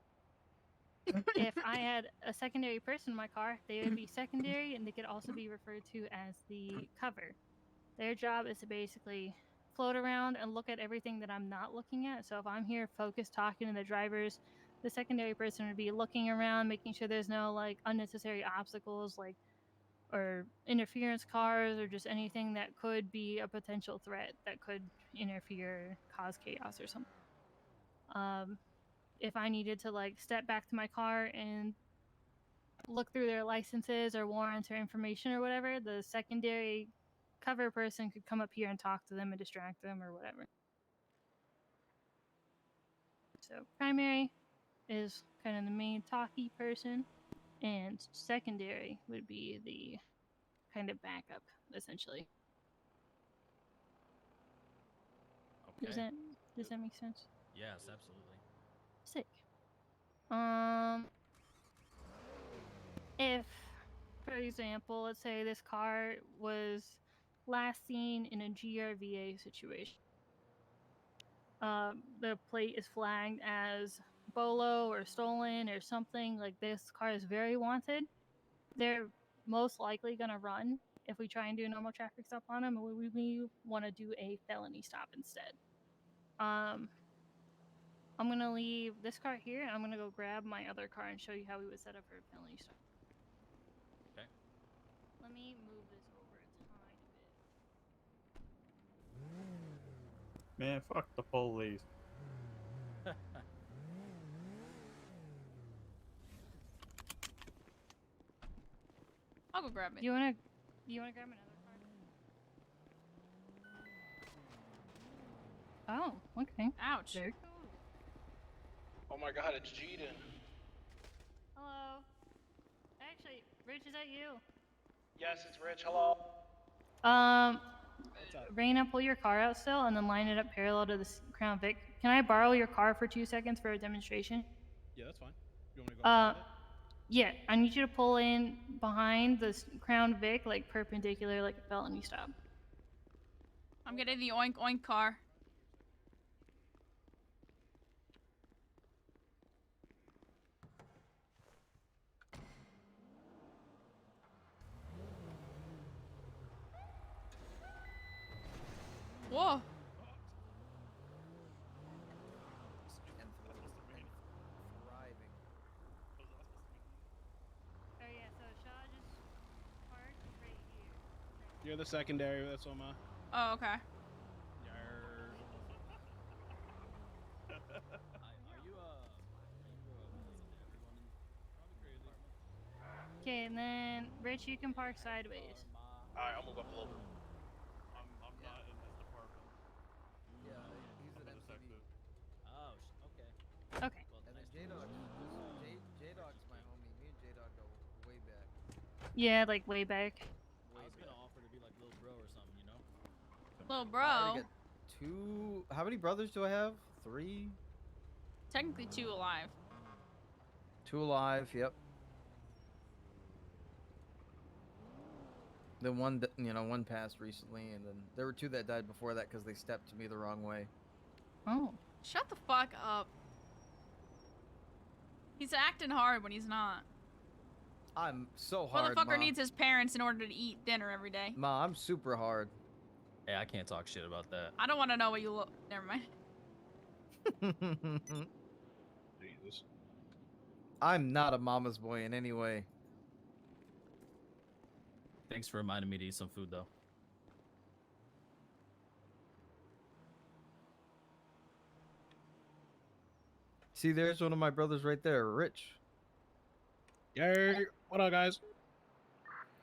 If I had a secondary person in my car, they would be secondary, and they could also be referred to as the cover. Their job is to basically float around and look at everything that I'm not looking at. So if I'm here focused talking to the drivers, the secondary person would be looking around, making sure there's no like unnecessary obstacles like or interference cars or just anything that could be a potential threat that could interfere, cause chaos or something. If I needed to like step back to my car and look through their licenses or warrants or information or whatever, the secondary cover person could come up here and talk to them and distract them or whatever. So primary is kind of the main talky person, and secondary would be the kind of backup, essentially. Okay. Does that make sense? Yes, absolutely. Sick. If, for example, let's say this car was last seen in a GRVA situation. The plate is flagged as bolo or stolen or something, like this car is very wanted. They're most likely going to run if we try and do a normal traffic stop on them, and we want to do a felony stop instead. I'm going to leave this car here, and I'm going to go grab my other car and show you how we would set up for a felony stop. Okay. Let me move this over a tiny bit. Man, fuck the police. I'll go grab it. You wanna grab another car? Oh, okay. Ouch. There. Oh my god, it's Jeeden. Hello. Actually, Rich, is that you? Yes, it's Rich. Hello. Reyna, pull your car out still and then line it up parallel to the Crown Vic. Can I borrow your car for 2 seconds for a demonstration? Yeah, that's fine. You want me to go outside with it? Yeah, I need you to pull in behind the Crown Vic, like perpendicular, like a felony stop. I'm getting the oink oink car. Whoa. Oh yeah, so Shaw just parked right here. You're the secondary, that's all my. Oh, okay. Are you Okay, and then Rich, you can park sideways. Alright, I'll move up a little bit. I'm not in this department. Yeah, he's an MCD. Oh, okay. Okay. Well, And then nice to meet J-Dog, you. J-Dog's my homie. Me and J-Dog go way back. Yeah, like way back. I was gonna offer to be like little bro or something, you know? Little I already bro. got 2. How many brothers do I have? 3? Technically 2 alive. 2 alive. Yep. Then one, one passed recently, and then there were 2 that died before that because they stepped to me the wrong way. Oh. Shut the fuck up. He's acting hard when he's not. I'm so hard, Motherfucker Ma. needs his parents in order to eat dinner every day. Ma, I'm super hard. Hey, I can't talk shit about that. I don't want to know what you look. Never mind. Jesus. I'm not a mama's boy in any way. Thanks for reminding me to eat some food, though. See, there's one of my brothers right there, Rich. Yay! What up, guys?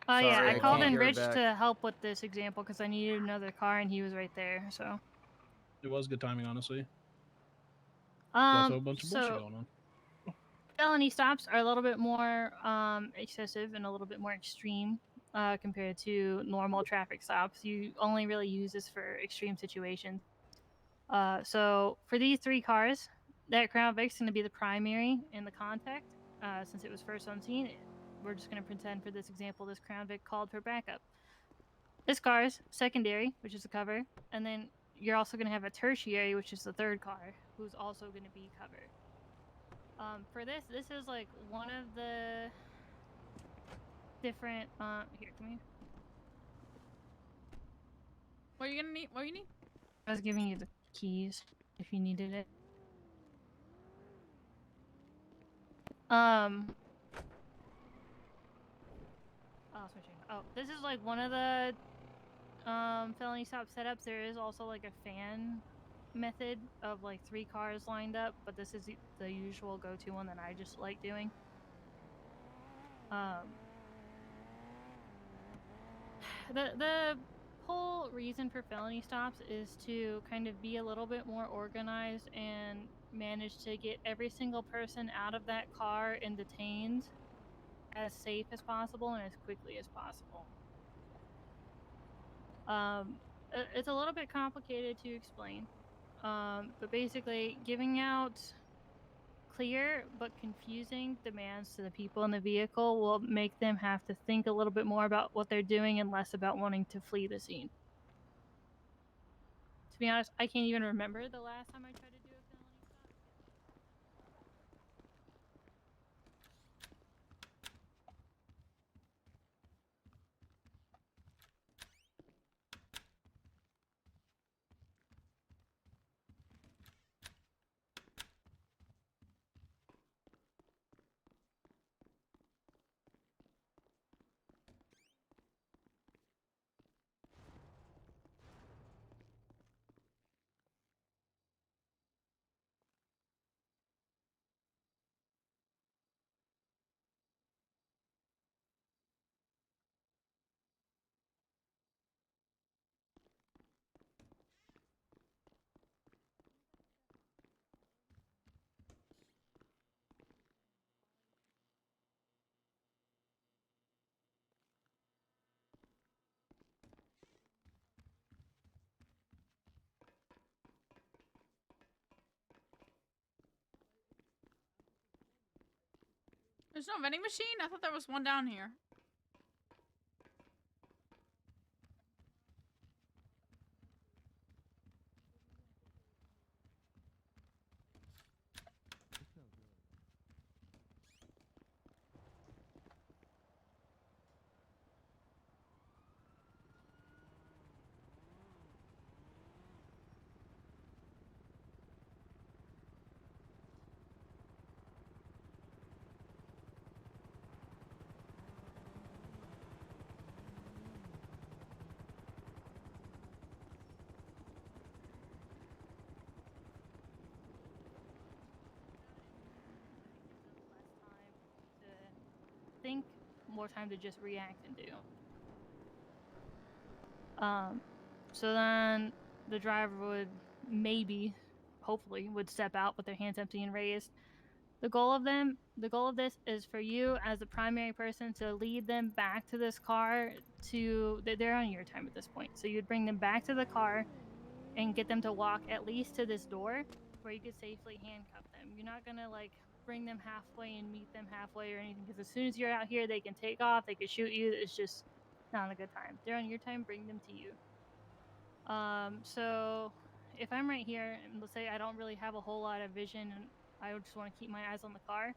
Oh yeah, Sorry, I I called can't in hear her Rich back. to help with this example because I needed another car and he was right there. So. It was good timing, honestly. There's also a bunch of bullshit going on. felony stops are a little bit more excessive and a little bit more extreme compared to normal traffic stops. You only really use this for extreme situations. So for these 3 cars, that Crown Vic's going to be the primary in the contact. Since it was first on scene, we're just going to pretend for this example this Crown Vic called for backup. This car's secondary, which is the cover, and then you're also going to have a tertiary, which is the 3rd car, who's also going to be cover. For this is like one of the different. Here, come here. What are you gonna need? What do you need? I was giving you the keys if you needed it. Oh, switching. Oh, this is like one of the felony stop setups. There is also like a fan method of like 3 cars lined up, but this is the usual go-to one that I just like doing. The whole reason for felony stops is to kind of be a little bit more organized and manage to get every single person out of that car and detained as safe as possible and as quickly as possible. It's a little bit complicated to explain, but basically giving out clear but confusing demands to the people in the vehicle will make them have to think a little bit more about what they're doing and less about wanting to flee the scene. To be honest, I can't even remember the last time I tried to do a felony stop. There's no vending machine? I thought there was one down here. Think, more time to just react and do. So then the driver would maybe, hopefully, would step out with their hands empty and raised. The goal of this is for you as the primary person to lead them back to this car. They're on your time at this point, so you'd bring them back to the car and get them to walk at least to this door where you could safely handcuff them. You're not gonna like bring them halfway and meet them halfway or anything, because as soon as you're out here, they can take off, they can shoot you. It's just not a good time. They're on your time, bring them to you. So if I'm right here, and let's say I don't really have a whole lot of vision and I just want to keep my eyes on the car,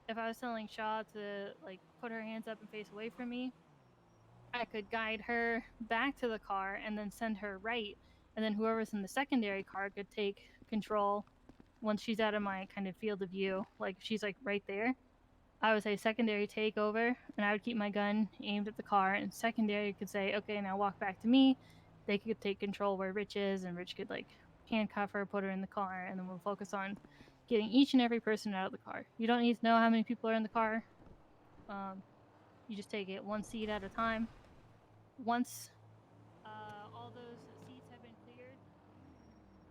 if I was telling Shaw to like put her hands up and face away from me, I could guide her back to the car and then send her right, and then whoever's in the secondary car could take control once she's out of my kind of field of view. Like if she's like right there, I would say secondary take over, and I would keep my gun aimed at the car, and secondary could say, okay, now walk back to me. They could take control where Rich is, and Rich could like handcuff her, put her in the car, and then we'll focus on getting each and every person out of the car. You don't need to know how many people are in the car. You just take it one seat at a time. Once all those seats have been cleared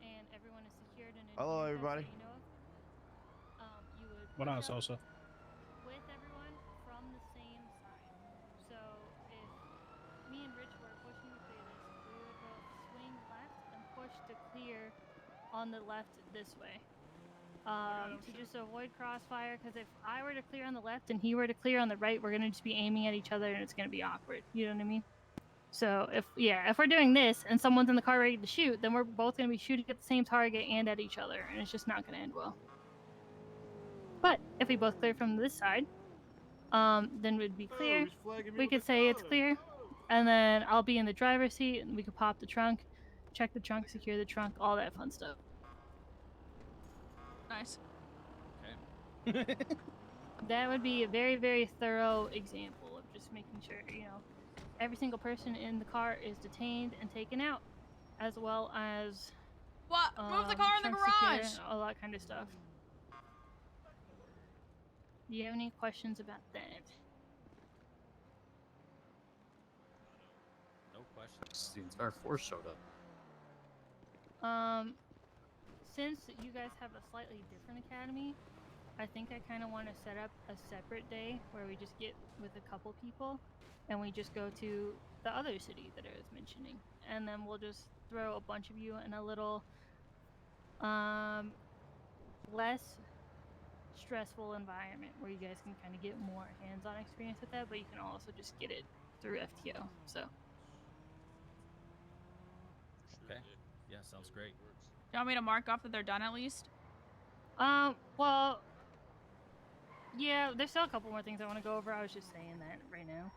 and everyone is secured in Hello, everybody. you know of, you would What push on, up Sosa? wish to clear on the left this way. To just avoid crossfire, because if I were to clear on the left and he were to clear on the right, we're going to just be aiming at each other and it's going to be awkward. You know what I mean? So if we're doing this and someone's in the car ready to shoot, then we're both going to be shooting at the same target and at each other, and it's just not going to end well. But if we both clear from this side, then we'd be clear. We could say it's clear, and then I'll be in the driver's seat, and we could pop the trunk, check the trunk, secure the trunk, all that fun stuff. Nice. Okay. That would be a very, very thorough example of just making sure, every single person in the car is detained and taken out, as well as What? Move the car in the trunk secure, garage. all that kind of stuff. Do you have any questions about that? No questions. The entire force showed up. Since you guys have a slightly different academy, I think I kind of want to set up a separate day where we just get with a couple people and we just go to the other city that I was mentioning, and then we'll just throw a bunch of you in a little less stressful environment where you guys can kind of get more hands-on experience with that, but you can also just get it through FTO. So Okay. Yeah, sounds great. You want me to mark off that they're done at least? well, yeah, there's still a couple more things I want to go over. I was just saying that right now.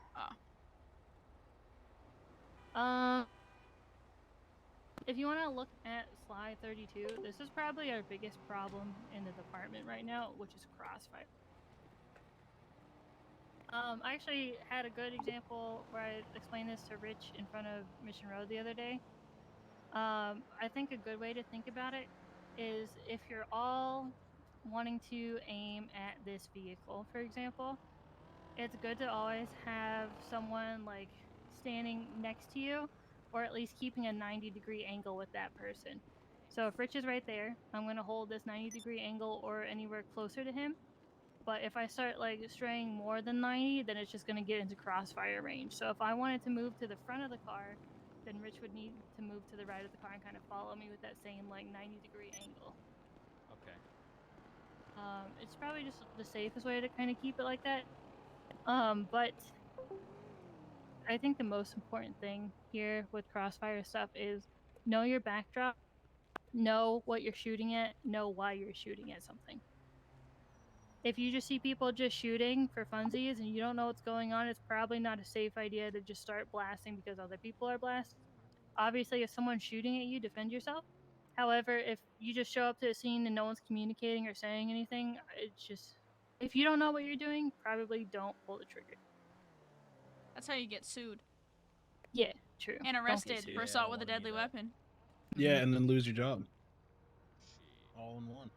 If you want to look at slide 32, this is probably our biggest problem in the department right now, which is crossfire. I actually had a good example where I explained this to Rich in front of Mission Road the other day. I think a good way to think about it is if you're all wanting to aim at this vehicle, for example, it's good to always have someone like standing next to you, or at least keeping a 90-degree angle with that person. So if Rich is right there, I'm going to hold this 90-degree angle or anywhere closer to him. But if I start like straying more than 90, then it's just going to get into crossfire range. So if I wanted to move to the front of the car, then Rich would need to move to the right of the car and kind of follow me with that same like 90-degree angle. Okay. It's probably just the safest way to kind of keep it like that. But I think the most important thing here with crossfire stuff is know your backdrop, know what you're shooting at, know why you're shooting at something. If you just see people just shooting for funsies and you don't know what's going on, it's probably not a safe idea to just start blasting because other people are blasting. Obviously, if someone's shooting at you, defend yourself. However, if you just show up to a scene and no one's communicating or saying anything, it's just, if you don't know what you're doing, probably don't pull the trigger. That's how you get sued Yeah, true. and Don't get arrested sued. for Yeah, I assault don't with a wanna be deadly that. weapon. Yeah, and then lose your job. All in one.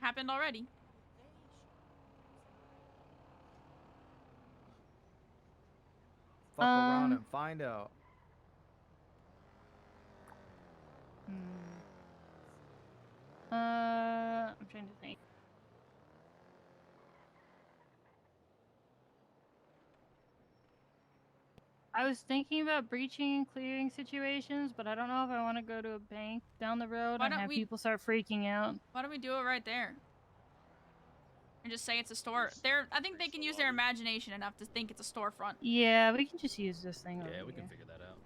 Happened already. Fuck around and find out. I'm trying to think. I was thinking about breaching and clearing situations, but I don't know if I want to go to a bank down the road Why and don't have we- people start freaking out. Why don't we do it right there? And just say it's a store. I think they can use their imagination enough to think it's a storefront. Yeah, we can just use this thing over Yeah, we here. can figure that out.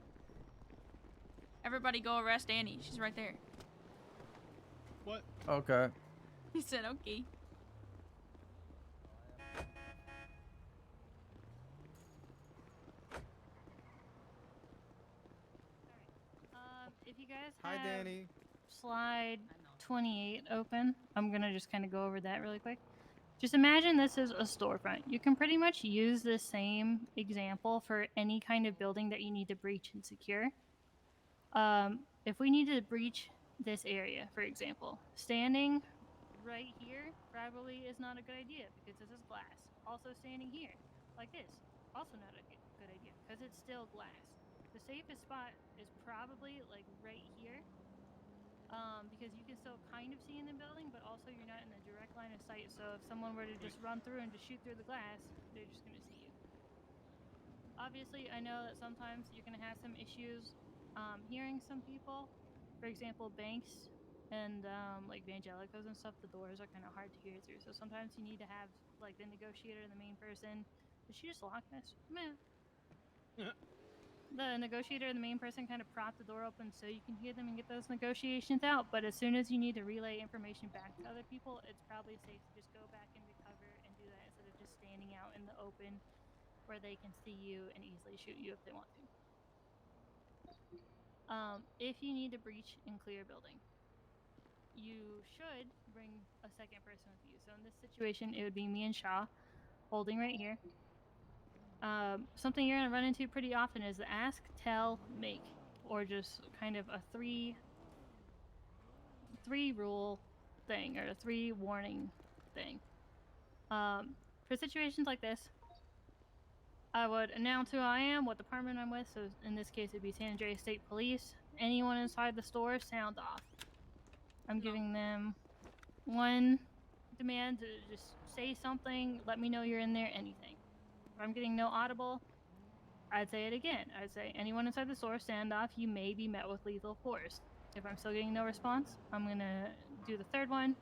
Everybody go arrest Annie. She's right there. What? Okay. He said, okay. If you guys Hi, have Danny. slide 28 open, I'm gonna just kind of go over that really quick. Just imagine this is a storefront. You can pretty much use the same example for any kind of building that you need to breach and secure. If we need to breach this area, for example, standing right here probably is not a good idea because this is glass. Also standing here, like this, also not a good idea because it's still glass. The safest spot is probably like right here, because you can still kind of see in the building, but also you're not in the direct line of sight. So if someone were to just run through and just shoot through the glass, they're just gonna see you. Obviously, I know that sometimes you're gonna have some issues hearing some people, for example, banks and like Vangelicos and stuff, the doors are kind of hard to hear through. So sometimes you need to have like the negotiator and the main person. Did she just lock this? Meh. The negotiator and the main person kind of prop the door open so you can hear them and get those negotiations out. But as soon as you need to relay information back to other people, it's probably safe to just go back into cover and do that instead of just standing out in the open where they can see you and easily shoot you if they want to. If you need to breach and clear a building, you should bring a second person with you. So in this situation, it would be me and Shaw holding right here. Something you're going to run into pretty often is the ask, tell, make, or just kind of a three rule thing or a 3 warning thing. For situations like this, I would announce who I am, what department I'm with. So in this case, it'd be San Andreas State Police. Anyone inside the store, sound off. I'm giving them one demand to just say something, let me know you're in there, anything. If I'm getting no audible, I'd say it again. I'd say, anyone inside the store, stand off. You may be met with lethal force. If I'm still getting no response, I'm going to do the third one.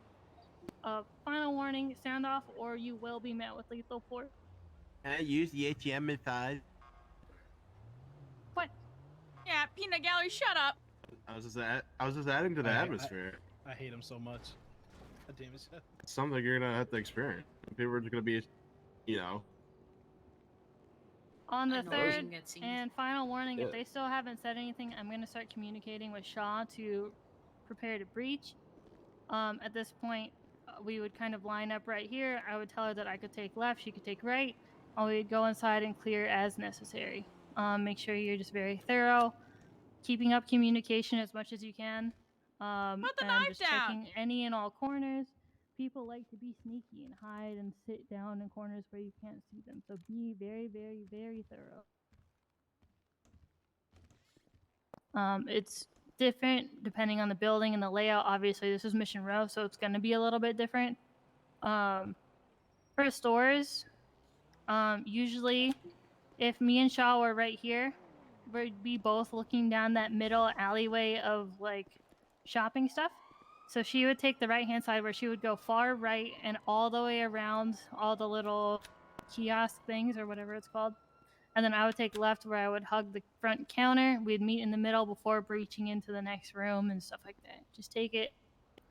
Final warning, stand off, or you will be met with lethal force. Can I use the ATM inside? What? Yeah, Peanut Gallery, shut up. I was just adding to the atmosphere. I hate him so much. God damn it. It's something you're gonna have to experience. People are just gonna be, you know. On the Annoying third get seen. and final warning, Yeah. if they still haven't said anything, I'm going to start communicating with Shaw to prepare to breach. At this point, we would kind of line up right here. I would tell her that I could take left, she could take right, and we would go inside and clear as necessary. Make sure you're just very thorough, keeping up communication as much as you can. Put the and knife just down. checking any and all corners. People like to be sneaky and hide and sit down in corners where you can't see them. So be very, very, very thorough. It's different depending on the building and the layout. Obviously, this is Mission Row, so it's going to be a little bit different. For stores, usually, if me and Shaw were right here, we'd be both looking down that middle alleyway of like shopping stuff. So she would take the right-hand side where she would go far right and all the way around all the little kiosk things or whatever it's called. And then I would take left where I would hug the front counter. We'd meet in the middle before breaching into the next room and stuff like that. Just take it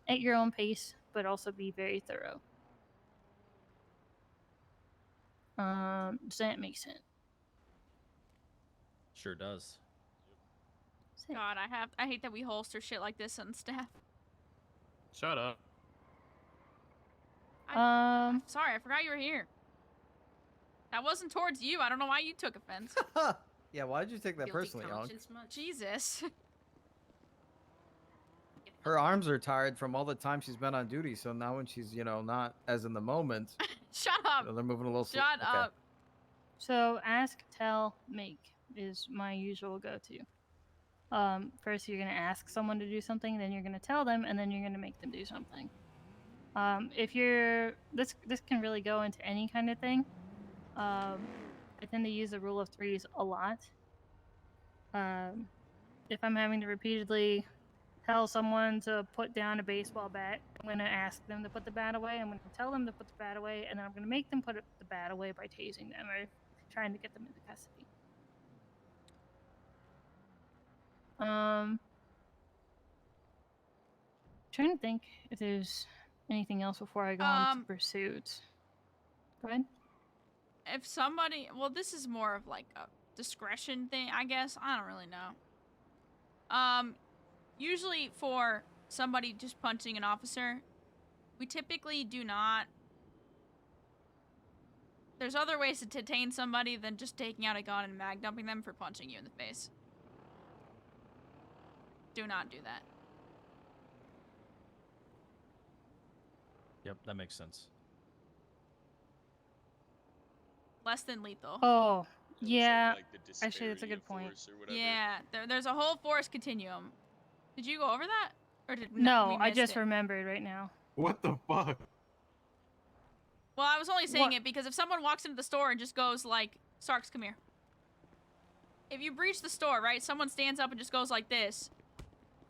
at your own pace, but also be very thorough. Does that make sense? Sure does. God, I hate that we holster shit like this on staff. Shut up. Sorry, I forgot you were here. That wasn't towards you. I don't know why you took offense. Yeah, why did you take that Guilty personally, Young? conscience much? Jesus. Her arms are tired from all the time she's been on duty, so now when she's, not as in the moment, Shut up. they're moving a little slow. Shut Okay. up. So ask, tell, make is my usual go-to. First you're going to ask someone to do something, then you're going to tell them, and then you're going to make them do something. If you're this can really go into any kind of thing. I tend to use the rule of threes a lot. If I'm having to repeatedly tell someone to put down a baseball bat, I'm going to ask them to put the bat away. I'm going to tell them to put the bat away, and then I'm going to make them put the bat away by tasing them or trying to get them into custody. Trying to think if there's anything else before I go on to pursuit. Go ahead. If somebody, well, this is more of like a discretion thing, I guess. I don't really know. Usually for somebody just punching an officer, we typically do not. There's other ways to detain somebody than just taking out a gun and mag dumping them for punching you in the face. Do not do that. Yep, that makes sense. Less than lethal. Oh, So yeah. like the Actually, that's a disparity good of point. force or whatever. Yeah, there's a whole force continuum. Did you go over that? Or did No, we I missed just it? remembered right now. What the fuck? Well, I was only saying What? it because if someone walks into the store and just goes like, Starks, come here. If you breach the store, right, someone stands up and just goes like this.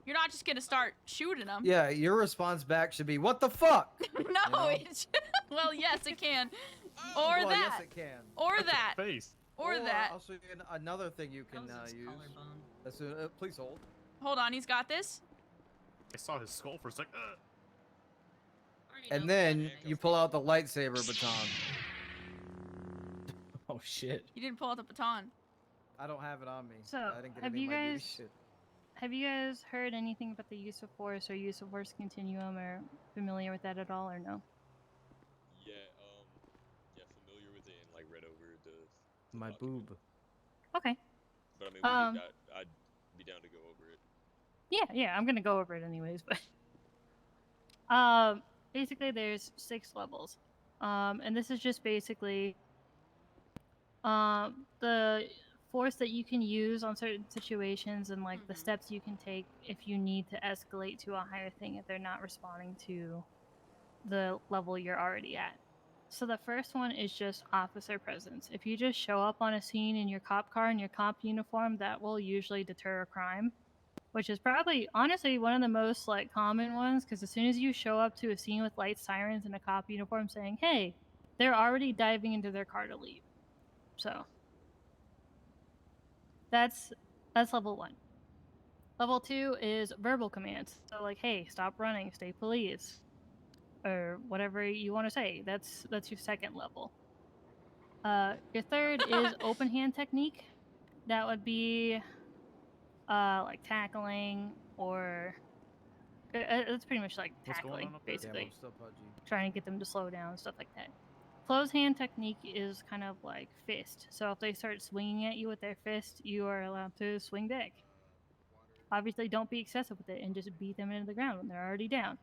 You're not just gonna start shooting them. Yeah, your response back should be, "What the fuck?" No, know? it's well, yes, it can, or Well, that, yes, it can. or Right to the that, face. or that. I'll show you another thing you can use. As soon, please hold. Hold on, he's got this. I saw his skull for a sec. And then you pull out the lightsaber baton. Oh shit. You didn't pull out the baton. I don't have it on me. So, I didn't get have any you of my duty guys shit. have you guys heard anything about the use of force or use of force continuum, or familiar with that at all, or no? Yeah, familiar with it and like read over the My document. boob. Okay. But I mean, I'd be down to go over it. Yeah, I'm gonna go over it anyways, but basically there's 6 levels. And this is just basically the force that you can use on certain situations and like the steps you can take if you need to escalate to a higher thing if they're not responding to the level you're already at. So the first one is just officer presence. If you just show up on a scene in your cop car in your cop uniform, that will usually deter a crime, which is probably honestly one of the most like common ones, because as soon as you show up to a scene with lights, sirens, and a cop uniform saying, "Hey," they're already diving into their car to leave. So that's level 1. Level 2 is verbal commands. So like, "Hey, stop running, stay police," or whatever you want to say. That's your second level. Your third is open hand technique. That would be like tackling, or it's pretty much like What's going tackling, on up there? basically. Damn, I'm still pudgy. Trying to get them to slow down, stuff like that. Closed hand technique is kind of like fist. So if they start swinging at you with their fist, you are allowed to swing back. Obviously, don't be excessive with it and just beat them into the ground when they're already down.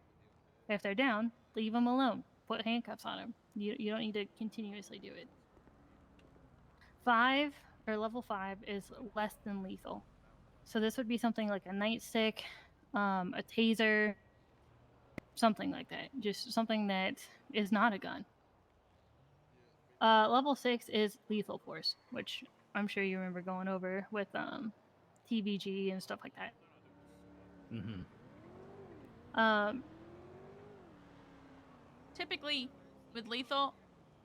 If they're down, leave them alone. Put handcuffs on them. You don't need to continuously do it. 5, or level 5, is less than lethal. So this would be something like a nightstick, a taser, something like that. Just something that is not a gun. Level 6 is lethal force, which I'm sure you remember going over with TVG and stuff like that. Typically, with lethal,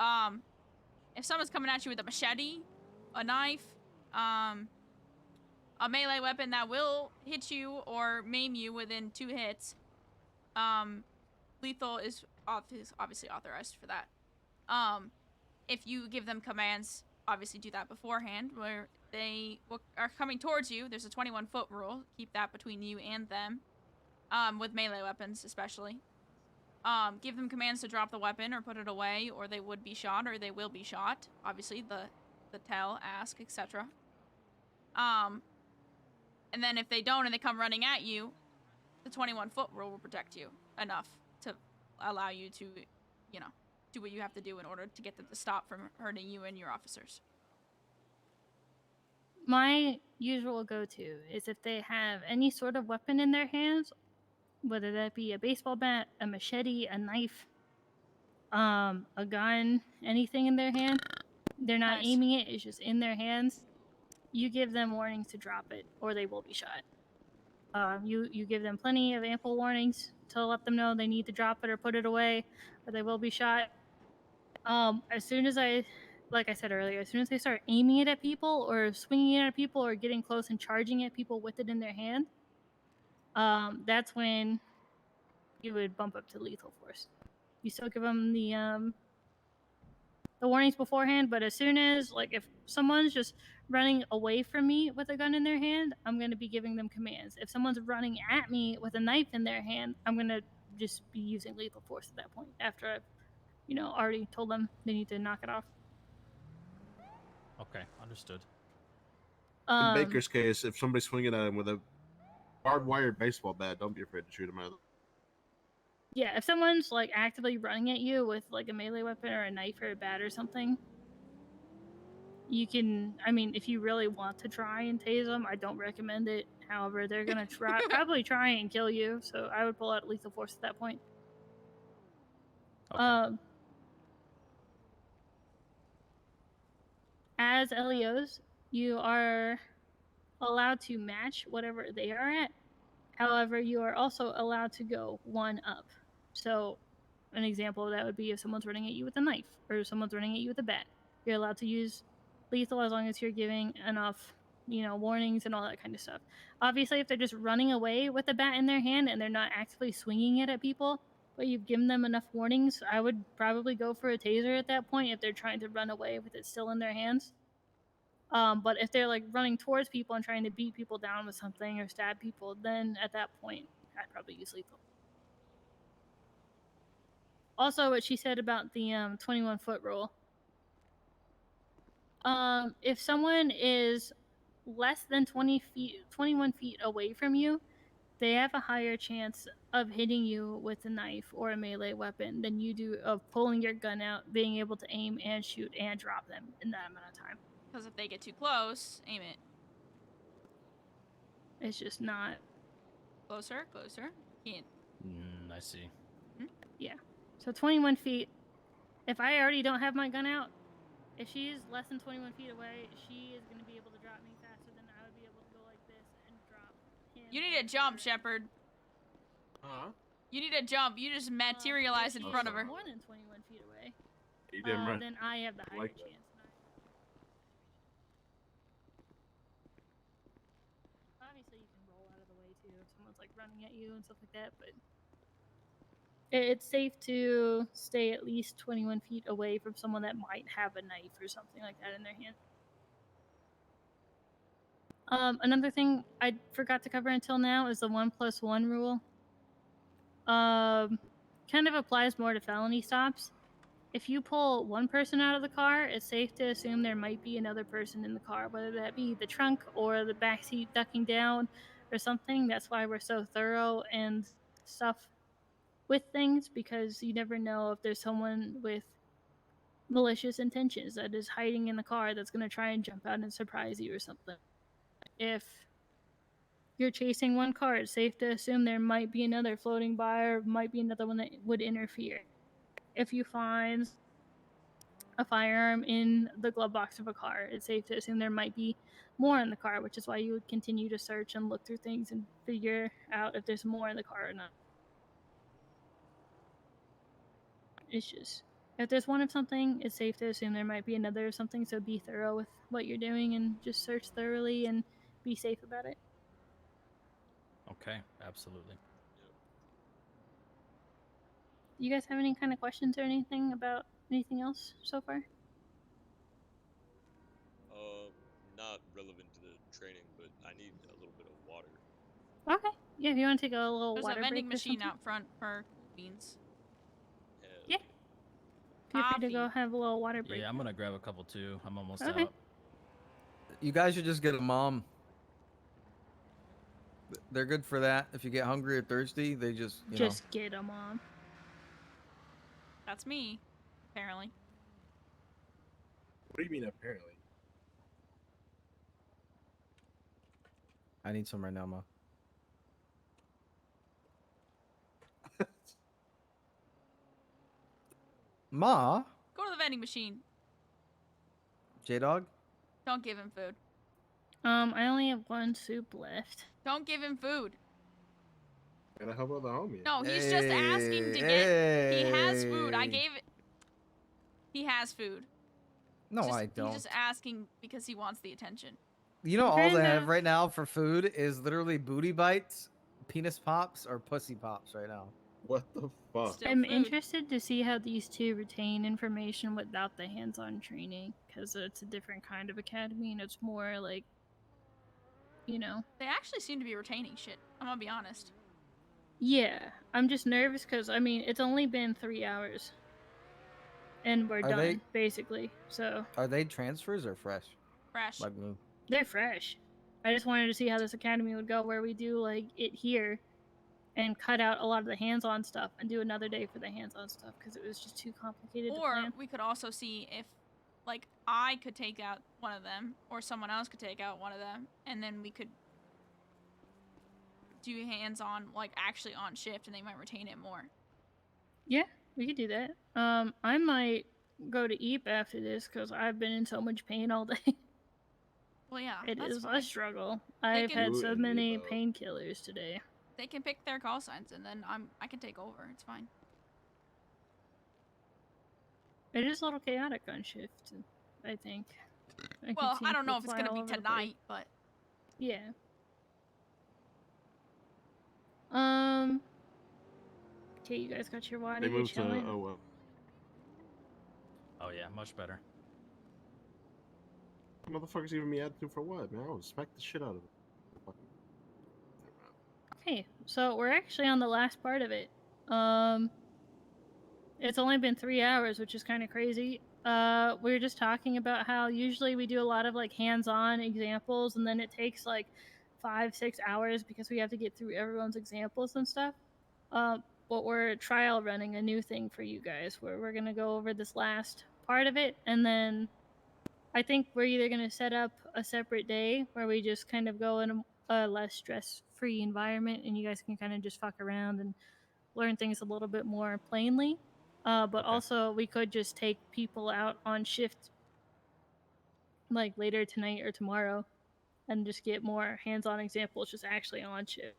if someone's coming at you with a machete, a knife, a melee weapon that will hit you or maim you within 2 hits, lethal is obviously authorized for that. If you give them commands, obviously do that beforehand, where they are coming towards you. There's a 21-foot rule. Keep that between you and them, with melee weapons especially. Give them commands to drop the weapon or put it away, or they would be shot, or they will be shot. Obviously, the tell, ask, etc. And then if they don't and they come running at you, the 21-foot rule will protect you enough to allow you to, do what you have to do in order to get them to stop from hurting you and your officers. My usual go-to is if they have any sort of weapon in their hands, whether that be a baseball bat, a machete, a knife, a gun, anything in their hand, they're not aiming it, it's just in their hands, you give them warnings to drop it, or they will be shot. You give them plenty of ample warnings to let them know they need to drop it or put it away, or they will be shot. As soon as like I said earlier, as soon as they start aiming it at people, or swinging it at people, or getting close and charging at people with it in their hand, that's when you would bump up to lethal force. You still give them the warnings beforehand, but as soon as, like, if someone's just running away from me with a gun in their hand, I'm going to be giving them commands. If someone's running at me with a knife in their hand, I'm going to just be using lethal force at that point, after I've, already told them they need to knock it off. Okay, understood. In Baker's case, if somebody's swinging at him with a barbed wire baseball bat, don't be afraid to shoot him out of the... Yeah, if someone's like actively running at you with like a melee weapon or a knife or a bat or something, you can, if you really want to try and tase them, I don't recommend it. However, they're going to probably try and kill you, so I would pull out lethal force at that point. Okay. As LEOs, you are allowed to match whatever they are at. However, you are also allowed to go one up. So, an example of that would be if someone's running at you with a knife or someone's running at you with a bat. You're allowed to use lethal as long as you're giving enough, warnings and all that kind of stuff. Obviously, if they're just running away with a bat in their hand and they're not actively swinging it at people, but you've given them enough warnings, I would probably go for a taser at that point if they're trying to run away with it still in their hands. But if they're like running towards people and trying to beat people down with something or stab people, then at that point, I'd probably use lethal. Also, what she said about the 21-foot rule. If someone is less than 21 feet away from you, they have a higher chance of hitting you with a knife or a melee weapon than you do of pulling your gun out, being able to aim and shoot and drop them in that amount of time. Because if they get too close, aim it. It's just not. Closer. Can't. I see. Yeah. So 21 feet. If I already don't have my gun out, if she is less than 21 feet away, she is going to be able to drop me faster than I would be able to go like this and drop him. You need to jump, Shepard. Huh? You need to jump. You just materialized in front of her. More than 21 feet away. You damn right. Then I have the higher Like that. chance. Obviously, you can roll out of the way too if someone's like running at you and stuff like that, but it's safe to stay at least 21 feet away from someone that might have a knife or something like that in their hand. Another thing I forgot to cover until now is the 1+1 rule. Kind of applies more to felony stops. If you pull one person out of the car, it's safe to assume there might be another person in the car, whether that be the trunk or the backseat ducking down or something. That's why we're so thorough and stuff with things, because you never know if there's someone with malicious intentions that is hiding in the car that's going to try and jump out and surprise you or something. If you're chasing one car, it's safe to assume there might be another floating by or might be another one that would interfere. If you find a firearm in the glove box of a car, it's safe to assume there might be more in the car, which is why you would continue to search and look through things and figure out if there's more in the car or not. It's just, if there's one of something, it's safe to assume there might be another of something, so be thorough with what you're doing and just search thoroughly and be safe about it. Okay, absolutely. You guys have any kind of questions or anything about anything else so far? Not relevant to the training, but I need a little bit of water. Okay. Yeah, if you want to take a little There's water a vending break or machine something. out front for beans. Yeah. Feel free to Coffee. go have a little water break. Yeah, I'm gonna grab a couple too. I'm almost Okay. out. You guys should just get a mom. They're good for that. If you get hungry or thirsty, they just, you know. Just get them on. That's me, apparently. What do you mean apparently? I need some right now, Ma. Ma? Go to the vending machine. J-Dog? Don't give him food. I only have one soup left. Don't give him food. Gotta help out the homie. No, he's just asking to get. He has food. I gave it. He has food. No, Just- I don't. He's just asking because he wants the attention. You know, all they Kinda. have right now for food is literally booty bites, penis pops, or pussy pops right now. What the fuck? Still I'm food. interested to see how these two retain information without the hands-on training, because it's a different kind of academy and it's more like, They actually seem to be retaining shit. I'm gonna be honest. Yeah, I'm just nervous because, it's only been 3 hours. And we're Are done, they- basically. So, Are they transfers or fresh? Fresh. Like new? they're fresh. I just wanted to see how this academy would go, where we do, it here and cut out a lot of the hands-on stuff and do another day for the hands-on stuff, because it was just too complicated to Or plan. we could also see if, I could take out one of them, or someone else could take out one of them, and then we could do hands-on, actually on shift, and they might retain it more. Yeah, we could do that. I might go to EAP after this, because I've been in so much pain all day. Well, yeah, It that's is fine. a struggle. I've can- had Do so it, many Ebo. painkillers today. they can pick their call signs, and then I can take over. It's fine. It is a little chaotic on shift, I think. keep Well, seeing I don't know people if it's fly gonna all be over the place. tonight, but Yeah. Okay, you guys got your water. They You're moved to chilling. Oh yeah, much better. Motherfuckers even me attitude for what, man? I would smack the shit out of it. Okay, so we're actually on the last part of it. It's only been 3 hours, which is kind of crazy. We were just talking about how usually we do a lot of like hands-on examples, and then it takes like 5-6 hours because we have to get through everyone's examples and stuff. But we're trial running a new thing for you guys where we're gonna go over this last part of it, and then I think we're either gonna set up a separate day where we just kind of go in a less stress-free environment, and you guys can kind of just fuck around and learn things a little bit more plainly. But Okay. also we could just take people out on shift like later tonight or tomorrow and just get more hands-on examples just actually on shift.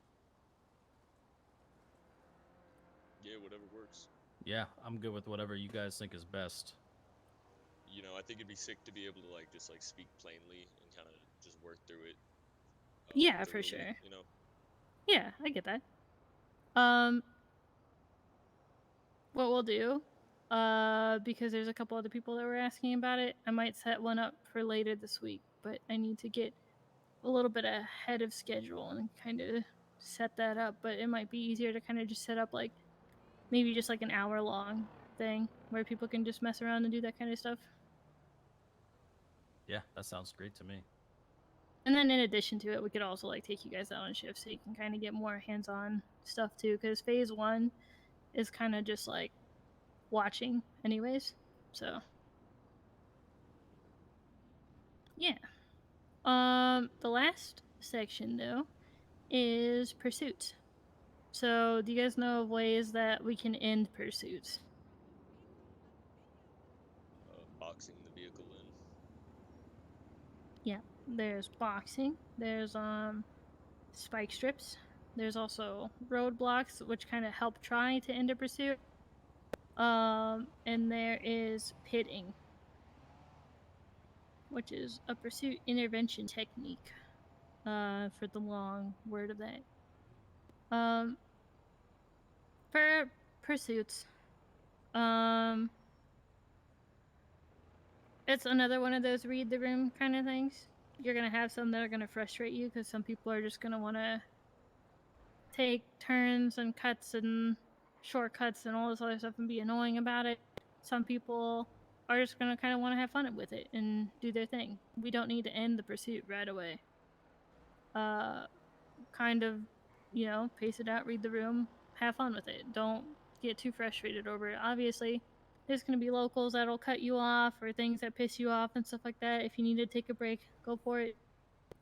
Yeah, whatever works. Yeah, I'm good with whatever you guys think is best. You know, I think it'd be sick to be able to like just like speak plainly and kind of just work through it. Yeah, for thoroughly, sure. You know. Yeah, I get that. What we'll do, because there's a couple other people that were asking about it, I might set one up for later this week, but I need to get a little bit ahead of schedule and kind of set that up. But it might be easier to kind of just set up like maybe just like an hour long thing where people can just mess around and do that kind of stuff. Yeah, that sounds great to me. And then in addition to it, we could also like take you guys out on shift so you can kind of get more hands-on stuff too, because phase 1 is kind of just like watching anyways. So yeah. The last section though is pursuits. So do you guys know of ways that we can end pursuits? Boxing the vehicle in. Yeah, there's boxing, there's spike strips, there's also roadblocks which kind of help try to end a pursuit. And there is pitting, which is a pursuit intervention technique, for the long word of that. For pursuits, it's another one of those read the room kind of things. You're gonna have some that are gonna frustrate you because some people are just gonna want to take turns and cuts and shortcuts and all this other stuff and be annoying about it. Some people are just gonna kind of want to have fun with it and do their thing. We don't need to end the pursuit right away. Kind of, pace it out, read the room, have fun with it. Don't get too frustrated over it. Obviously, there's going to be locals that'll cut you off or things that piss you off and stuff like that. If you need to take a break, go for it.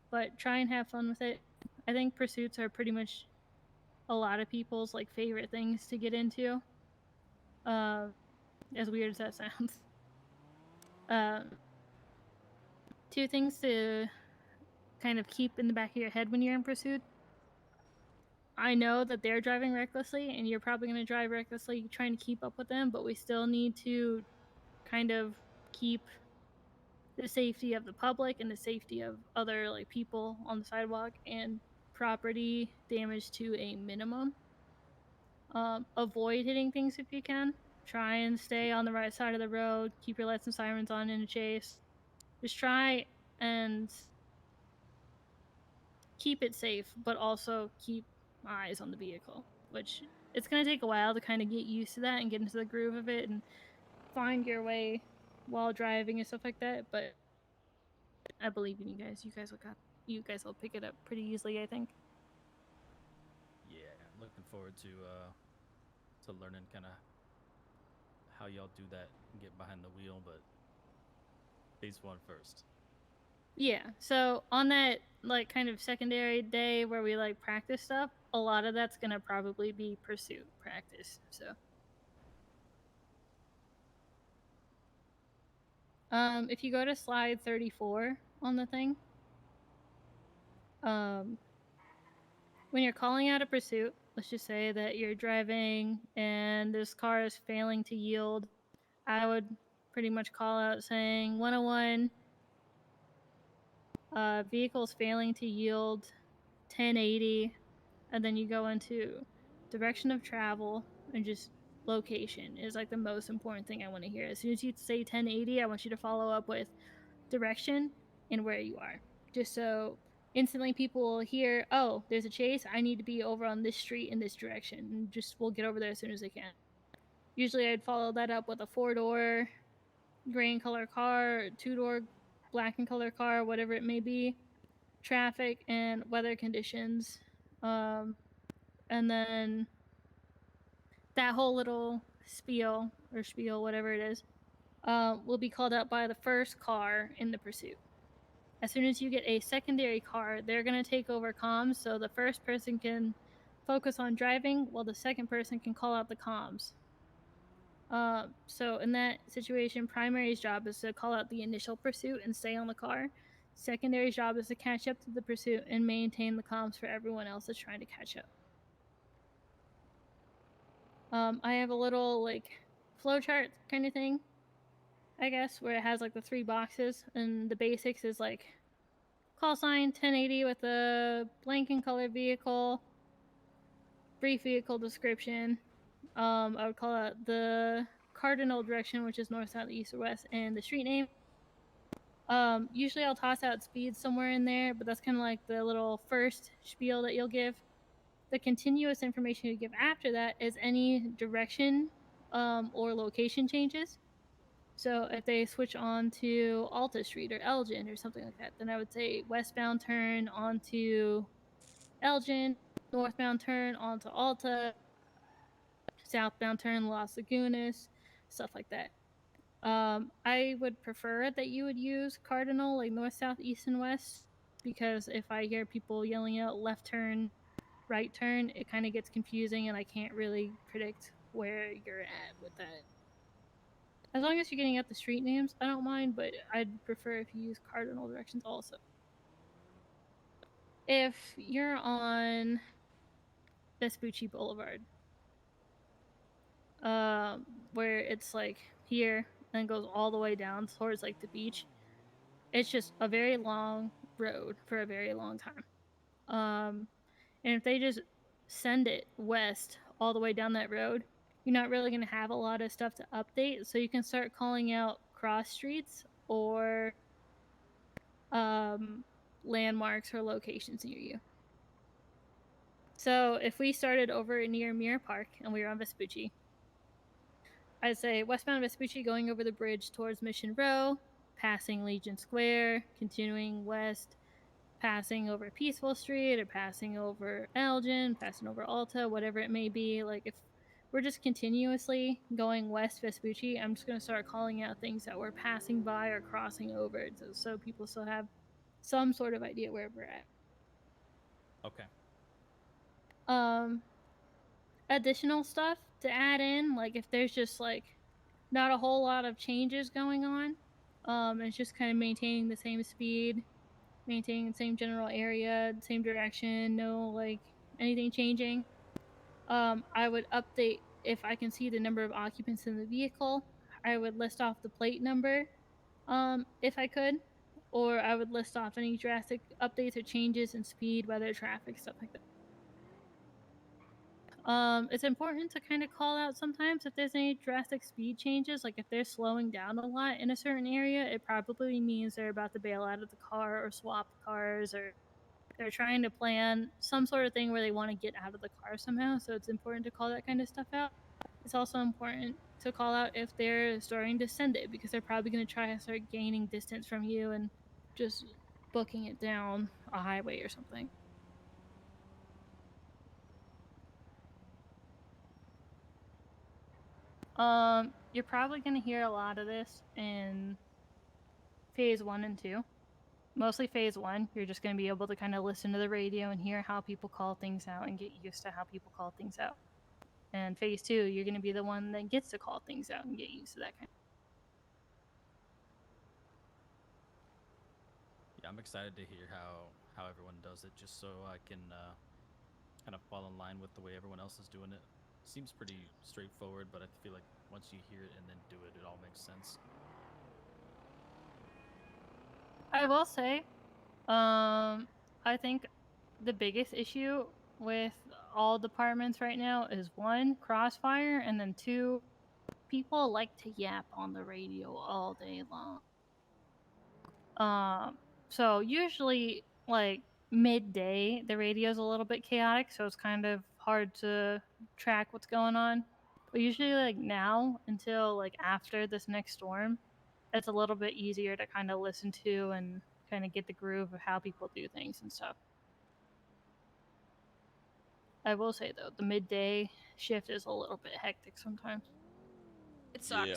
But try and have fun with it. I think pursuits are pretty much a lot of people's like favorite things to get into. As weird as that sounds. Two things to kind of keep in the back of your head when you're in pursuit. I know that they're driving recklessly, and you're probably going to drive recklessly trying to keep up with them, but we still need to kind of keep the safety of the public and the safety of other like people on the sidewalk and property damage to a minimum. Avoid hitting things if you can. Try and stay on the right side of the road. Keep your lights and sirens on in a chase. Just try and keep it safe, but also keep eyes on the vehicle, which it's going to take a while to kind of get used to that and get into the groove of it and find your way while driving and stuff like that. But I believe in you guys. You guys will pick it up pretty easily, I think. Yeah, I'm looking forward to learning kind of how y'all do that and get behind the wheel, but phase 1 first. Yeah, so on that like kind of secondary day where we like practice stuff, a lot of that's gonna probably be pursuit practice. So if you go to slide 34 on the thing, when you're calling out a pursuit, let's just say that you're driving and this car is failing to yield, I would pretty much call out saying 101, vehicles failing to yield 1080, and then you go into direction of travel and just location is like the most important thing I want to hear. As soon as you say 1080, I want you to follow up with direction and where you are. Just so instantly people will hear, oh, there's a chase. I need to be over on this street in this direction. And just we'll get over there as soon as I can. Usually I'd follow that up with a 4-door gray and color car, 2-door black and color car, whatever it may be, traffic and weather conditions. And then that whole little spiel, whatever it is, will be called out by the first car in the pursuit. As soon as you get a secondary car, they're going to take over comms, so the first person can focus on driving while the second person can call out the comms. So in that situation, primary's job is to call out the initial pursuit and stay on the car. Secondary's job is to catch up to the pursuit and maintain the comms for everyone else that's trying to catch up. I have a little like flowchart kind of thing, I guess, where it has like the 3 boxes, and the basics is like call sign 1080 with a blank and color vehicle, brief vehicle description. I would call out the cardinal direction, which is north, south, east, or west, and the street name. Usually I'll toss out speed somewhere in there, but that's kind of like the little first spiel that you'll give. The continuous information you give after that is any direction or location changes. So if they switch on to Alta Street or Elgin or something like that, then I would say westbound turn onto Elgin, northbound turn onto Alta, southbound turn Las Lagunas, stuff like that. I would prefer that you would use cardinal, like north, south, east, and west, because if I hear people yelling out left turn, right turn, it kind of gets confusing and I can't really predict where you're at with that. As long as you're getting out the street names, I don't mind, but I'd prefer if you use cardinal directions also. If you're on Vespucci Boulevard, where it's like here and goes all the way down towards like the beach, it's just a very long road for a very long time. And if they just send it west all the way down that road, you're not really going to have a lot of stuff to update. So you can start calling out cross streets or landmarks or locations near you. So if we started over near Mirror Park and we were on Vespucci, I'd say westbound Vespucci going over the bridge towards Mission Row, passing Legion Square, continuing west, passing over Peaceful Street or passing over Elgin, passing over Alta, whatever it may be. Like if we're just continuously going west Vespucci, I'm just going to start calling out things that we're passing by or crossing over so people still have some sort of idea where we're at. Okay. Additional stuff to add in, like if there's just like not a whole lot of changes going on, it's just kind of maintaining the same speed, maintaining the same general area, same direction, no like anything changing. I would update if I can see the number of occupants in the vehicle. I would list off the plate number, if I could, or I would list off any drastic updates or changes in speed, weather, traffic, stuff like that. It's important to kind of call out sometimes if there's any drastic speed changes, like if they're slowing down a lot in a certain area, it probably means they're about to bail out of the car or swap cars, or they're trying to plan some sort of thing where they want to get out of the car somehow. So it's important to call that kind of stuff out. It's also important to call out if they're starting to send it, because they're probably going to try to start gaining distance from you and just booking it down a highway or something. You're probably going to hear a lot of this in phase 1 and 2. Mostly phase 1, you're just going to be able to kind of listen to the radio and hear how people call things out and get used to how people call things out. And phase 2, you're going to be the one that gets to call things out and get used to that kind of. Yeah, I'm excited to hear how everyone does it, just so I can kind of fall in line with the way everyone else is doing it. Seems pretty straightforward, but I feel like once you hear it and then do it, it all makes sense. I will say, I think the biggest issue with all departments right now is one, crossfire, and then two, people like to yap on the radio all day long. So usually, like midday, the radio's a little bit chaotic, so it's kind of hard to track what's going on. But usually, like now until like after this next storm, it's a little bit easier to kind of listen to and kind of get the groove of how people do things and stuff. I will say though, the midday shift is a little bit hectic sometimes. It sucks. Yeah,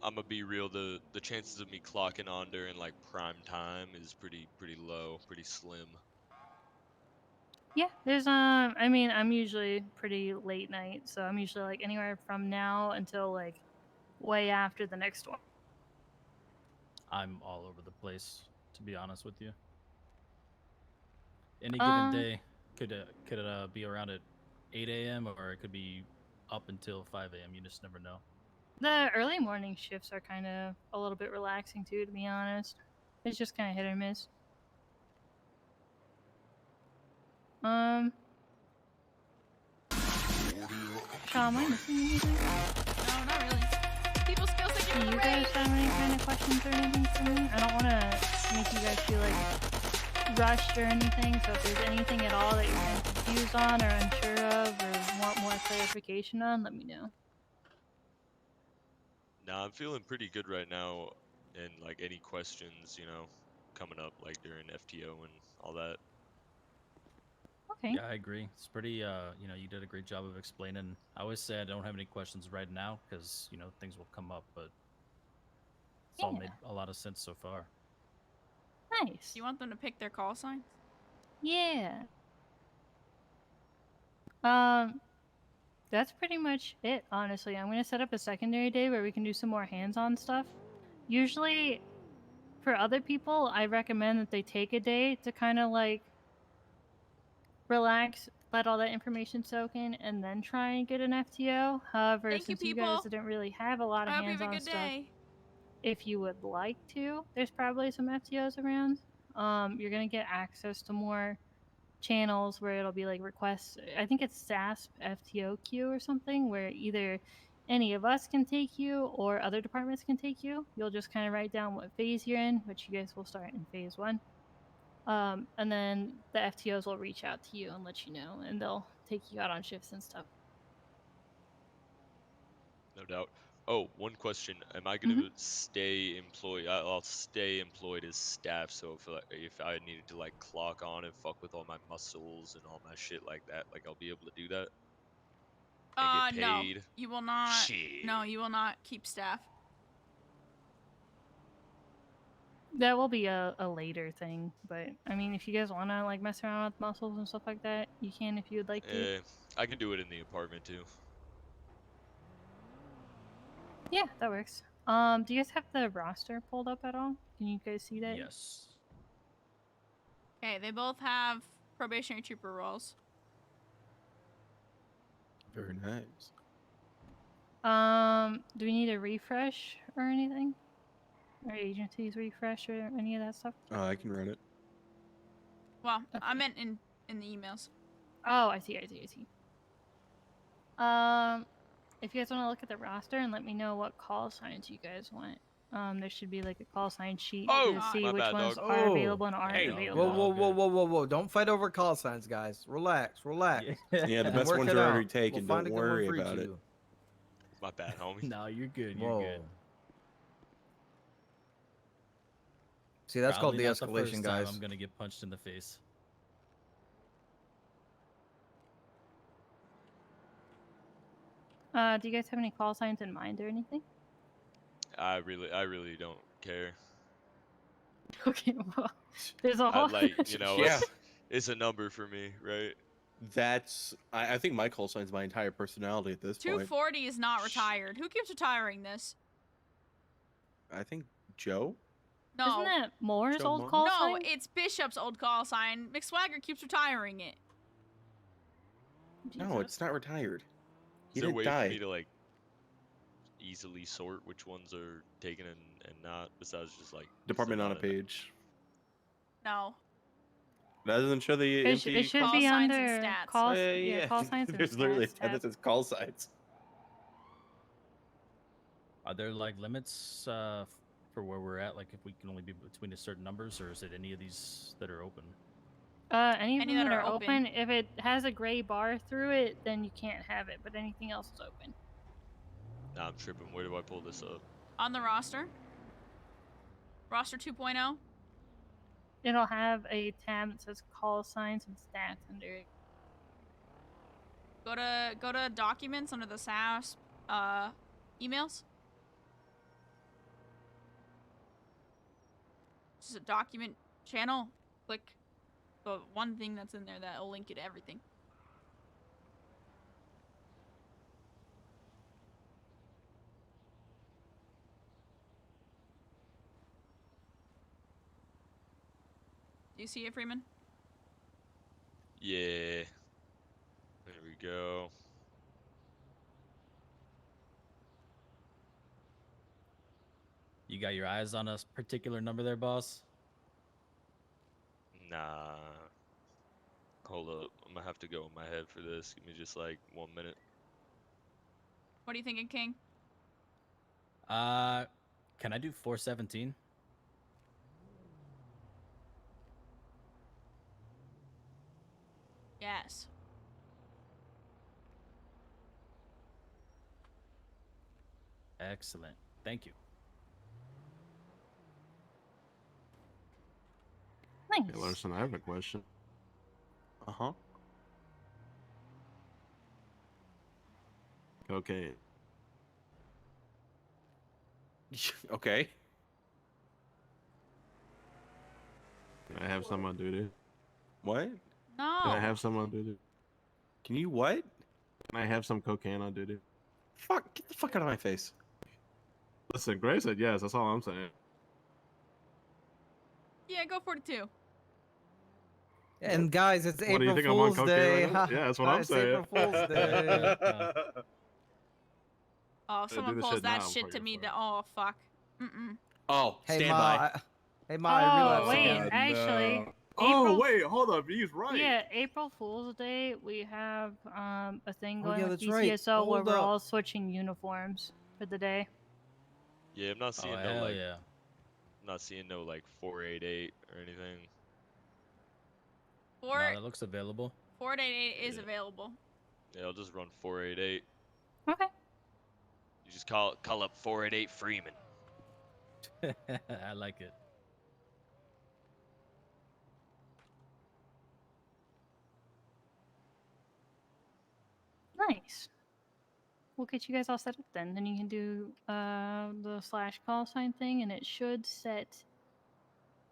I'm gonna be real. The chances of me clocking on during like prime time is pretty low, pretty slim. Yeah, there's I mean, I'm usually pretty late night, so I'm usually like anywhere from now until like way after the next one. I'm all over the place, to be honest with you. Any given day could be around at 8 a.m. or it could be up until 5 a.m. You just never know. The early morning shifts are kind of a little bit relaxing too, to be honest. It's just kind of hit or miss. Sean, am I missing anything? No, not really. People still think Do you're you guys have any kind of questions or anything for me? I don't want to make you guys feel like rushed or anything, so if there's anything at all that you're kind of confused on or unsure of or want more clarification on, let me know. Nah, I'm feeling pretty good right now, and like any questions, you know, coming up like during FTO and all that. Okay. Yeah, I agree. It's pretty, you know, you did a great job of explaining. I always say I don't have any questions right now because, you know, things will come up, but it's all made a lot of sense so far. Nice. Do you want them to pick their call signs? Yeah. That's pretty much it, honestly. I'm going to set up a secondary day where we can do some more hands-on stuff. Usually, for other people, I recommend that they take a day to kind of like relax, let all that information soak in, and then try and get an FTO. However, Thank you, since you guys people. didn't really have a lot of I hope you have a hands-on good stuff, day. if you would like to, there's probably some FTOs around. You're gonna get access to more channels where it'll be like requests. I think it's SASP FTO queue or something, where either any of us can take you or other departments can take you. You'll just kind of write down what phase you're in, which you guys will start in phase 1. And then the FTOs will reach out to you and let you know, and they'll take you out on shifts and stuff. No doubt. Oh, one question: am I gonna stay employed? I'll stay employed as staff. So if I needed to like clock on and fuck with all my muscles and all my shit like that, like I'll be able to do that. And get No, paid. you will not. Shit. No, you will not keep staff. That will be a later thing, but I mean, if you guys want to like mess around with muscles and stuff like that, you can if you would like to. I can do it in the apartment too. Yeah, that works. Do you guys have the roster pulled up at all? Can you guys see that? Yes. Okay, they both have probationary trooper roles. Very nice. Do we need a refresh or anything? Or agencies refresh or any of that stuff? I can run it. Well, I meant in the emails. Oh, I see. If you guys want to look at the roster and let me know what call signs you guys want. there should be like a call sign sheet to see my which bad, ones dog. are available and aren't available. Whoa. Don't fight over call signs, guys. Relax. Yeah, the And best work ones it are out. already taken. We'll find Don't a good one worry for each about of it. you. My bad, homie. No, you're good. You're good. See, that's called Probably not the de-escalation, first time guys. I'm gonna get punched in the face. Do you guys have any call signs in mind or anything? I really don't care. Okay, well, there's a whole. Yeah. It's a number for me, right? That's. I think my call sign's my entire personality at this point. 240 is not retired. Who keeps retiring this? I think Joe. No. Isn't that Moore's Joe old Moore? call No, sign? it's Bishop's old call sign. McSwagger keeps retiring it. No, Jesus. it's not retired. He Is there a didn't way for die. me to like easily sort which ones are taken and not, besides just like Department on a zip on it? page. No. That doesn't show the It, empty. it should Call be signs and under stats. call. Oh, Yeah, call signs and There's literally a stats tab tab. that says call signs. Are there like limits for where we're at? Like if we can only be between a certain numbers, or is it any of these that are open? Any of Any them that that are are open. open, if it has a gray bar through it, then you can't have it. But anything else is open. Nah, I'm tripping. Where do I pull this up? On the roster. Roster 2.0. It'll have a tab that says call signs and stats under it. Go to documents under the SASP emails. This is a document channel. Click the one thing that's in there that'll link you to everything. Do you see it, Freeman? Yeah. There we go. You got your eyes on a particular number there, boss? Nah. Hold up. I'm gonna have to go in my head for this. Give me just like 1 minute. What are you thinking, King? Can I do 417? Yes. Excellent. Thank you. Nice. Hey, Larson, I have a question. Uh-huh. Cocaine. Okay. Can I have some on duty? What? No. Can I have some on duty? Can you what? Can I have some cocaine on duty? Fuck! Get the fuck out of my face. Listen, Gray said yes. That's all I'm saying. Yeah, go 42. And guys, it's What do you April think I'm on Fool's cocaine Day. right now? Yeah, that's what I'm It's saying. April Fool's Day. Oh, if do someone the pulls shit that now shit before to you me, fart. oh fuck. Mm-mm. Oh, Hey stand Ma, by. hey Ma, I realize. Oh wait, God, actually, no. Oh April- wait, hold up. He's right. Yeah, April Fool's Day, we have a thing Oh, going yeah, with that's right. DCSO where Hold we're up. all switching uniforms for the day. Yeah, I'm not Oh, seeing no hell like yeah. I'm not seeing no like 488 or anything. No, 4 that looks available. 488 is Yeah. available. Yeah, I'll just run 488. Okay. You just call up 488 Freeman. I like it. Nice. We'll get you guys all set up then. Then you can do the slash call sign thing, and it should set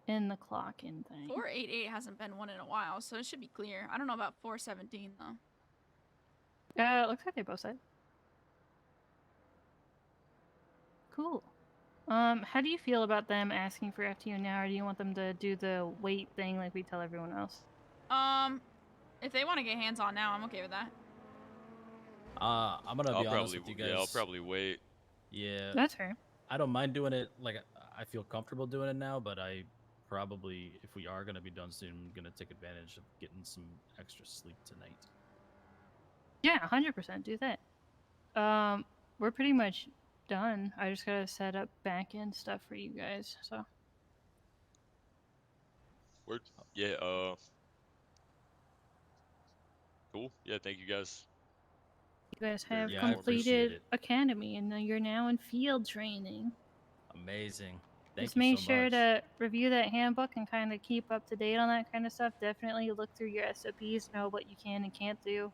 in the clock in thing. 488 hasn't been one in a while, so it should be clear. I don't know about 417 though. It looks like they both set. Cool. How do you feel about them asking for FTU now, or do you want them to do the wait thing like we tell everyone else? If they want to get hands on now, I'm okay with that. I'm gonna I'll be honest with you guys. Yeah, I'll probably wait. Yeah. That's fair. I don't mind doing it. Like I feel comfortable doing it now, but I probably, if we are gonna be done soon, I'm gonna take advantage of getting some extra sleep tonight. Yeah, 100% do that. We're pretty much done. I just gotta set up back end stuff for you guys. So Word. Yeah, cool. Yeah, thank you guys. you guys have Yeah, I appreciate completed it. academy, and you're now in field training. Amazing. Thank Just you make so sure much. to review that handbook and kind of keep up to date on that kind of stuff. Definitely look through your SOPs, know what you can and can't do.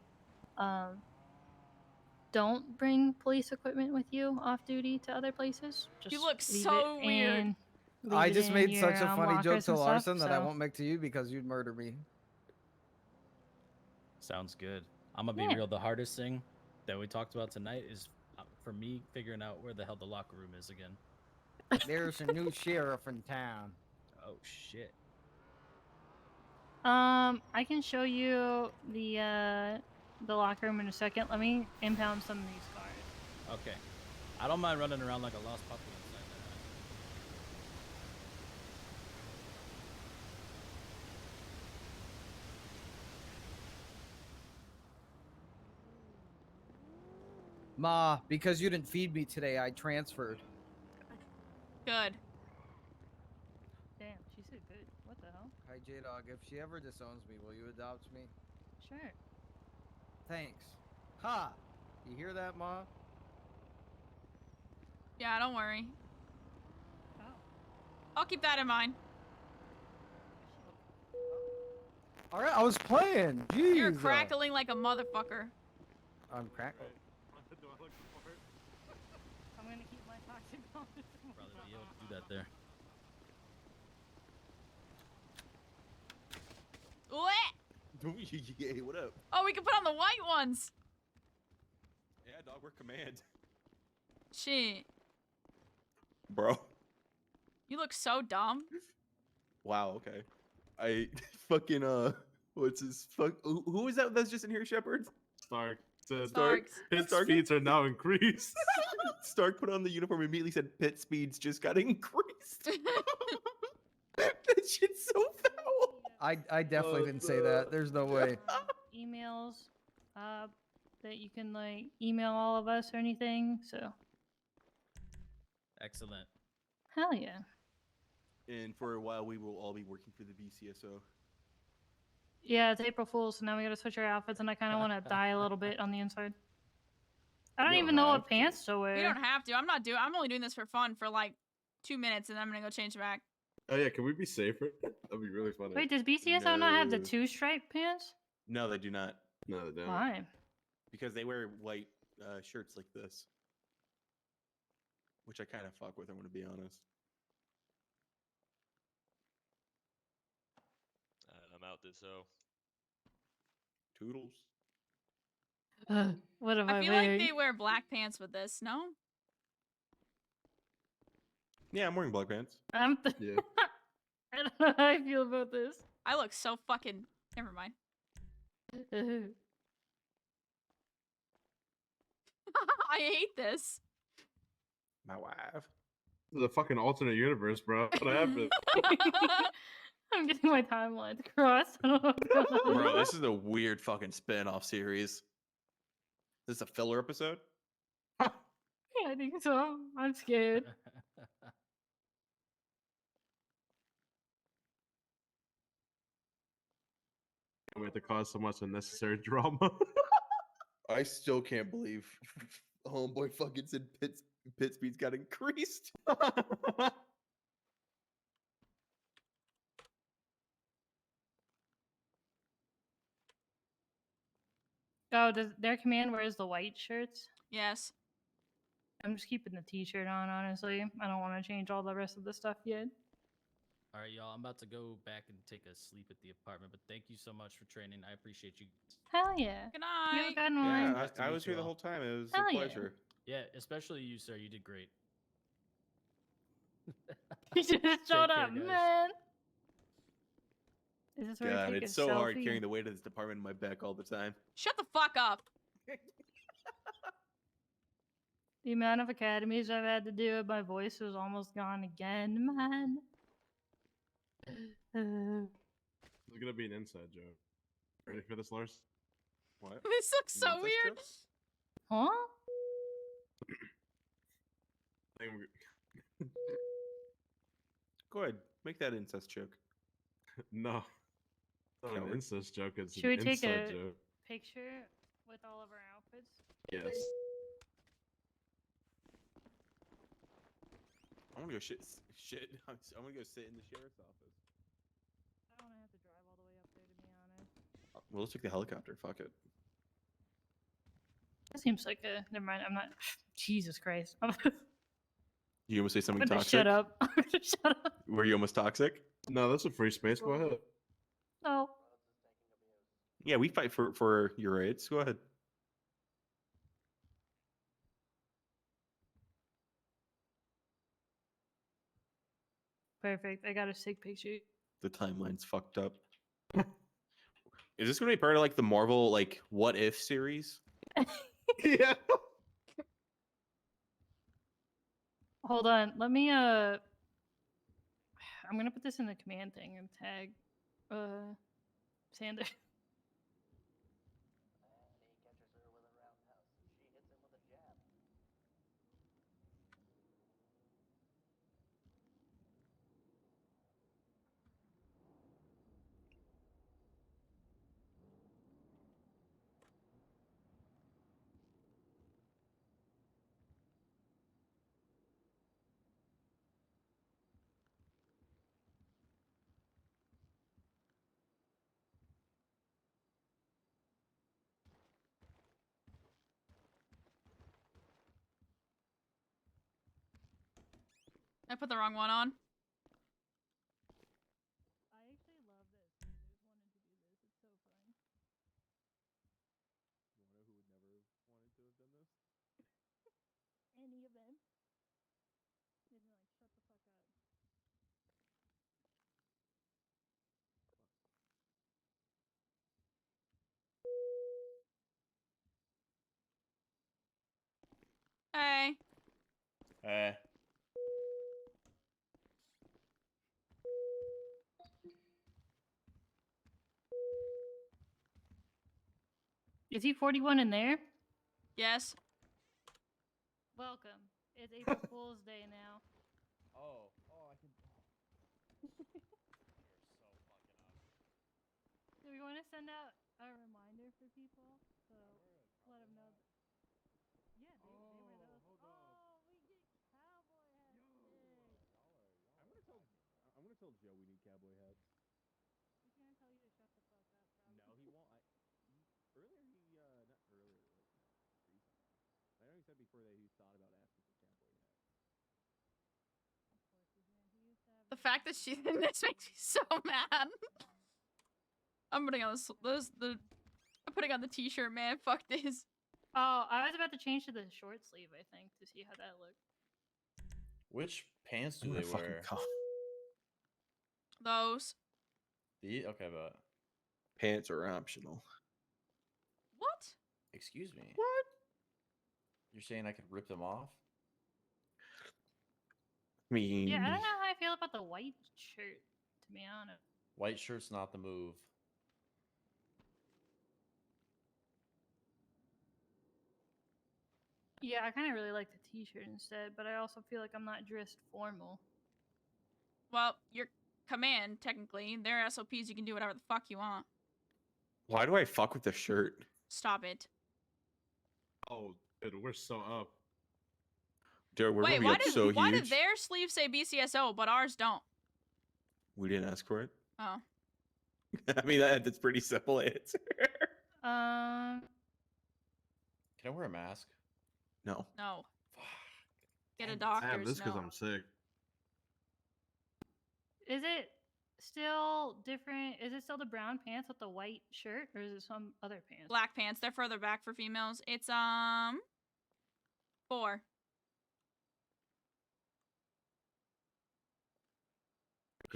Don't bring police equipment with you off duty to other places. Just You look leave so it weird. in- I leave it just in made your, such a funny joke lockers to and stuff, Larson that I so- won't make to you because you'd murder me. Sounds good. I'm gonna be Yeah. real. The hardest thing that we talked about tonight is for me figuring out where the hell the locker room is again. There's a new sheriff in town. Oh shit. I can show you the the locker room in a second. Let me impound some of these cars. Okay. I don't mind running around like a lost puppy inside that house. Ma, because you didn't feed me today, I transferred. Good. Damn, she said good. What the hell? Hi, J-Dog. If she ever disowns me, will you adopt me? Sure. Thanks. Ha! You hear that, Ma? Yeah, don't worry. Oh. I'll keep that in mind. All right, I was playing. Jeez. You're crackling like a motherfucker. I'm crackling. Do I look for it? I'm gonna keep my toxic on. Probably be able to do that there. What? Yeah, what up? Oh, we can put on the white ones. Yeah, dog, we're command. Shit. Bro. You look so dumb. Wow, okay. I fucking, what's his who is that that's just in here, Shepard? Stark. Said Starks. his Stark. speeds are now increased. Stark put on the uniform and immediately said pit speeds just got increased. That shit's so foul. I definitely didn't say that. There's no way. Emails, that you can like email all of us or anything. So Excellent. hell yeah. And for a while, we will all be working for the BCSO. Yeah, it's April Fool's, so now we gotta switch our outfits, and I kind of want to die a little bit on the inside. I don't You even don't know have what pants to wear. You don't have to. I'm only doing this for fun for like 2 minutes, and then I'm gonna go change back. Oh yeah, can we be safer? That'd be really funny. Wait, does BCSO not have the No. 2-stripe pants? No, they do not. No, they don't. Why? Because they wear white shirts like this. Which I kind of fuck with, I'm going to be honest. I'm out this so. Toodles. What have I I feel wearing? like they wear black pants with this. No. Yeah, I'm wearing black pants. Yeah. I don't know how I feel about this. I look so fucking. Never mind. I hate this. My wife. This is a fucking alternate universe, bro. What happened? I'm getting my timelines crossed. I don't know what's going on. Bro, this is a weird fucking spin-off series. This is a filler episode? Yeah, I think so. I'm scared. We have to cause so much unnecessary drama. I still can't believe homeboy fucking said pit speeds got increased. Oh, does their command wears the white shirts? Yes. I'm just keeping the t-shirt on, honestly. I don't want to change all the rest of the stuff yet. All right, y'all. I'm about to go back and take a sleep at the apartment, but thank you so much for training. I appreciate you. Hell yeah. Good You have a night. good one. Yeah, Nice to I meet was you here the all. whole time. It was Hell a yeah. pleasure. Yeah, especially you, sir. You did great. You just showed Take care, up, guys. man. Is this where I God, take it's a so hard selfie? carrying the weight of this department in my back all the time. Shut the fuck up. The amount of academies I've had to do, my voice is almost gone again, man. It's gonna be an inside joke. Ready for this, Lars? What? This looks An so incest weird. joke? Huh? I think we- Go ahead, make that incest joke. No. It's not an Coward. incest joke, it's Should an we take inside a joke. picture with all of our outfits? Yes. I want to go shit. I want to go sit in the sheriff's office. I don't want to have to drive all the way up there, to be honest. Well, let's take the helicopter. Fuck it. That seems like a. Never mind. I'm not. Jesus Christ. I'm You almost say something gonna toxic? shut up. I'm gonna shut up. Were you almost toxic? No, that's a free space. Go ahead. No. Yeah, we fight for your rights. Go ahead. Perfect. I got a sick picture. The timeline's fucked up. Is this gonna be part of like the Marvel like What If series? Yeah. Hold on. Let me I'm gonna put this in the command thing and tag Sander. I put the wrong one on. I actually love that Sanders wanted to do this. It's so fun. You wanna know who would never wanted to have done this? Any of them. They'd be like, shut the fuck up. Hey. Hey. Is he 41 in there? Yes. Welcome. It's April Fool's Day now. Oh, I can. Do we want to send out a reminder for people? So let them know. Yeah, they wear those. Oh, we get cowboy hats today. I'm gonna tell Joe we need cowboy hats. He's gonna tell you to shut the fuck up. Probably. No, he won't. Earlier he not earlier, like recently. I know he said before that he thought about asking for cowboy hats. Of course he's gonna. He used to have. The fact that she's in this makes me so mad. I'm putting on I'm putting on the t-shirt, man. Fuck this. Oh, I was about to change to the short sleeve, I think, to see how that looked. Which pants do I'm they gonna fucking wear? cough. Those. Okay, but Pants are optional. What? excuse me. What? You're saying I could rip them off? I mean, Yeah, I don't know how I feel about the white shirt, to be honest. White shirt's not the move. Yeah, I kind of really like the t-shirt instead, but I also feel like I'm not dressed formal. Well, your command, technically. They're SOPs, you can do whatever the fuck you want. why do I fuck with the shirt? Stop it. Oh, dude, we're so up. Dude, we're Wait, gonna be why up did so why did huge. their sleeves say BCSO, but ours don't? We didn't ask for it. Oh. I mean, that's pretty simple answer. Um, Can I wear a mask? No. No. Get a Dang it. doctor's I have this because note. I'm sick. is it still different? Is it still the brown pants with the white shirt, or is it some other pants? Black pants. They're further back for females. It's 4. Welcome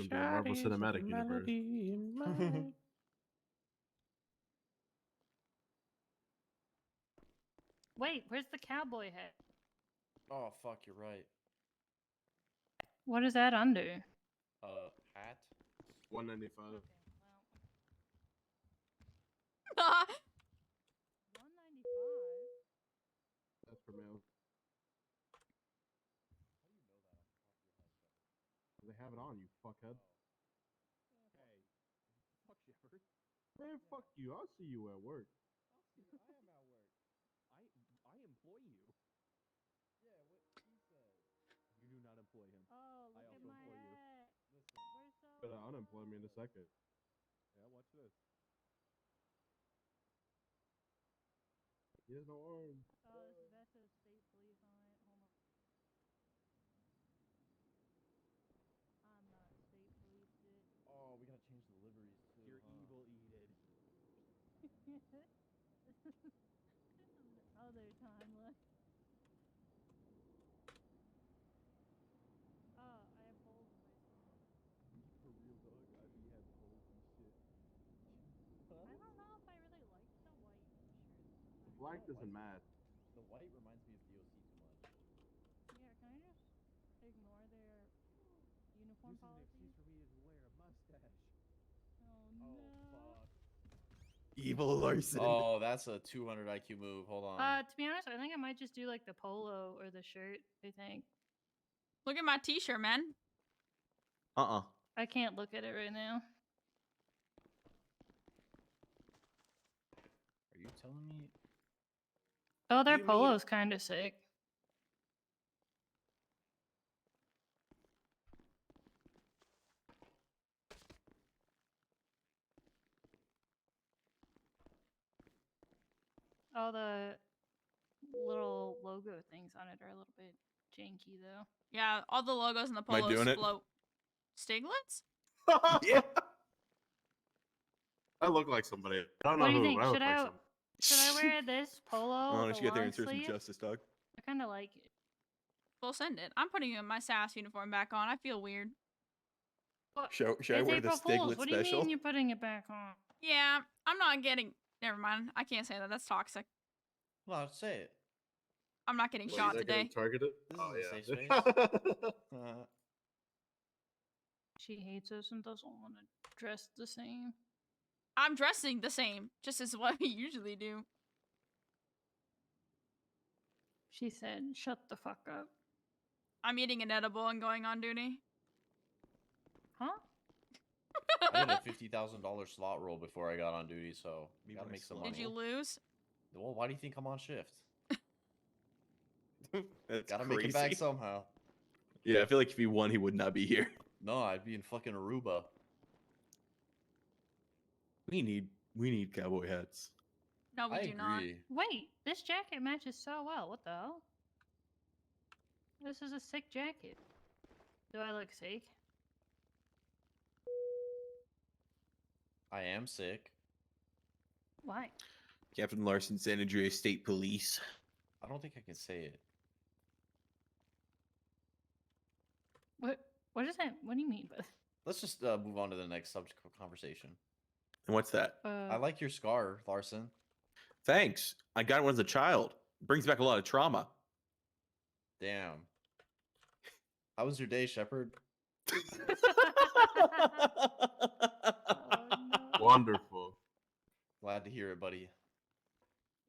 to the Marvel Cinematic Universe. Wait, where's the cowboy hat? Oh, fuck, you're right. What is that under? Hat? $195. Okay, well, 195. That's for male. They have it on, you fuckhead. Hey, fuck Shepard. Man, fuck you. I'll see you at work. I am at work. I employ you. Yeah, what he said. You do not employ him. Oh, look I at also my employ you. hat. Listen. We're so. Gonna unemploy me in a second. Yeah, watch this. He has no arms. Oh, this vest says state police on it. Hold on. I'm not state police shit. Oh, we gotta change the liveries too. You're evil, Edith. This is the other timeline. Oh, I have holes in my skin. For real, dog. I be having holes and shit. I don't black doesn't match. The white reminds me of DOC too much. Yeah, can I just ignore their uniform Using an policy? excuse for me to wear a mustache. Oh no. Oh fuck. Evil Larson. Oh, that's a 200 IQ move. Hold on. To be honest, I think I might just do like the polo or the shirt. I think Look at my t-shirt, man. I can't look at it right now. Are you telling me? Oh, their You mean- polo's kind of sick. All the little logo things on it are a little bit janky, though. Yeah, all the logos and the Am I polos doing it? float. Stiglitz? Yeah. I look like somebody. I don't What know do you who. think? I look Should like I somebody. should I wear this polo? Oh, the she get there long and serve some sleeve? justice, dog. I kind of like it. We'll send it. I'm putting my SAS uniform back on. I feel weird. Should I It's wear the April Fools. Stiglitz What do you special? mean you're putting it back on? Yeah, I'm not getting. Never mind. I can't say that. That's toxic. No, say it. I'm not getting What, shot you're not getting today. targeted? This Oh is a safe yeah. She hates us and doesn't want to dress the same. I'm dressing the same, just as what we usually do. She said, "Shut the fuck up." I'm eating an edible and going on duty. Huh? I did a $50,000 slot roll before I got on duty, so we gotta make some money. Did you lose? Well, why do you think I'm on shift? That's Gotta make it back crazy. somehow. Yeah, I feel like if he won, he would not be here. No, I'd be in fucking Aruba. We need cowboy hats. No, we I do not. agree. Wait, this jacket matches so well. What the hell? This is a sick jacket. Do I look sick? I am sick. Why? Captain Larson, San Andreas State Police. I don't think I can say it. What is that? What do you mean by Let's just move on to the next subject of conversation. And what's that? I like your scar, Larson. Thanks. I got it when I was a child. Brings back a lot of trauma. Damn. How was your day, Shepard? Wonderful. Glad to hear it, buddy.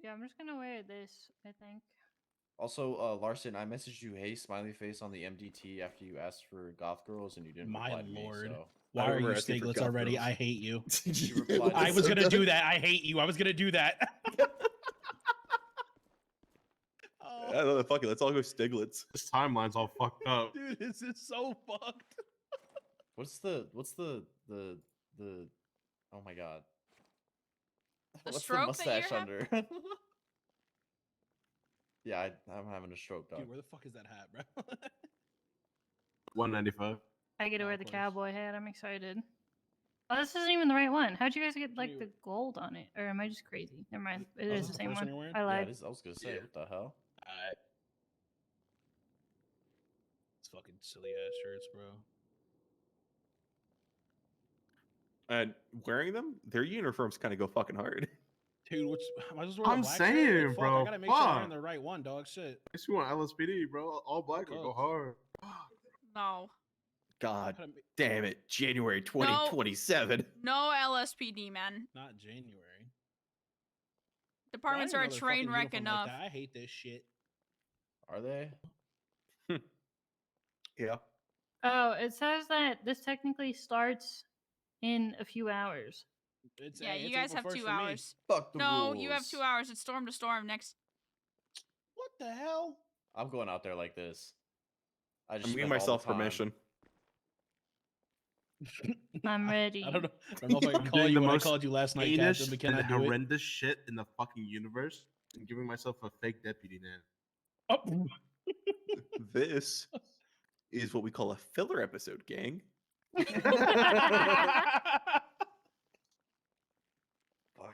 Yeah, I'm just gonna wear this, I think. Also, Larson, I messaged you, hey, smiley face on the MDT after you asked for goth girls and you didn't My reply to me, lord. so... Why I are you remember asking for Stiglitz goth already? girls. I hate you. You replied I to was so gonna good. do that. I hate you. I was gonna do that. I don't know, fuck it. Let's all go Stiglitz. This timeline's all fucked up. Dude, this is so fucked. What's the oh my god. The What's stroke the that you're mustache under? Yeah, I'm having a stroke, dog. Dude, where the fuck is that hat, bro? 195. I get to Oh, wear of the course. cowboy hat. I'm excited. Oh, this isn't even the right one. How'd you guys get like you- the gold on it? Or am I just crazy? Never mind. It Oh, is this the is the same first one. one you're wearing? I Yeah, lied. I was gonna say, what the hell? It's fucking silly ass shirts, bro. And wearing them, their uniforms kind of go fucking hard. Dude, which I just wear a I'm black shirt? saying, Fuck, bro, I gotta make sure I'm wearing fuck. the right one, dog. Shit. If you want LSPD, bro, all black will go Fuck. hard. No. God Gotta damn it. January 2027. No LSPD, man. Not January. Departments Bro, I are a need another train fucking wreck uniform like enough. that. I hate this shit. Are they? Yeah. Oh, it says that this technically starts in a few hours. It's, Yeah, hey, you it's guys April have 1st 2 for me. hours. Fuck the No, rules. you have 2 hours. It's storm to storm next. What the hell? I'm going out there like this. I just I'm giving spend all the myself time. permission. I'm ready. I don't know if I I'm can call doing you the when I most called you last night, heinous Captain, but can and I do it? horrendous shit in the fucking universe and giving myself a fake deputy name. Oh. This is what we call a filler episode, gang. Fuck,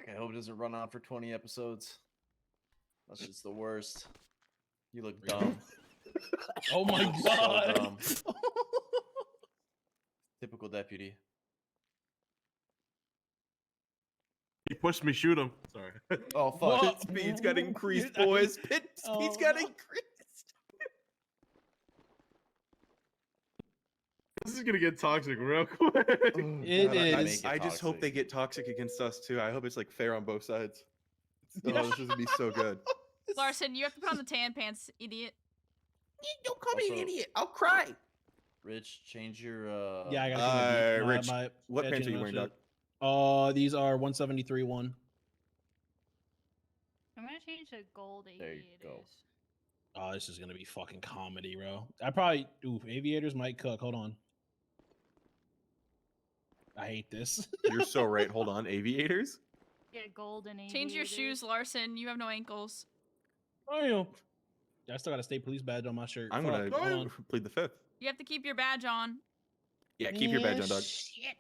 I hope it doesn't run on for 20 episodes. That's just the worst. You look dumb. Oh my You look god. So dumb. Typical deputy. He pushed me. Shoot him. Sorry. Oh fuck! Pit speeds got increased, boys. Pit speeds got increased. This is gonna get toxic real quick. It God, is. I just hope they get toxic against us too. I hope it's like fair on both sides. Oh, this is gonna be so good. Larson, you have to put on the tan pants, idiot. Don't call me an Also- idiot. I'll cry. Rich, change your. Yeah, I gotta change Rich, my what gotta pants are change you my wearing, shit. Doug? These are 173.1. I'm gonna change to gold There you aviators. go. Oh, this is gonna be fucking comedy, bro. I probably aviators might cook. Hold on. I hate this. You're so right. Hold on, aviators. Yeah, golden aviators. Change your shoes, Larson. You have no ankles. Oh, yeah. I still got a state police badge on my shirt. I'm Fuck, gonna hold on. plead the fifth. You have to keep your badge on. Yeah, keep your badge on, Doug. Shit.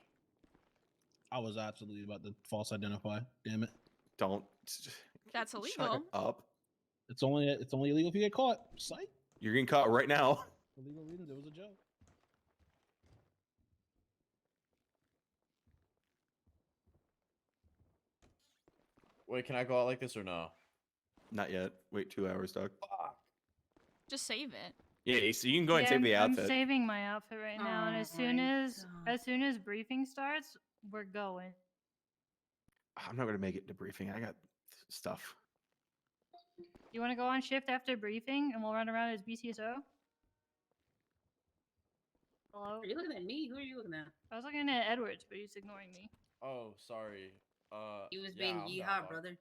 I was absolutely about to false identify. Damn it. Don't. That's Shut illegal. up. It's only illegal if you get caught. Psych. You're getting caught right now. For legal reasons, it was a joke. Wait, can I go out like this or no? Not yet. Wait 2 hours, Doug. Just save it. Yeah, so you can go ahead and save the I'm outfit. saving my outfit right now, and as Oh soon my as soon as briefing starts, we're going. I'm not gonna make it to briefing. I got stuff. You want to go on shift after briefing, and we'll run around as BCSO? Hello? Are you looking at me? Who are you looking at? I was looking at Edwards, but he's ignoring me. Oh, sorry. He was yeah, being I'm down, yeehaw, dog. brother.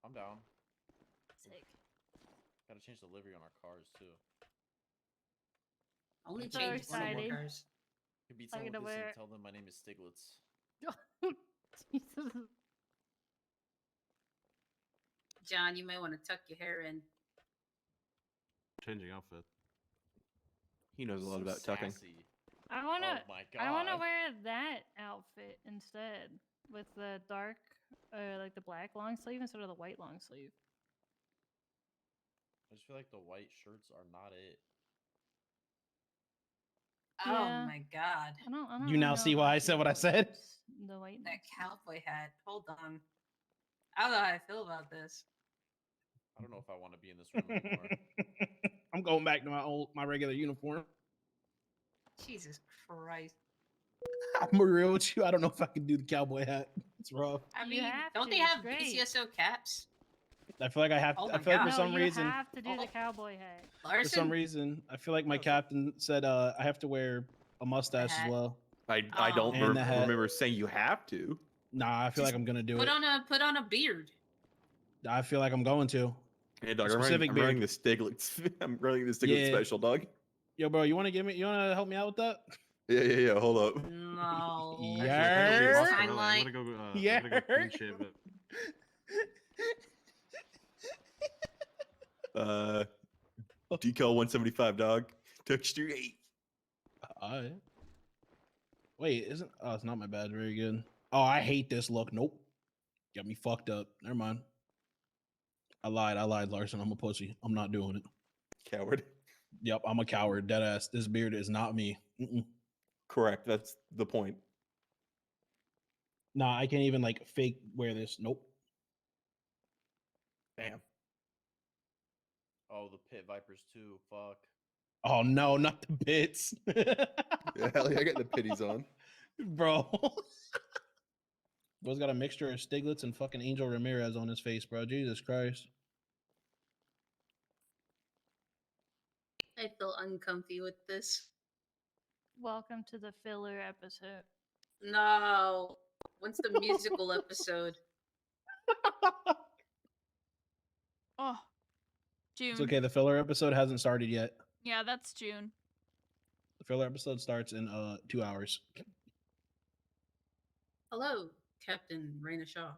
I'm down. Sick. Gotta change the livery on our cars too. Only I'm so changed one of excited. more cars. Could beat I'm someone gonna with this wear- and tell them my name is Stiglitz. Jesus. John, you might want to tuck your hair in. Changing outfit. He knows a lot So about tucking. sassy. I wanna. Oh my I wanna God. wear that outfit instead, with the dark, like the black long sleeve instead of the white long sleeve. I just feel like the white shirts are not it. Oh Yeah. my god. I don't You really now know see how why I I said feel what I about said? The white. That cowboy hat. Hold on. I don't know how I feel about this. I don't know if I want to be in this room anymore. I'm going back to my regular uniform. Jesus Christ. I'm real with you. I don't know if I can do the cowboy hat. It's rough. I You mean, have don't to, they it's have great. PCSO caps? I feel like I have. Oh I my feel like God. for some you reason, have to do the cowboy hat. for some Larson? reason, I feel like my No, so- captain said I have to wear a mustache hat. as well. I Oh. don't And the hat. remember saying you have to. Nah, I feel like I'm gonna do Put it. on a beard. I feel like I'm going to. Hey, Doug, A specific I'm running beard. the Stiglitz. I'm running the Stiglitz Yeah. special, Doug. Yo, bro, you want to help me out with that? Yeah. Hold up. No. Yeah. I'm Timeline. gonna go. Yeah. I'm gonna go clean shave it. Decal 175, dog. Texture 8. Alright. Wait, isn't? Oh, it's not my badge. Very good. Oh, I hate this look. Nope. Got me fucked up. Never mind. I lied, Larson. I'm a pussy. I'm not doing it. Coward. Yep, I'm a coward. Deadass. This beard is not me. Mm-mm. Correct. That's the point. Nah, I can't even like fake wear this. Nope. Damn. Oh, the Pit Vipers too. Fuck. Oh no, not the bits. Yeah, hell yeah, I got the pitties on. Bro. Bro's got a mixture of Stiglitz and fucking Angel Ramirez on his face, bro. Jesus Christ. I feel uncomfy with this. Welcome to the filler episode. No. When's the musical episode? Oh, June. It's okay. The filler episode hasn't started yet. Yeah, that's June. The filler episode starts in 2 hours. Hello, Captain Reyna Shaw.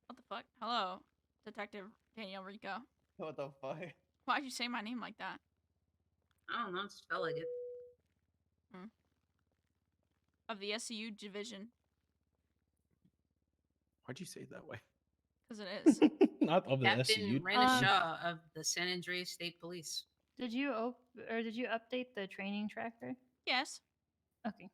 What the fuck? Hello, Detective Danielle Rico. What the fuck? Why'd you say my name like that? I don't know, it just felt like it. Of the SCU division, Why'd you say it that way? because it is. Not of the Captain SCU. Reyna Shaw of the San Andreas State Police. Did you did you update the training tracker? Yes. Okay.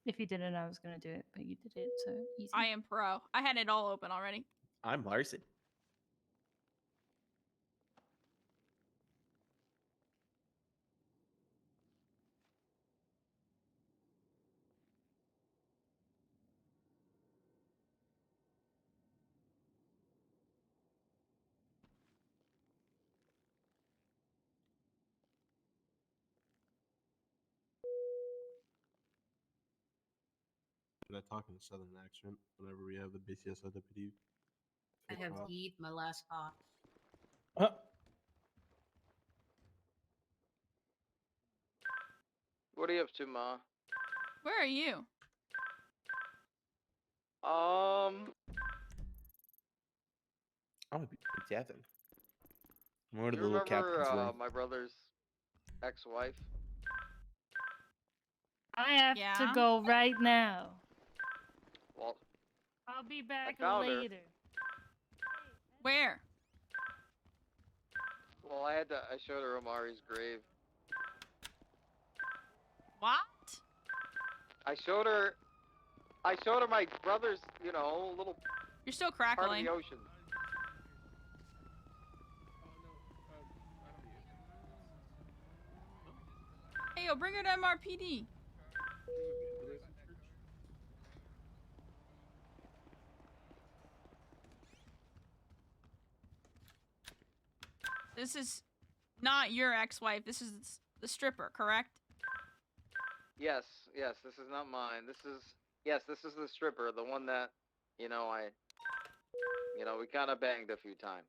If you didn't, I was gonna do it, but you did it, so easy. I am pro. I had it all open already. I'm Larson. Should I talk in a southern accent whenever we have the BCSO deputy? I have eat my last cock. What are you up to, Ma? Where are you? I'm gonna be Devin. I'm going to You the little remember captain's room. my brother's ex-wife? I have Yeah? to go right now. Well, I'll be back found her. later. Where? well, I showed her Omari's grave. What? I showed her my brother's, little You're still part of crackling. the ocean. Hey, yo, bring her to MRPD. This is not your ex-wife. This is the stripper, correct? Yes, this is not mine. This is the stripper, the one that, we kind of banged a few times.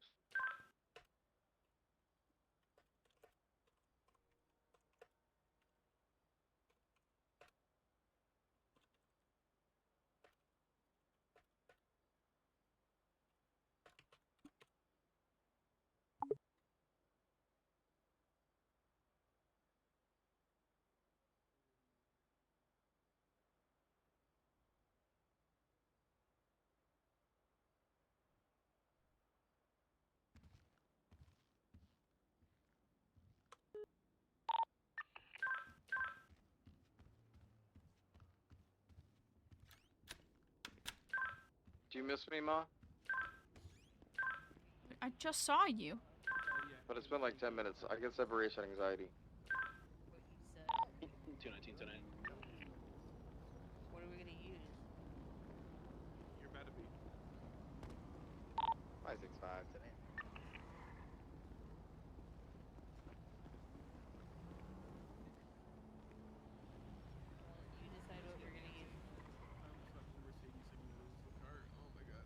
Do you miss me, Ma? I just saw you. But it's been like 10 minutes. I get separation anxiety. 219 tonight. What are we gonna use? You're about to be. 565 today. You decide what we're gonna use. I'm stuck in the Mercedes and you lose the car. Oh my god.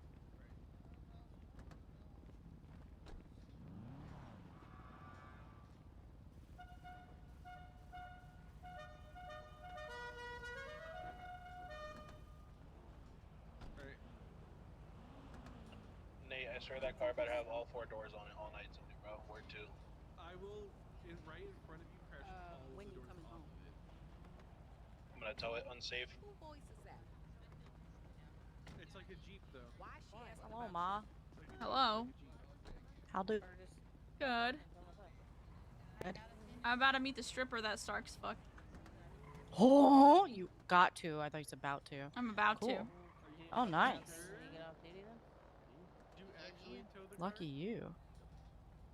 Alright. Nate, I swear that car better have all 4 doors on it all night tonight, bro. Word 2. I will, right in front of you, crash all when the you doors coming off home? of it. I'm gonna tow it unsafe. Who voice is that? It's like a Jeep, though. Why she asking Hello, about Ma. It's like a Hello. How do? Good. Good. I'm about to meet the stripper that Stark's fucked. Oh, you got to. I thought you said about to. I'm about to. Cool. Oh, nice. When you get off duty then? Do you actually tow the Lucky car? you.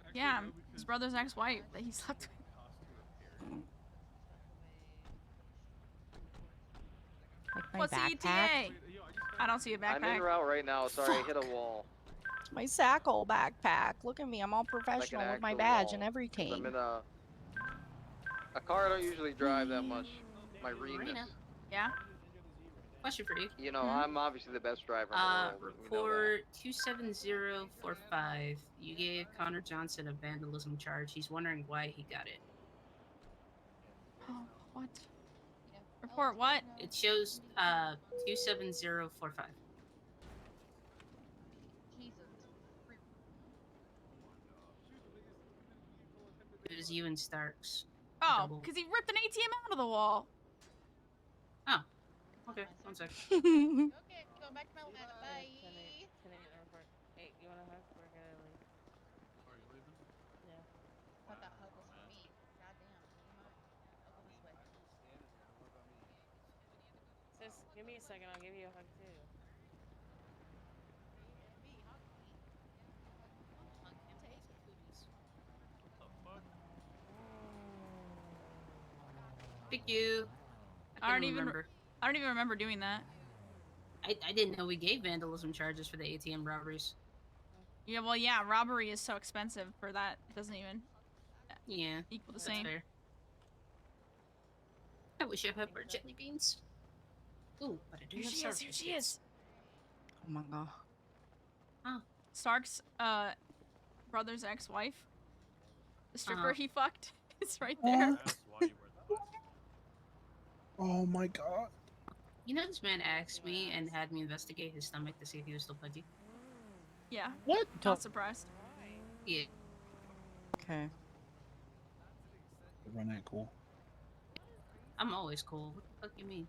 Actually, Yeah, no, his because brother's ex-wife that he slept with. it costs to repair. Like my What's the backpack. ETA? I don't see a I'm en backpack. route right now. Sorry, I hit a Fuck. wall. It's my Sackle backpack. Look at me. I'm all professional with my actual badge wall, and 'cause everything. I'm in a car I don't usually drive that much. My Reyna. Reyna. Yeah. Question for you. I'm obviously the best driver in the world. we know that. Report 27045. You gave Connor Johnson a vandalism charge. He's wondering why he got it. Oh, what? Report what? It shows 27045. It was you and Starks. Oh, Double. because he ripped an ATM out of the wall. Oh. Okay, one sec. Okay, go back to my Atlanta. Bye. Hey, you wanna hug? We're gonna leave. Are you leaving? Yeah. I thought that hug was for me. Goddamn. You might. I'll go this way. So Just give me a second. I'll give you a hug too. Thank you. I don't couldn't even. remember. I don't even remember doing that. I didn't know we gave vandalism charges for the ATM robberies. Yeah, well, yeah, robbery is so expensive for that. It doesn't even Yeah, equal the that's same. fair. I wish I had more jelly beans. Ooh, but I do Here have she sour is. Here she biscuits. is. Oh my god. Huh. Stark's brother's ex-wife, the stripper Uh-huh. he fucked, is right there. Oh my god. You know, this man asked me and had me investigate his stomach to see if he was still pudgy. Yeah. What? Not surprised. Yeah. Okay. Run that cool. I'm always cool. What the fuck you mean?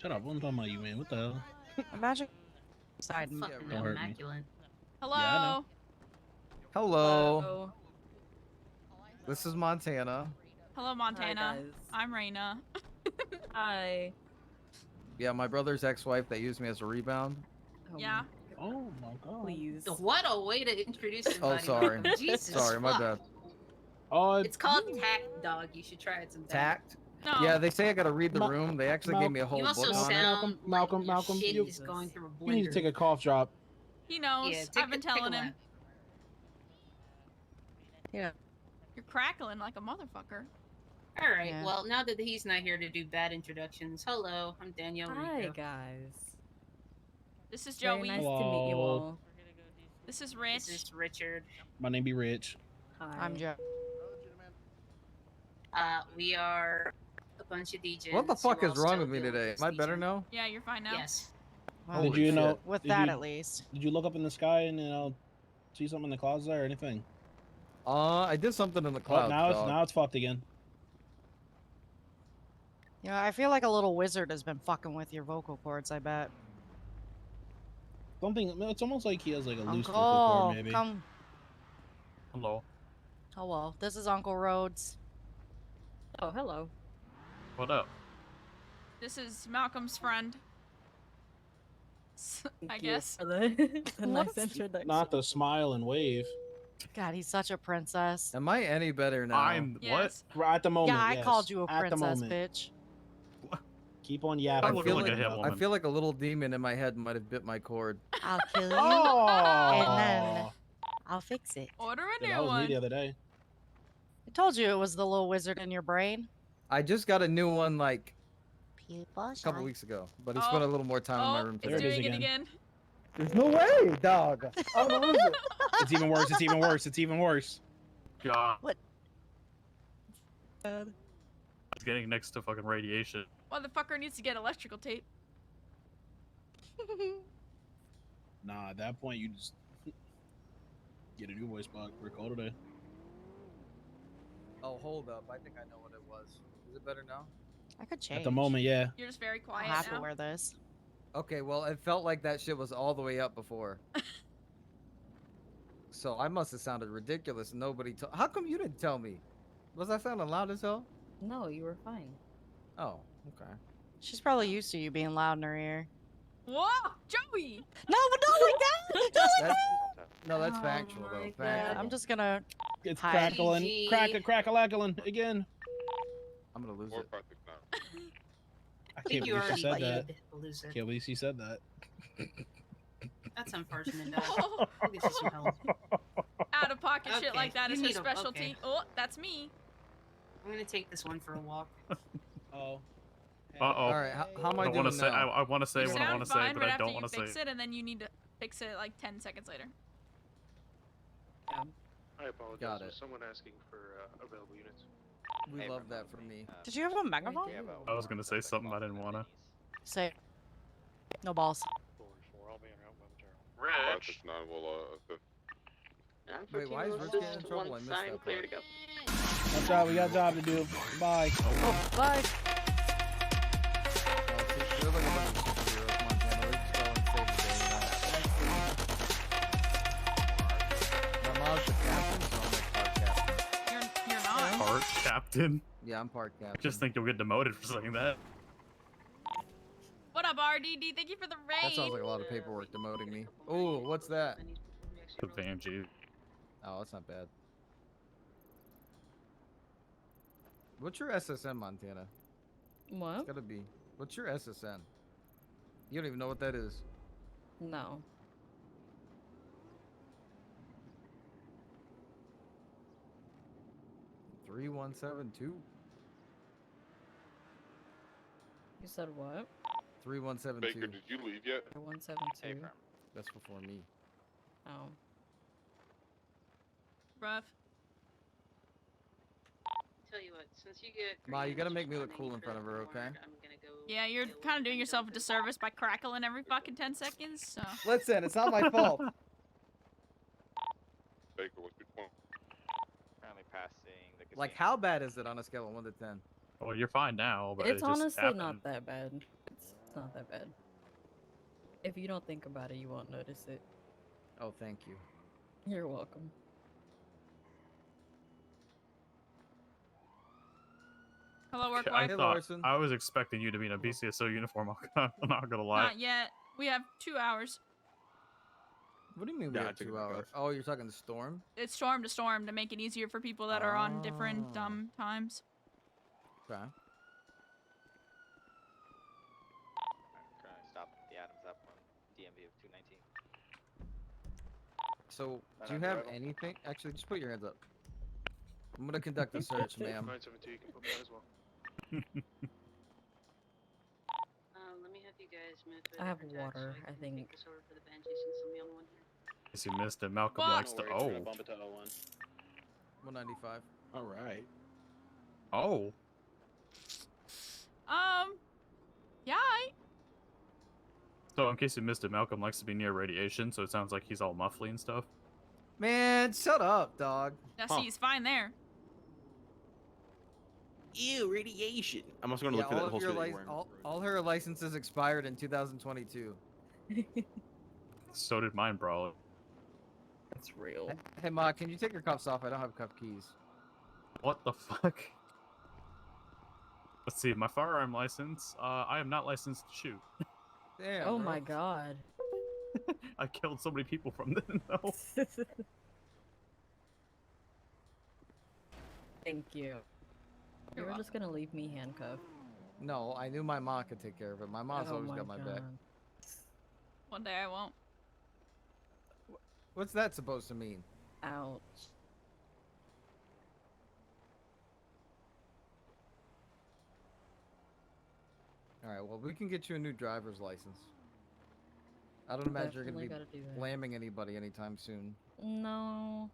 Shut up. I'm talking about you, man. What the hell? Imagine. Side. Fucking Don't hurt me. immaculate. Hello. Yeah, I know. Hello. This is Montana. Hello, Montana. guys. I'm Reyna. Hi. Yeah, my brother's ex-wife that used me as a rebound. Yeah. Oh my god. Please. What a way to introduce Oh, somebody. sorry. Jesus Sorry, my fuck. bad. It's called tact, dog. You should try it sometime. Tact? No. Yeah, they say I gotta read the Ma- room. They actually gave me a whole You also book on it. sound Malcolm, like your shit you- is going through a blender. You need to take a cough drop. He knows. Yeah, I've been telling him. lap. Yeah. You're crackling like a motherfucker. All right. Yeah. Well, now that he's not here to do bad introductions, hello, I'm Danielle. Hi, Rico. guys. This is Very Joey. nice to meet you all. This is Rich. This is Richard. My name be Rich. Hi. I'm Joe. We are a bunch of DJs. What the fuck who is all wrong still with me deal today? this Am I better DJ. now? Yeah, you're fine now. Yes. Holy Did you shit. know? With did that, you- at least. Did you look up in the sky and see something in the clouds there or anything? I did something in the Oh, clouds. now it's fucked again. You know, I feel like a little wizard has been fucking with your vocal cords, I bet. Something. It's almost like he has like a loose vocal Uncle, cord, maybe. come. Hello. Hello. This is Uncle Rhodes. Oh, hello. What up? This is Malcolm's friend. I Thank you guess. for the nice What? introduction. Not the smile and wave. God, he's such a princess. Am I any better now? I'm Yes. At the moment, Yeah, I yes. called you a At the princess, moment. bitch. Keep on I yapping. looking feel like a like hit I woman. feel like a little demon in my head might have bit my cord. I'll kill you, Oh! and then I'll fix it. Order a Yeah, new that was me one. the other day. I told you it was the little wizard in your brain. I just got a new one like People a couple shy. weeks ago, but he spent a little more time in my room it's There it today. is doing it again. again. There's no way, dog. I'm gonna lose it. It's even worse. It's even worse. It's even worse. God. What? It's getting next to fucking radiation. Motherfucker needs to get electrical tape. Nah, at that point you just get a new voice box for a call today. Oh, hold up. I think I know what it was. Is it better now? I could change. At the moment, yeah. You're just very I'll quiet have now. to wear this. Okay, well, it felt like that shit was all the way up before. So I must have sounded ridiculous. Nobody told. How come you didn't tell me? Was I sounding loud as hell? No, you were fine. Oh, okay. She's probably used to you being loud in her ear. Whoa, Joey! No, but not like that. Not like That's, that. no, that's Oh factual my though. God. Factual. I'm just gonna. It's Hi. crackling. GG. Crackling again. I'm gonna lose it. I I can't think you believe she already said that. did lose it. Can't believe she said that. That's unfortunate, dog. I'll get you some help. Out of pocket shit Okay, like that you is her need a- specialty. okay. Oh, that's me. I'm gonna take this one for a walk. Oh. Uh-oh. All right, how am I I doing want to say. now? I want to say You what I sound want to say, fine but right I after don't you want to say. fix it, and then you need to fix it like 10 seconds later. I apologize. Got it. Was someone asking for available units? We love that from me. Did you have a megaphone? I was gonna say something I didn't wanna. Say. No balls. Rich. Wait, why is Rich getting in trouble? I missed that part. That's right. We got a job to do. Bye. Oh, bye. They're like a bunch of superheroes, Montana. They just go and save the day. My mom's the captain, so I'm like part captain. You're not. Part captain. Yeah, I'm part captain. Just think you'll get demoted for saying that. What up, RDD? Thank you for the raid. That sounds like a lot of paperwork demoting me. Oh, what's that? The Vanjie. Oh, that's not bad. What's your SSN, Montana? What? It's gotta be. What's your SSN? You don't even know what that is. No. Three 3172. You said what? 3172. Baker, did you leave yet? 172. That's before me. Oh. Rough. Tell you what, since you get Ma, you green gotta as make me look responding cool in for front of her, the okay? word, I'm gonna go Yeah, you're deal with kind of doing Benjo yourself a for the disservice by crackling every fucking 10 seconds. So. Listen, it's not my fault. Baker, what's your point? Currently passing the casino. Like, how bad is it on a scale of 1 to 10? Well, you're fine now, but It's it just honestly happened. not that bad. It's not that bad. If you don't think about it, you won't notice it. Oh, thank you. You're welcome. Hello, work I wife. thought I was expecting you to be in a BCSO uniform. I'm not gonna lie. Not yet. We have 2 hours. What do you mean we Yeah, I have took it 2 back hours? off. Oh, you're talking storm? It's storm to storm to make it easier for people that are on different Oh. times. Okay. Currently stopped the Adams up on DMV of 219. So, Not do you on have arrival. anything? Actually, just put your hands up. I'm gonna conduct a search, ma'am. 972, you can put that as well. Let me have you guys move to a I have different track water, so I I can think. take this over for the Banshee since I'm the only one here. Guess you missed it. Malcolm Fuck. likes to. We're gonna Oh. bump it to 01. 195. All right. Oh. Yeah. So in case you missed it, Malcolm likes to be near radiation, so it sounds like he's all muffly and stuff. Man, shut up, dog. Now, see, he's fine there. Ew, radiation. I'm also gonna Yeah, look for all that of whole your that you're wearing. all her licenses expired in 2022. So did mine, bro. That's real. Hey, Ma, can you take your cuffs off? I don't have cuff keys. What the fuck? Let's see, my firearm license. I am not licensed to shoot. Damn. Oh bro. my god. I killed so many people from this. No. Thank you. You were just gonna leave me handcuffed. No, I knew my ma could take care of it. My mom's Oh always my got my back. God. One day I won't. What's that supposed to mean? Ouch. All right, well, we can get you a new driver's license. I don't imagine you're Definitely gonna gotta be do that. blaming anybody anytime soon. No.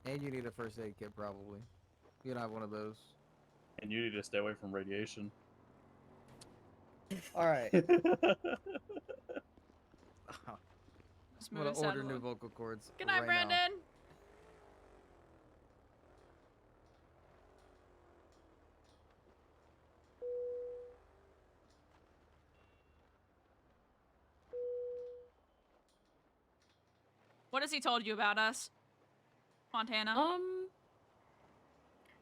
And you need a first aid kit, probably. You don't have one of those. And you need to stay away from radiation. All right. Smooth I'm gonna order saddle new up. vocal cords. Good night, right Brandon. Now. What has he told you about us, Montana?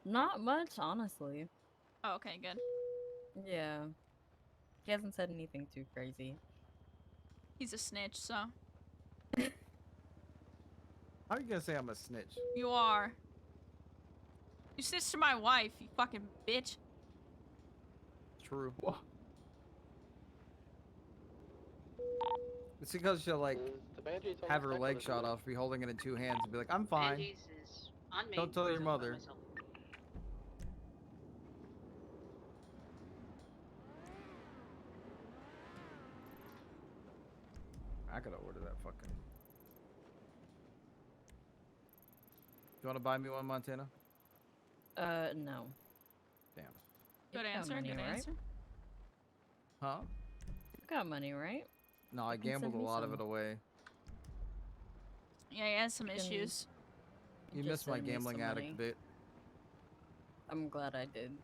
Not much, honestly. Oh, okay, good. Yeah. He hasn't said anything too crazy. He's a snitch, so How are you gonna say I'm a snitch? you are. You snitched to my wife, you fucking bitch. True. It's because she'll like have her leg shot off, be holding it in 2 hands, and be like, "I'm fine." Banshees is on me. Don't tell your so by mother. myself. I gotta order that fucking. Do you want to buy me one, Montana? No. Damn. Good You've got answer, money, good right? answer. Huh? You've got money, right? No, I You can send gambled a me lot of some. it away. Yeah, he has some Can- issues. You Just missed my send me gambling some addict money. bit. I'm glad I did.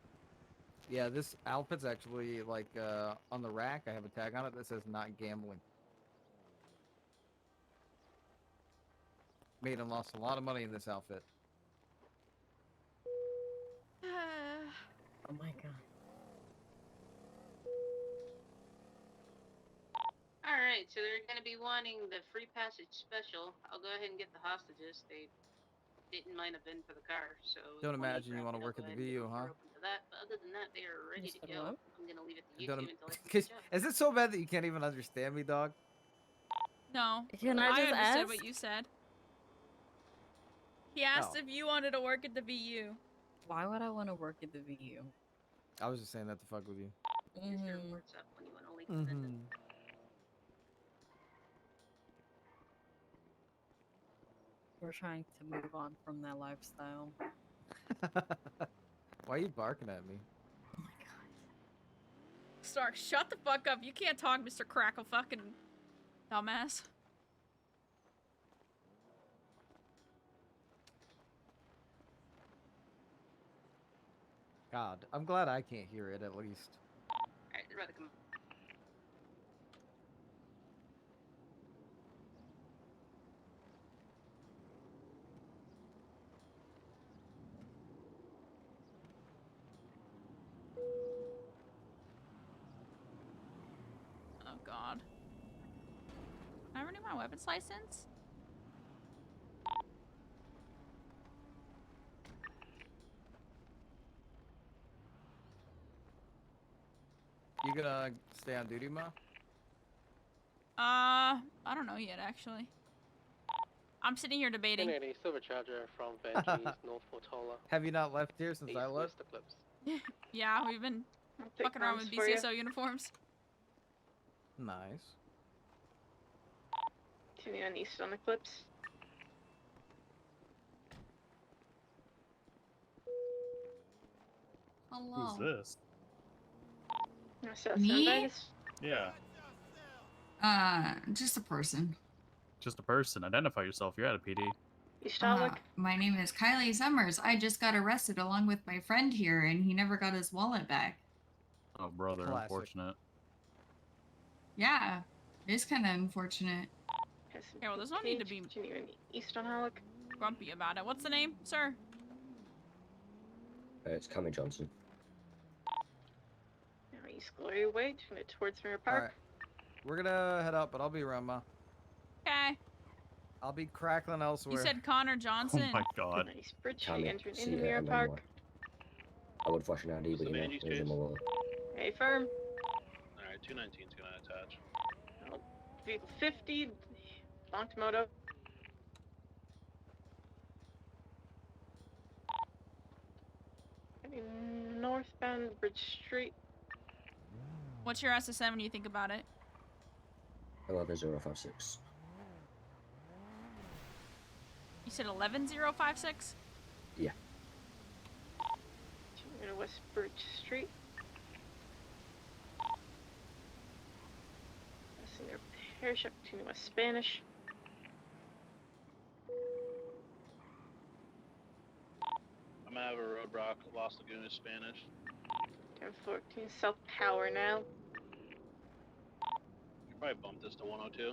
Yeah, this outfit's actually like on the rack. I have a tag on it that says "not gambling." Made and lost a lot of money in this outfit. Oh my god. Alright, so they're gonna be wanting the free passage special. I'll go ahead and get the hostages. They didn't might have been for the car, so Don't one of imagine you grab want to it, I'll work go at the ahead and get VU, huh? open to that. But other than that, they are ready to said go. what? I'm gonna leave it to you Don't two im- until I Cause- finish up. is it so bad that you can't even understand me, dog? No. Can I just understood ask? what you said. He asked Oh. if you wanted to work at the VU. Why would I want to work at the VU? I was just saying that to fuck with you. Here's your Mhm. reports up when you want to leave the visit. We're trying to move on from that lifestyle. Why are you barking at me? Oh my god. Stark, shut the fuck up. You can't talk, Mr. Crackle fucking dumbass. God, I'm glad I can't hear it at least. Alright, they're about to come. Oh god. Can I renew my weapons license? You gonna stay on duty, Ma? I don't know yet, actually. I'm sitting here debating. 1080 Silver Charger from Vangees, North Portola. Have you not left here since I East left? West Eclipse. Yeah, we've been take fucking around with comms for you. BCSO uniforms. Nice. Tuning on East on Eclipse. Hello. Who's this? Me? Yeah, Just a person. just a person. Identify yourself. You're at a PD. My name is Kylie Summers. I just got arrested along with my friend here, and he never got his wallet back. Oh, brother, Classic. unfortunate. Yeah, it is kind of unfortunate. Okay, well, there's no need to be East on Halleck. grumpy about it. What's the name, sir? It's Cammy Johnson. Now East Glory Way, turn it towards Mirror Park. Alright. We're gonna head up, but I'll be around, Ma. Okay. I'll be crackling elsewhere. You said Connor Johnson. Oh my god. Nice bridge, Cammy, entering into Mirror Park. I would flash an ID, but you know, it was in my wallet. Hey, firm. Alright, 219's gonna attach. Vehicle 50, Lonked Moto. Heading northbound Bridge Street. What's your SSM when you think about it? 11056. You said 11056? Yeah. Turning to West Bridge Street. Passing their repair shop between West Spanish. I'm gonna have a roadblock, Los Lagunas, Spanish. 1014 South Power now. You probably bump this to 102.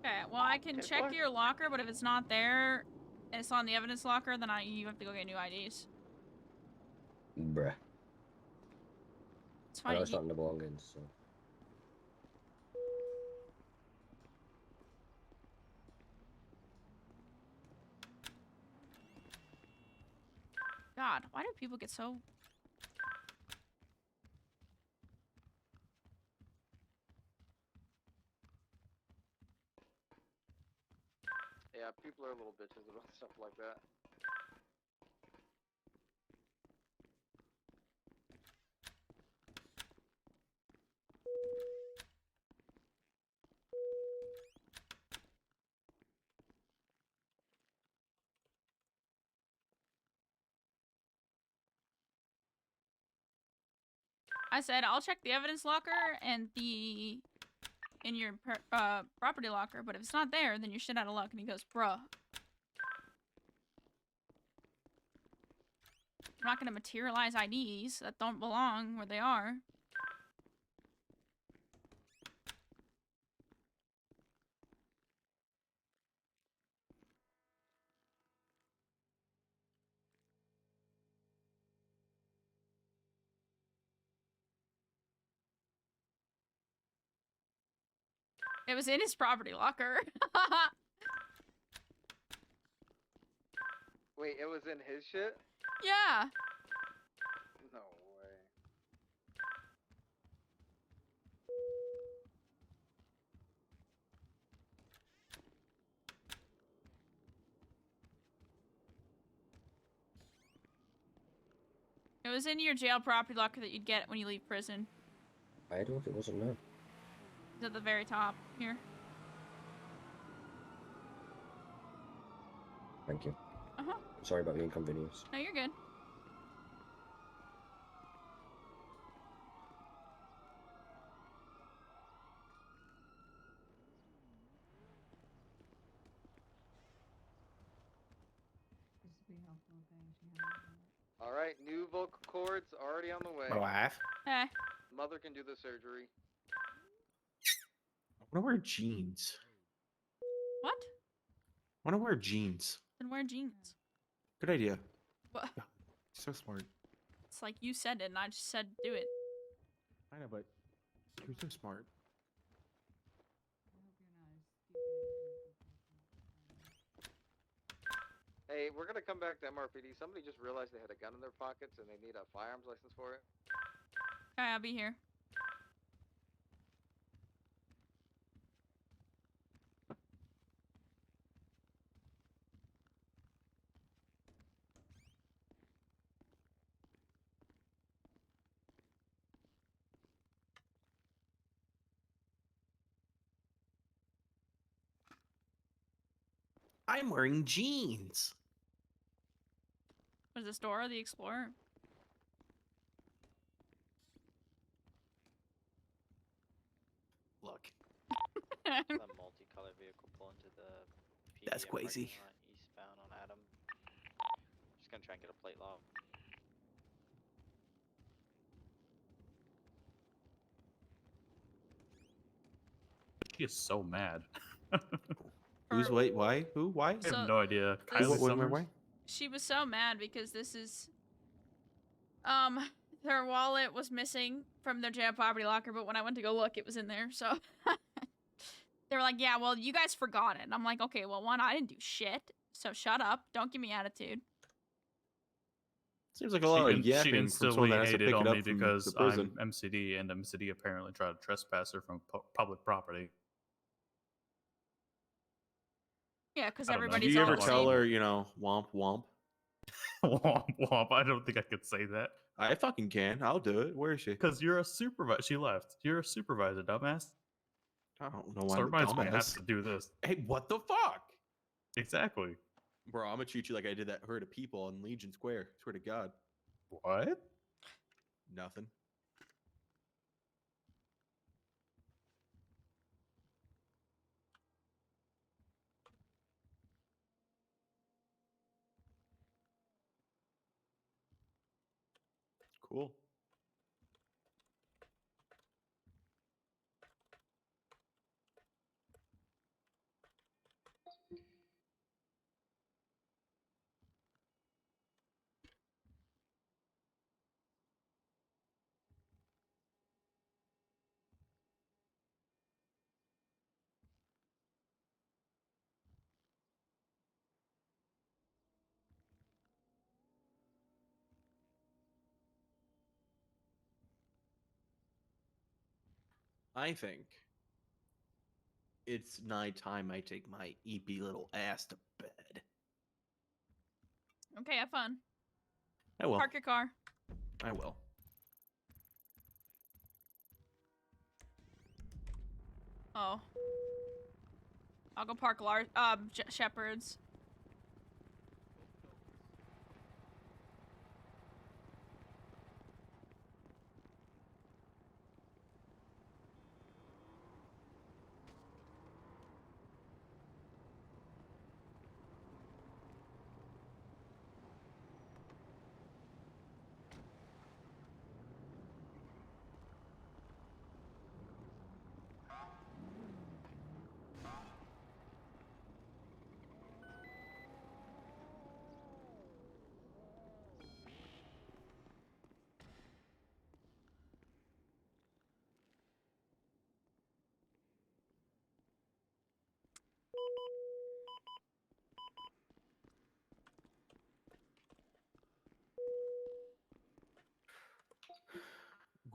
Okay, well, I can check your locker, but if it's not there and it's on the evidence locker, then you have to go get new IDs. Bruh. It's I fine. know it's not in the belongings, so. God, why do people get so... Yeah, people are little bitches about stuff like that. I said I'll check the evidence locker and in your property locker, but if it's not there, then you're shit out of luck. And he goes, bruh. I'm not gonna materialize IDs that don't belong where they are. It was in his property locker. Wait, it was in his shit? Yeah. No way. It was in your jail property locker that you'd get when you leave prison. I don't know if it wasn't there. It's at the very top here. Thank you. Uh-huh. Sorry about the inconvenience. No, you're good. All right, new vocal cords already on the way. My wife. Eh. Mother can do the surgery. I want to wear jeans. What? I want to wear jeans. Then wear jeans. Good idea. What? So smart. It's like you said it, and I just said do it. I know, but you're so smart. Hey, we're gonna come back to MRPD. Somebody just realized they had a gun in their pockets and they need a firearms license for it. Okay, I'll be here. I'm wearing jeans. Was this Dora the Explorer? Look. A multicolored vehicle pull into the That's PDM crazy. parking lot eastbound on Adam. Just gonna try and get a plate lock. She is so mad. Who's wait? Why? Who? Why? I have no idea. this- Kylie What, Summers? why? She was so mad because this is their wallet was missing from their jail property locker, but when I went to go look, it was in there. So they were like, "Yeah, well, you guys forgot it." And I'm like, "Okay, well, one, I didn't do shit, so shut up. Don't give me attitude." Seems like a lot of She yapping from instantly someone that has to hated pick on it me up from because the prison. I'm MCD, and MCD apparently tried to trespass her from public property. Yeah, because I don't know. everybody's Did you all ever the tell same. her, you know, womp womp? Womp womp. I don't think I could say that. I fucking can. I'll do it. Where is she? Because you're a supervisor. She left. You're a supervisor, dumbass. I don't know why So I'm a everybody's gonna have dumbass. to do this. Hey, what the fuck? Exactly. Bro, I'm gonna treat you like I did that herd of people on Legion Square. Swear to God. What? Nothing. Cool. I think it's nighttime. I take my EP little ass to bed. Okay, have fun. I will. Park your car. I will. Oh. I'll go park Shepherd's.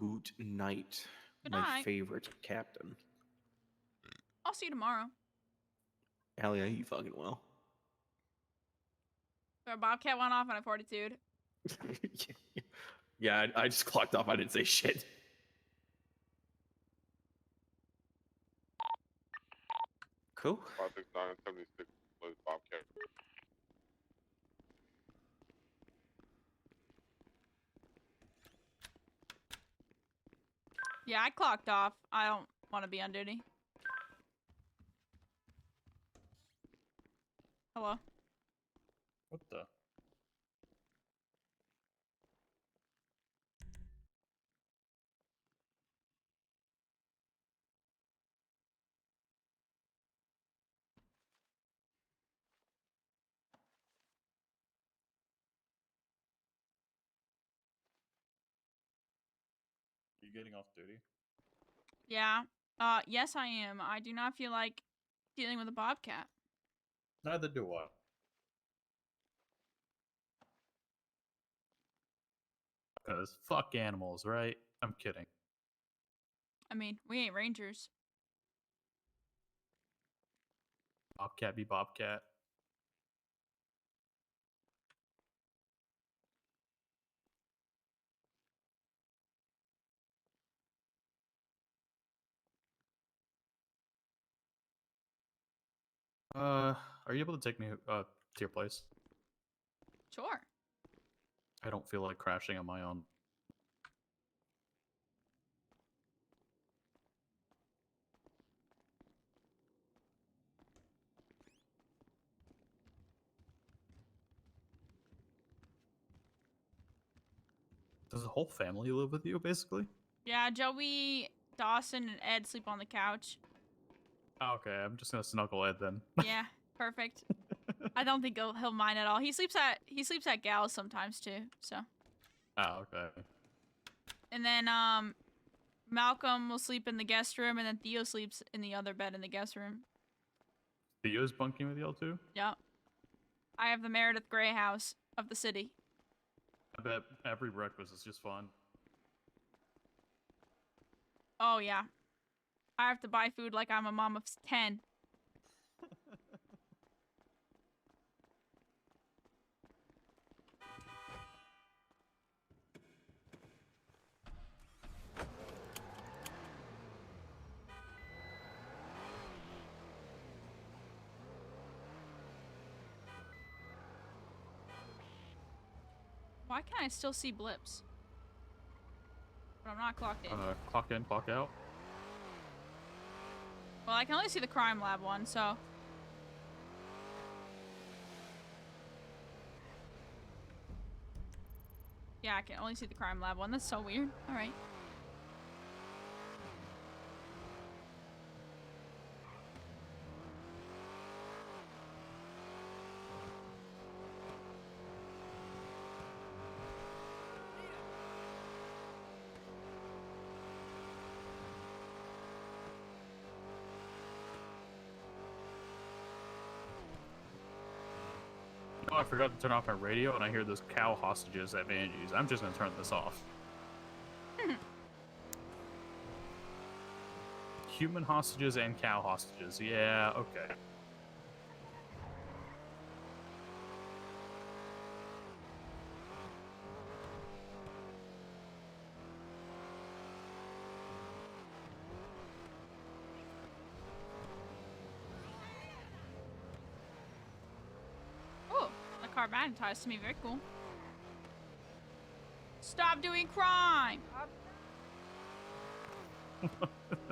Good night, Good my night. favorite captain. I'll see you tomorrow. Allie, I eat fucking well. Our Bobcat went off on a fortitude. Yeah, I just clocked off. I didn't say shit. Cool. 56976 was Bobcat. Yeah, I clocked off. I don't want to be on duty. Hello? What the? You getting off duty? Yeah. Yes, I am. I do not feel like dealing with a Bobcat. Neither do I. Because fuck animals, right? I'm kidding. I mean, we ain't rangers. Bobcat be Bobcat. Are you able to take me to your place? Sure. I don't feel like crashing on my own. Does the whole family live with you, basically? Yeah, Joey, Dawson, and Ed sleep on the couch. Oh, okay, I'm just gonna snuggle Ed then. Yeah, perfect. I don't think he'll mind at all. He sleeps at Gal's sometimes too. So. Oh, okay. And then Malcolm will sleep in the guest room, and then Theo sleeps in the other bed in the guest room. Theo's bunking with y'all too? Yep. I have the Meredith Grey house of the city. I bet every breakfast is just fun. Oh yeah. I have to buy food like I'm a mom of 10. Why can I still see blips? But I'm not clocked in. Clock in, clock out. Well, I can only see the crime lab one, so. Yeah, I can only see the crime lab one. That's so weird. All right. Oh, I forgot to turn off my radio, and I hear those cow hostages at Vanjie's. I'm just gonna turn this off. Human hostages and cow hostages. Yeah, okay. Oh, the car magnetized to me. Very cool. Stop doing crime!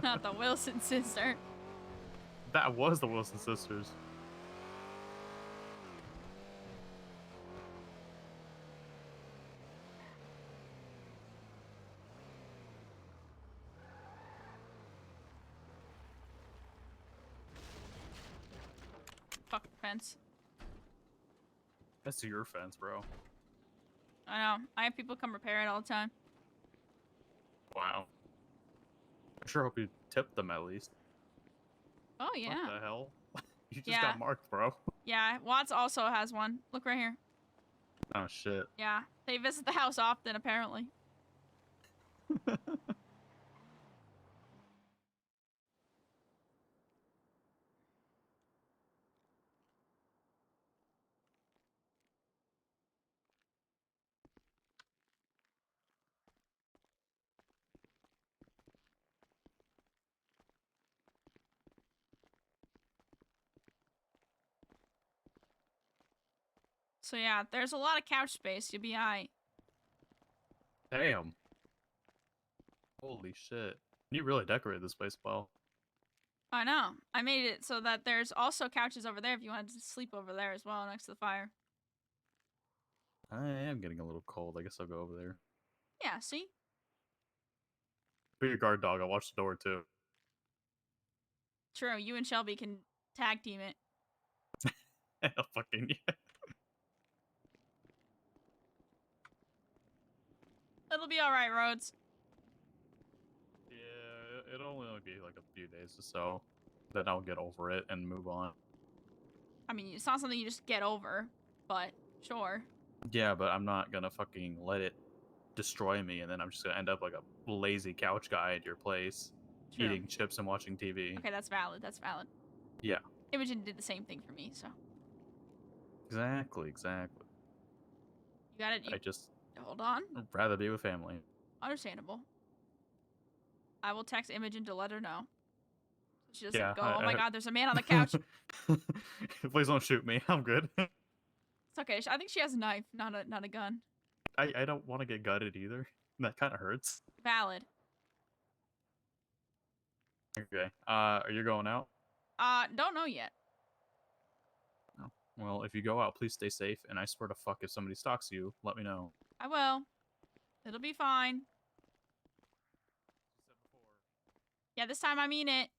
Not the Wilson sister. That was the Wilson sisters. Fuck the fence. That's your fence, bro. I know. I have people come repair it all the time. Wow. I sure hope you tipped them at least. Oh, yeah. What the hell? You just Yeah. got marked, bro. Yeah, Watts also has one. Look right here. Oh, shit. Yeah, they visit the house often, apparently. So yeah, there's a lot of couch space. You'll be alright. Damn. Holy shit. You really decorated this place well. I know. I made it so that there's also couches over there if you wanted to sleep over there as well next to the fire. I am getting a little cold. I guess I'll go over there. Yeah, see? Be your guard dog. I'll watch the door too. True, you and Shelby can tag team it. Fucking yeah. It'll be alright, Rhodes. Yeah, it'll only be like a few days or so. Then I'll get over it and move on. I mean, it's not something you just get over, but sure. Yeah, but I'm not gonna fucking let it destroy me, and then I'm just gonna end up like a lazy couch guy at your place, True. eating chips and watching TV. Okay, that's valid. That's valid. Yeah. Imogen did the same thing for me, so. Exactly. You got it. I just Hold on. rather be with family. Understandable. I will text Imogen to let her know. She doesn't Yeah, go, oh my god, there's a man on the couch. Please don't shoot me. I'm good. It's okay. I think she has a knife, not a gun. I don't want to get gutted either. That kind of hurts. Valid. Okay. Are you going out? Don't know yet. No. Well, if you go out, please stay safe. And I swear to fuck, if somebody stalks you, let me know. I will. It'll be fine. Yeah, this time I mean it.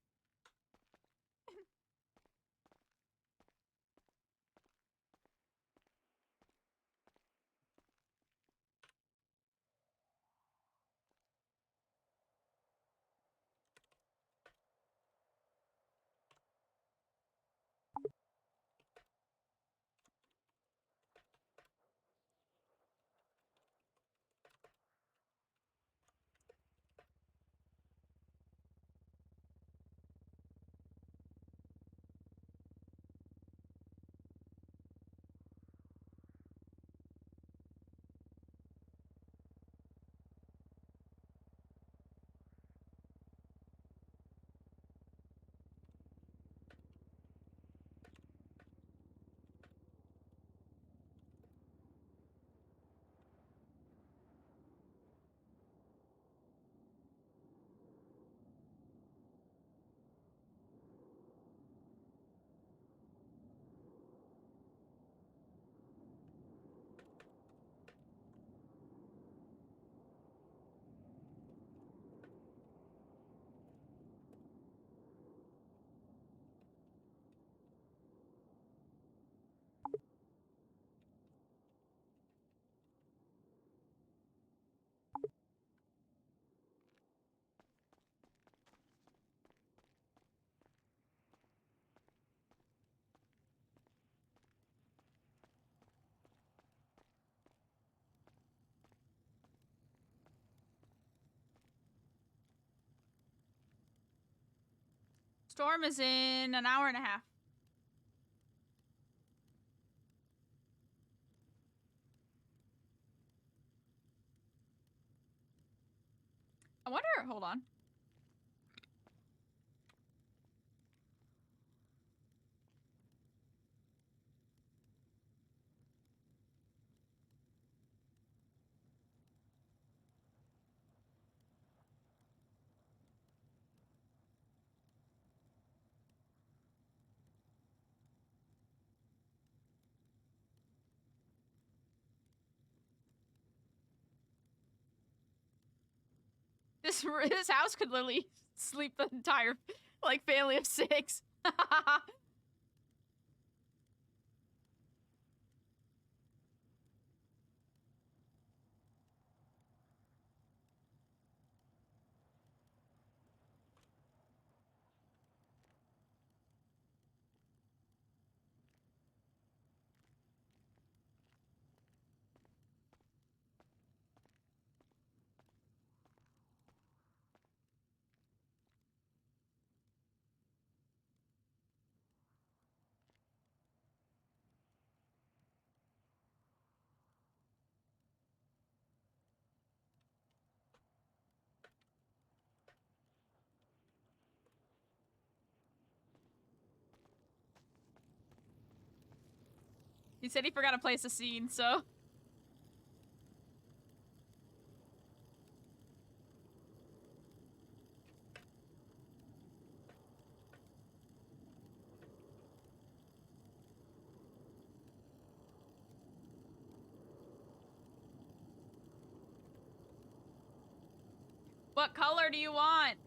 Storm is in an hour and a half. I wonder, hold on. This house could literally sleep the entire, like, family of 6. He said he forgot to place a scene, so. What color do you want?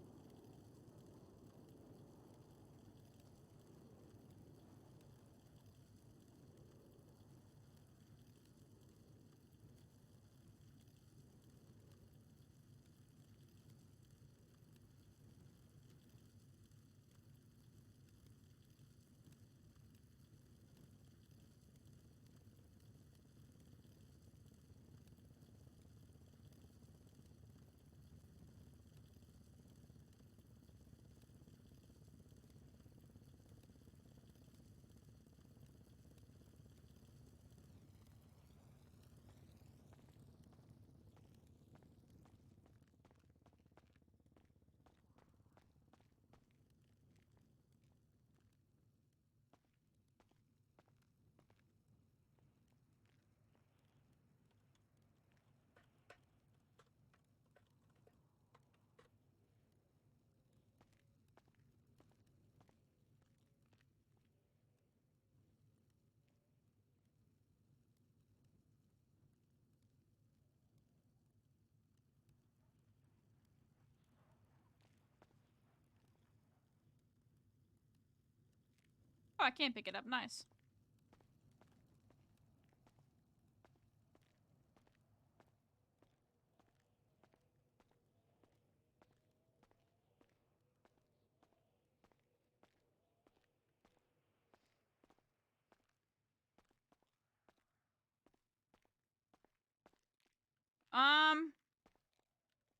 Oh, I can't pick it up. Nice.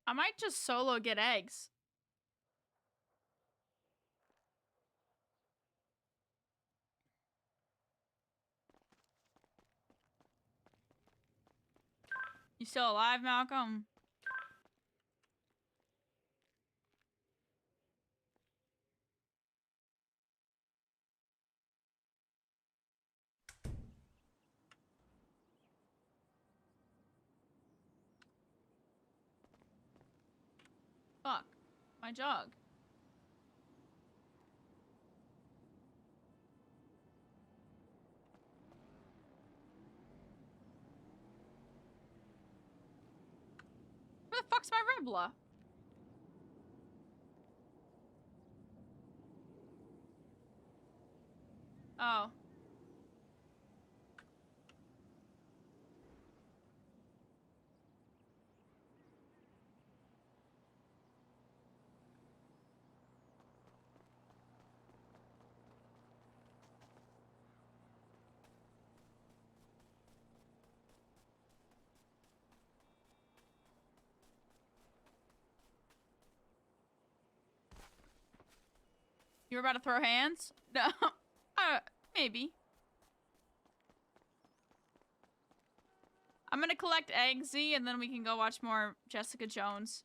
I might just solo get eggs. You still alive, Malcolm? Fuck. My jug. Where the fuck's my Rebla? Oh. You were about to throw hands? No. Maybe. I'm gonna collect Eggsy and then we can go watch more Jessica Jones.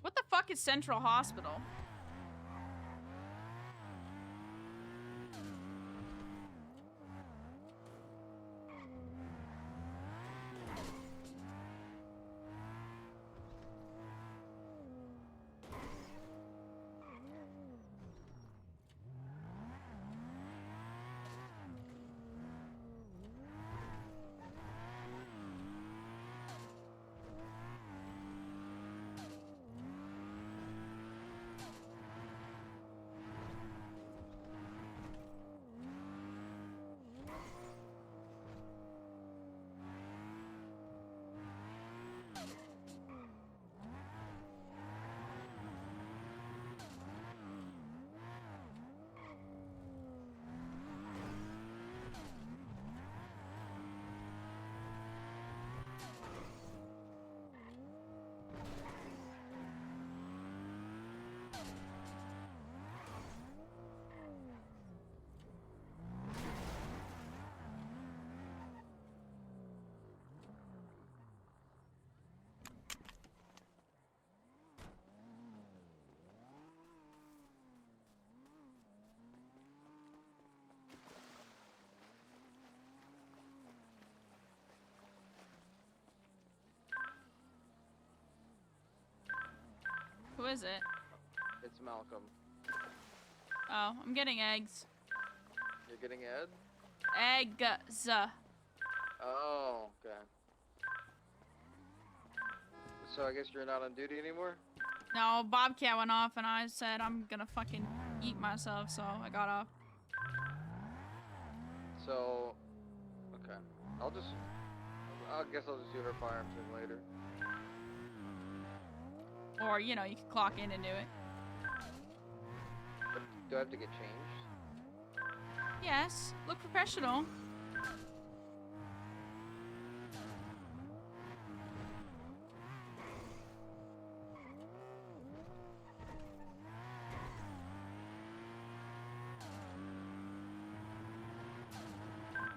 What the fuck is Central Hospital? Who is it? It's Malcolm. Oh, I'm getting eggs. You're getting Ed? Eggs. Oh, okay. So I guess you're not on duty anymore? No, Bobcat went off and I said I'm gonna fucking eat myself, so I got off. So, okay. I guess I'll just do her firearms thing later. Or, you know, you can clock in and do it. But do I have to get changed? Yes, look professional.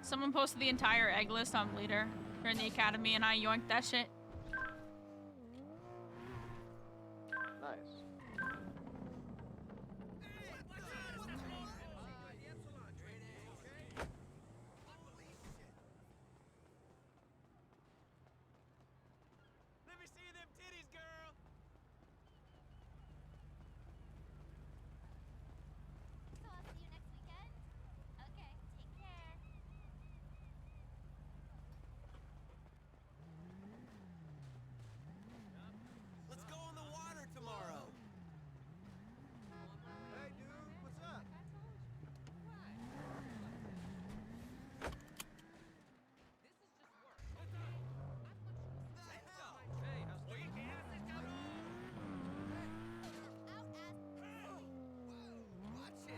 Someone posted the entire egg list on Leader during the academy and I yoinked that shit. Nice. Let me see them titties, girl. So I'll see you next weekend? Okay, take care. Let's go on the water tomorrow. Hey, dude, what's up? Hey, how's Watch it.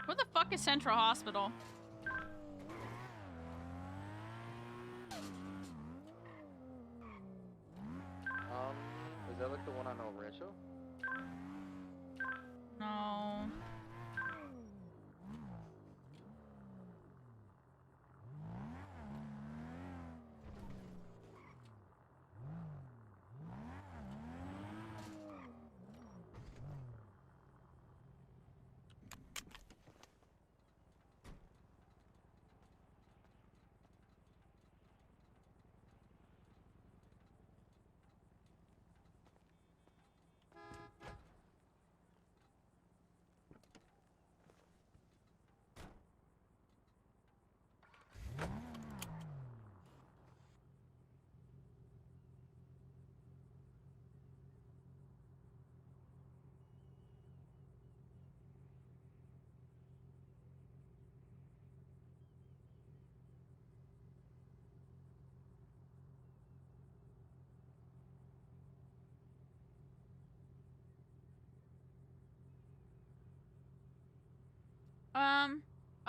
Where the fuck is Central Hospital? Is that like the one on El Rancho? No.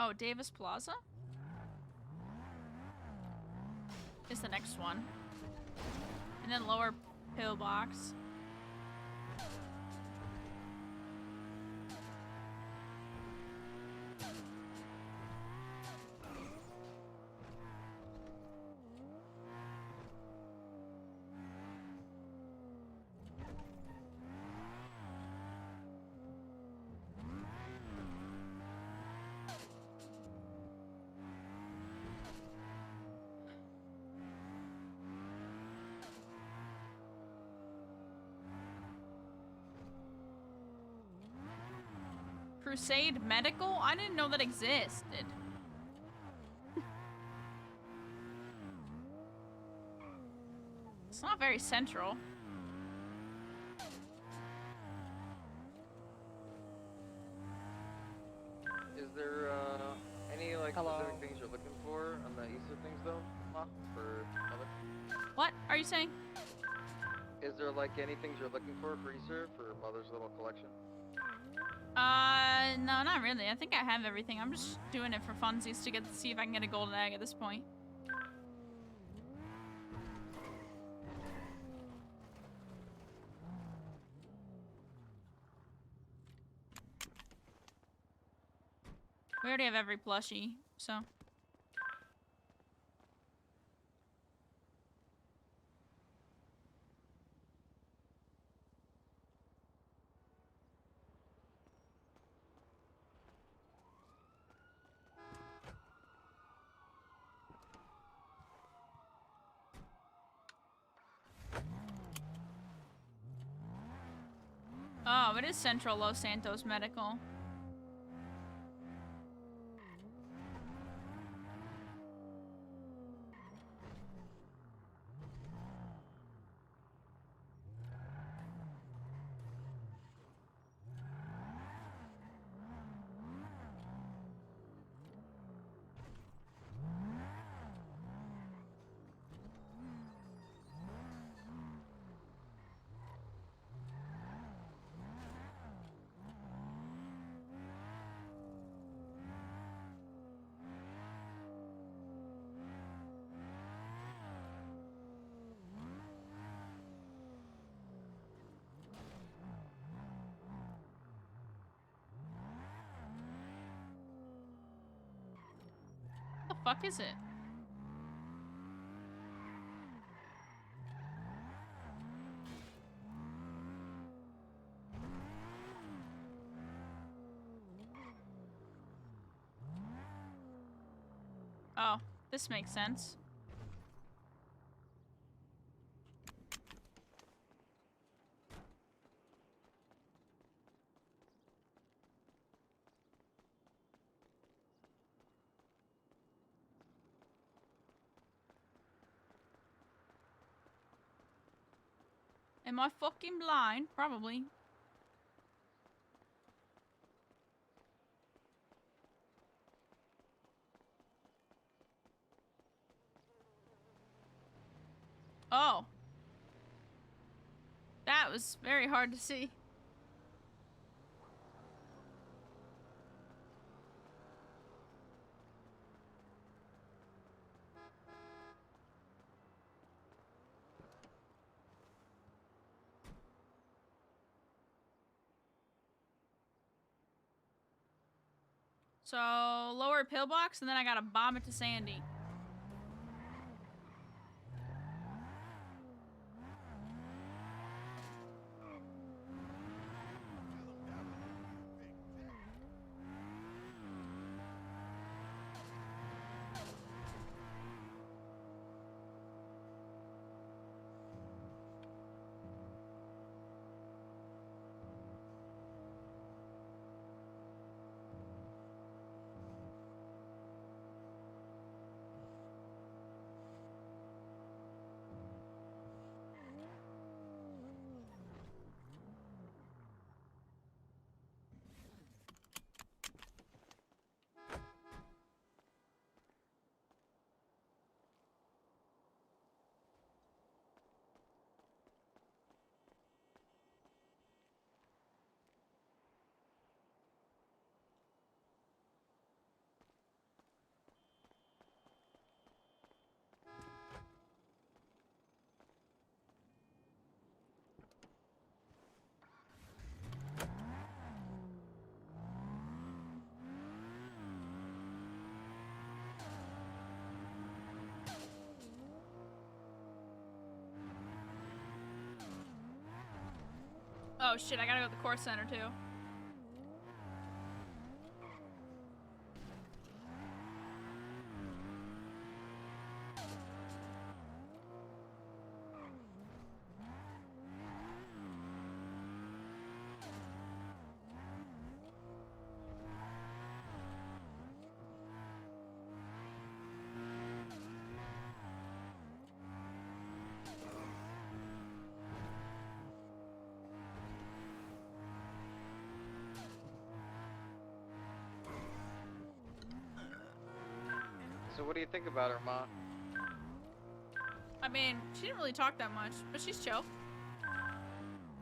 Oh, Davis Plaza? is the next one. And then lower pillbox. Crusade Medical? I didn't know that existed. It's not very central. Is there any like specific things you're looking for on the Easter things though, Ma, for Mother? What are you saying? Is there like any things you're looking for Easter for Mother's little collection? No, not really. I think I have everything. I'm just doing it for funsies to see if I can get a golden egg at this point. We already have every plushie, so. Oh, it is Central Los Santos Medical. What the fuck is it? Oh, this makes sense. Am I fucking blind? Probably. Oh. That was very hard to see. So, lower pillbox, and then I gotta bomb it to Sandy. Oh shit, I gotta go to the course center too. So what do you think about her, Ma? I mean, she didn't really talk that much, but she's chill.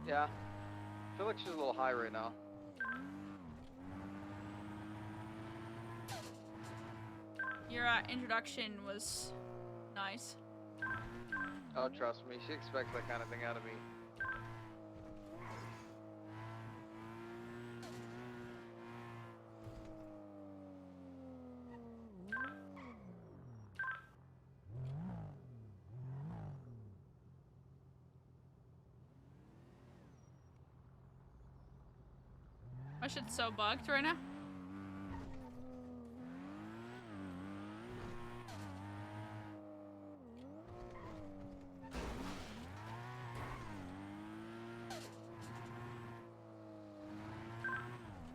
Yeah. I feel like she's a little high right now. Your introduction was nice. Oh, trust me, she expects that kind of thing out of me. My shit's so bugged right now.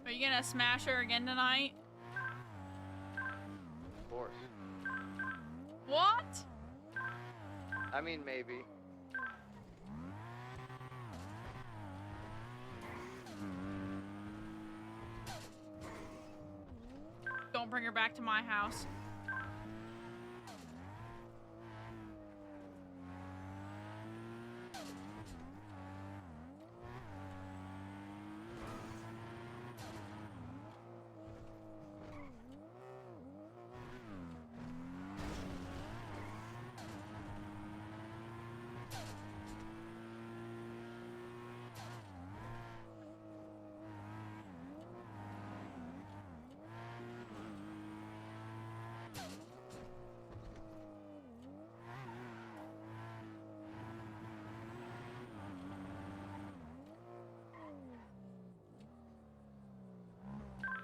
Are you gonna smash her again tonight? Of course. What? I mean, maybe. Don't bring her back to my house.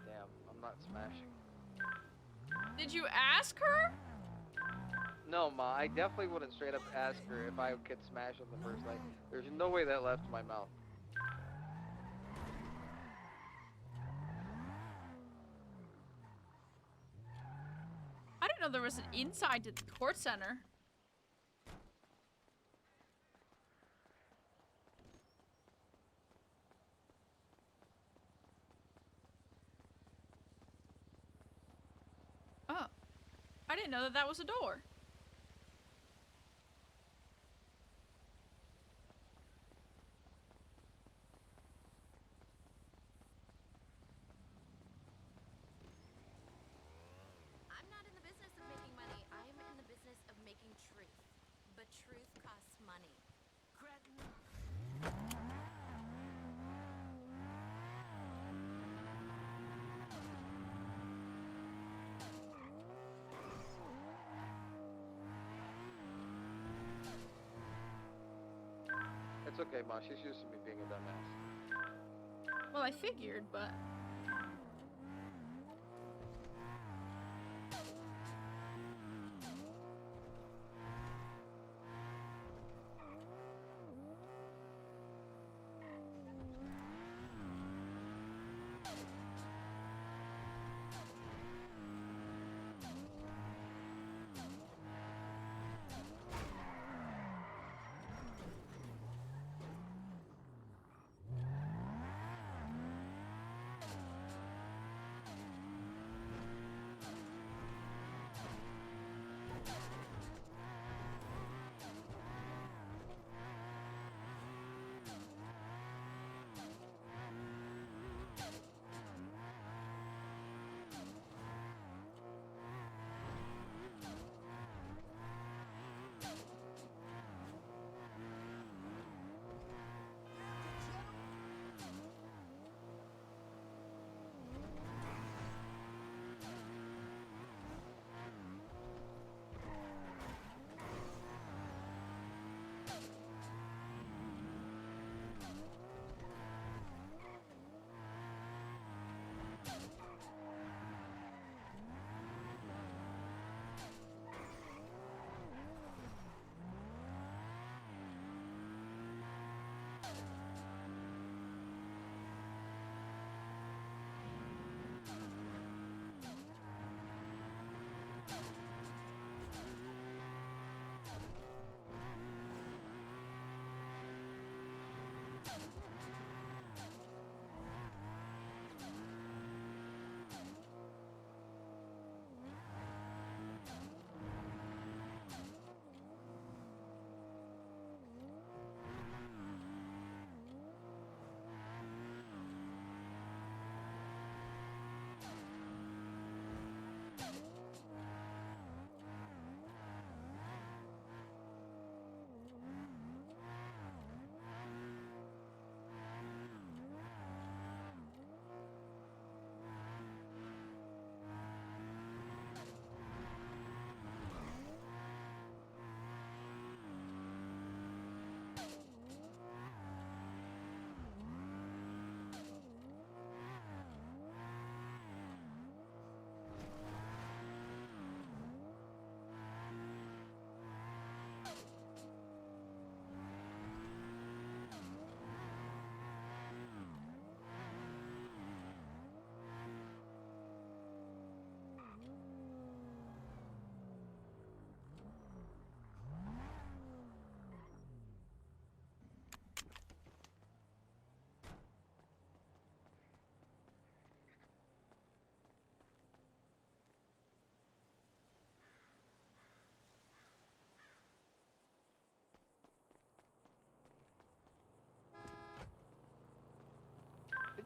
Damn, I'm not smashing. Did you ask her? No, Ma, I definitely wouldn't straight up ask her if I could smash on the first night. There's no way that left my mouth. I didn't know there was an inside to the court center. Oh, I didn't know that that was a door. I'm not in the business of making money. I'm in the business of making truth. But truth costs money. It's okay, Ma. She's used to me being a dumbass. Well, I figured, but...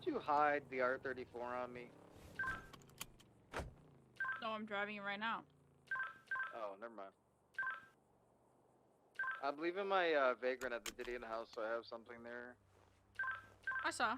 don't you hide the R34 on me? No, I'm driving it right now. Oh, never mind. I'm leaving my vagrant at the Didion house, so I have something there. I saw.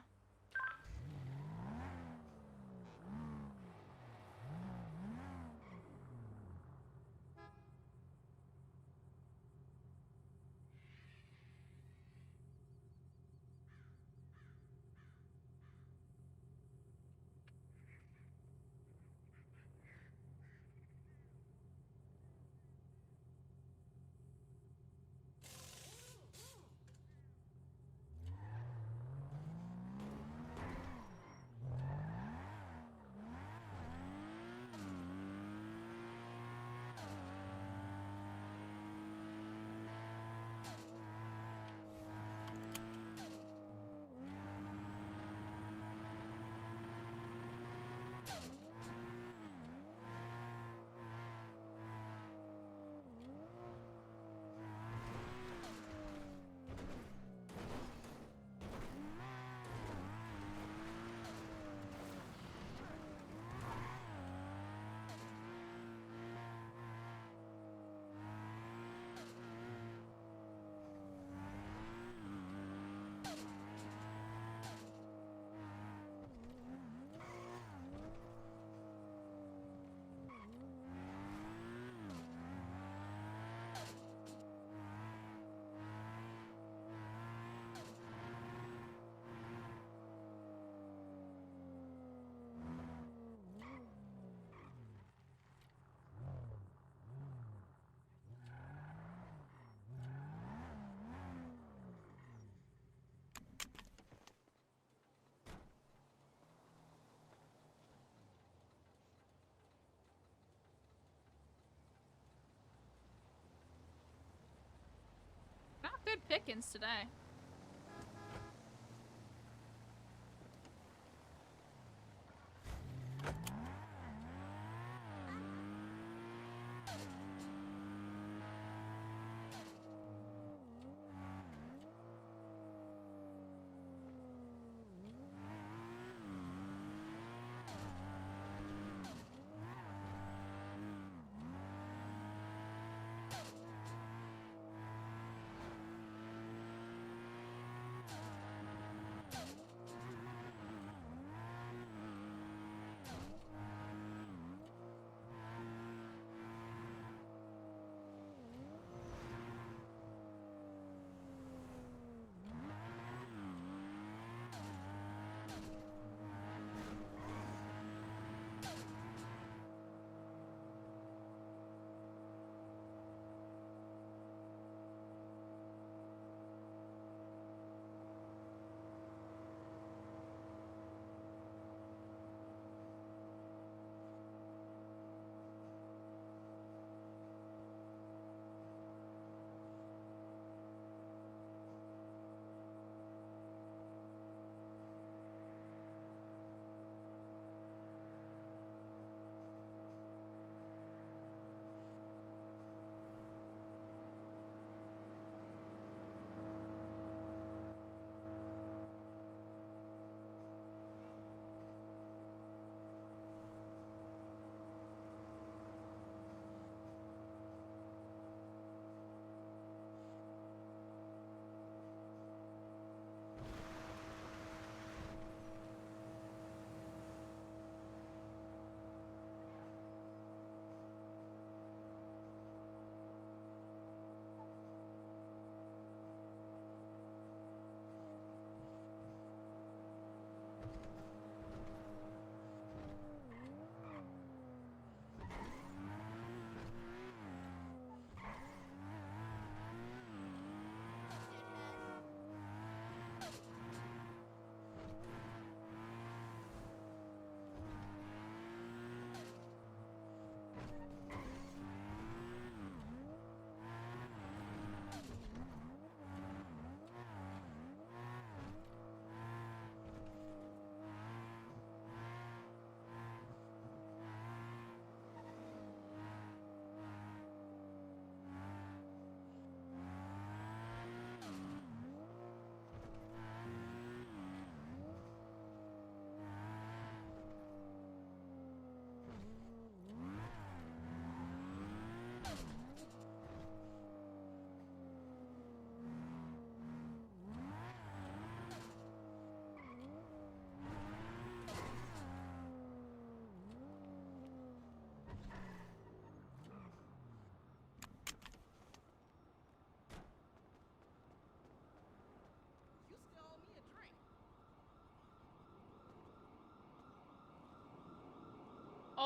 Not good pickings today.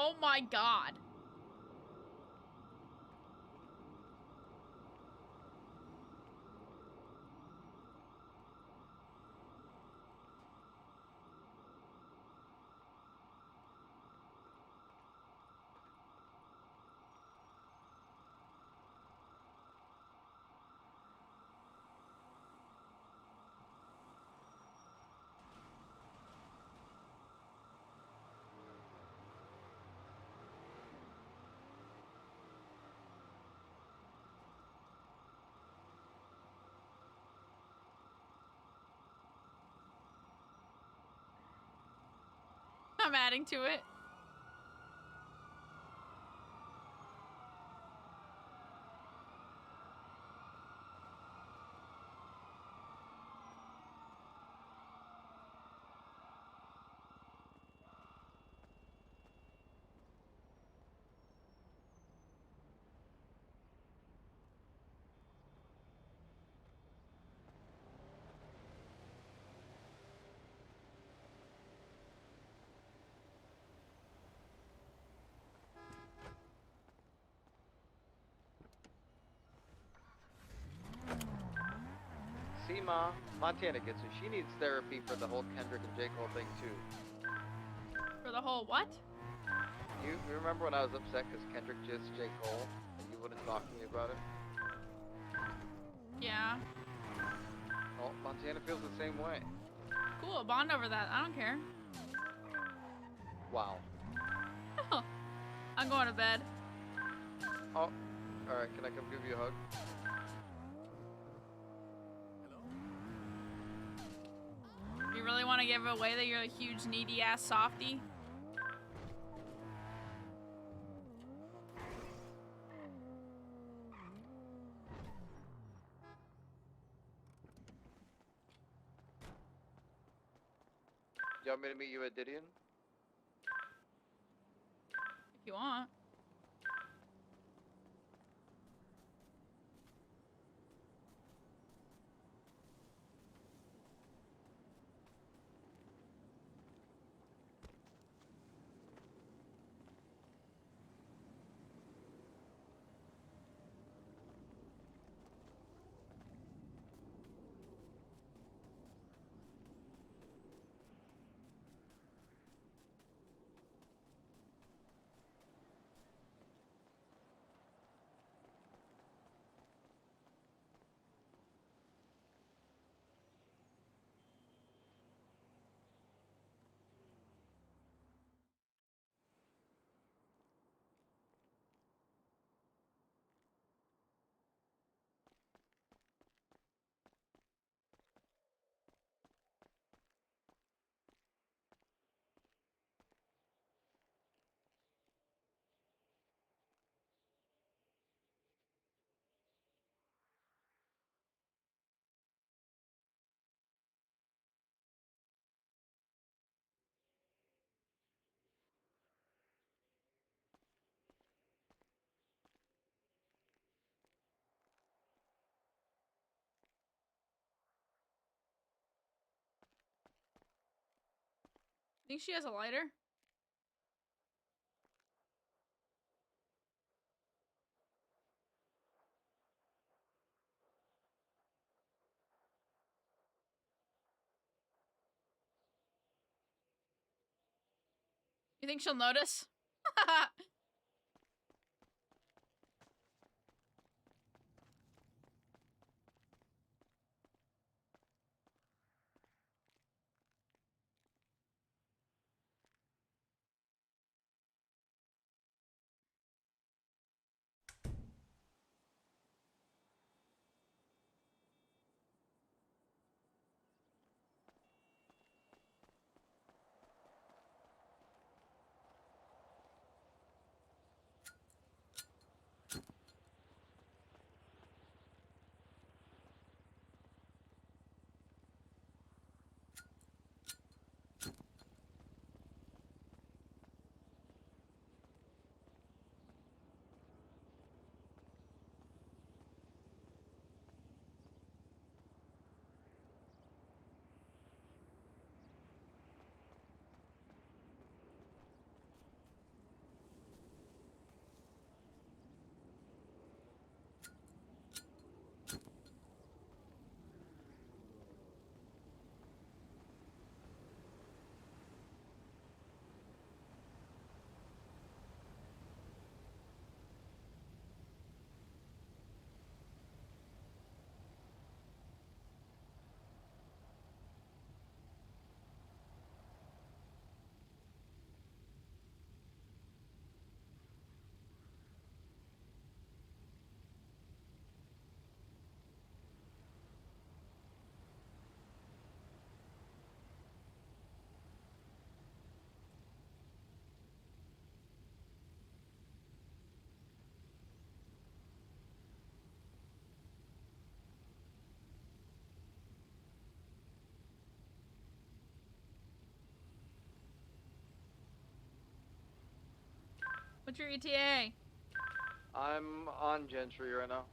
Oh my god. I'm adding to it. See, Ma, Montana gets it. She needs therapy for the whole Kendrick and J. Cole thing, too. For the whole what? You remember when I was upset because Kendrick just J. Cole and you wouldn't talk to me about it? Yeah. Well, Montana feels the same way. Cool, bond over that. I don't care. Wow. I'm going to bed. Oh, alright, can I come give you a hug? You really want to give away that you're a huge needy ass softie? You want me to meet you at Didion? If you want. Think she has a lighter? You think she'll notice? What's your ETA? I'm on Gentry right now.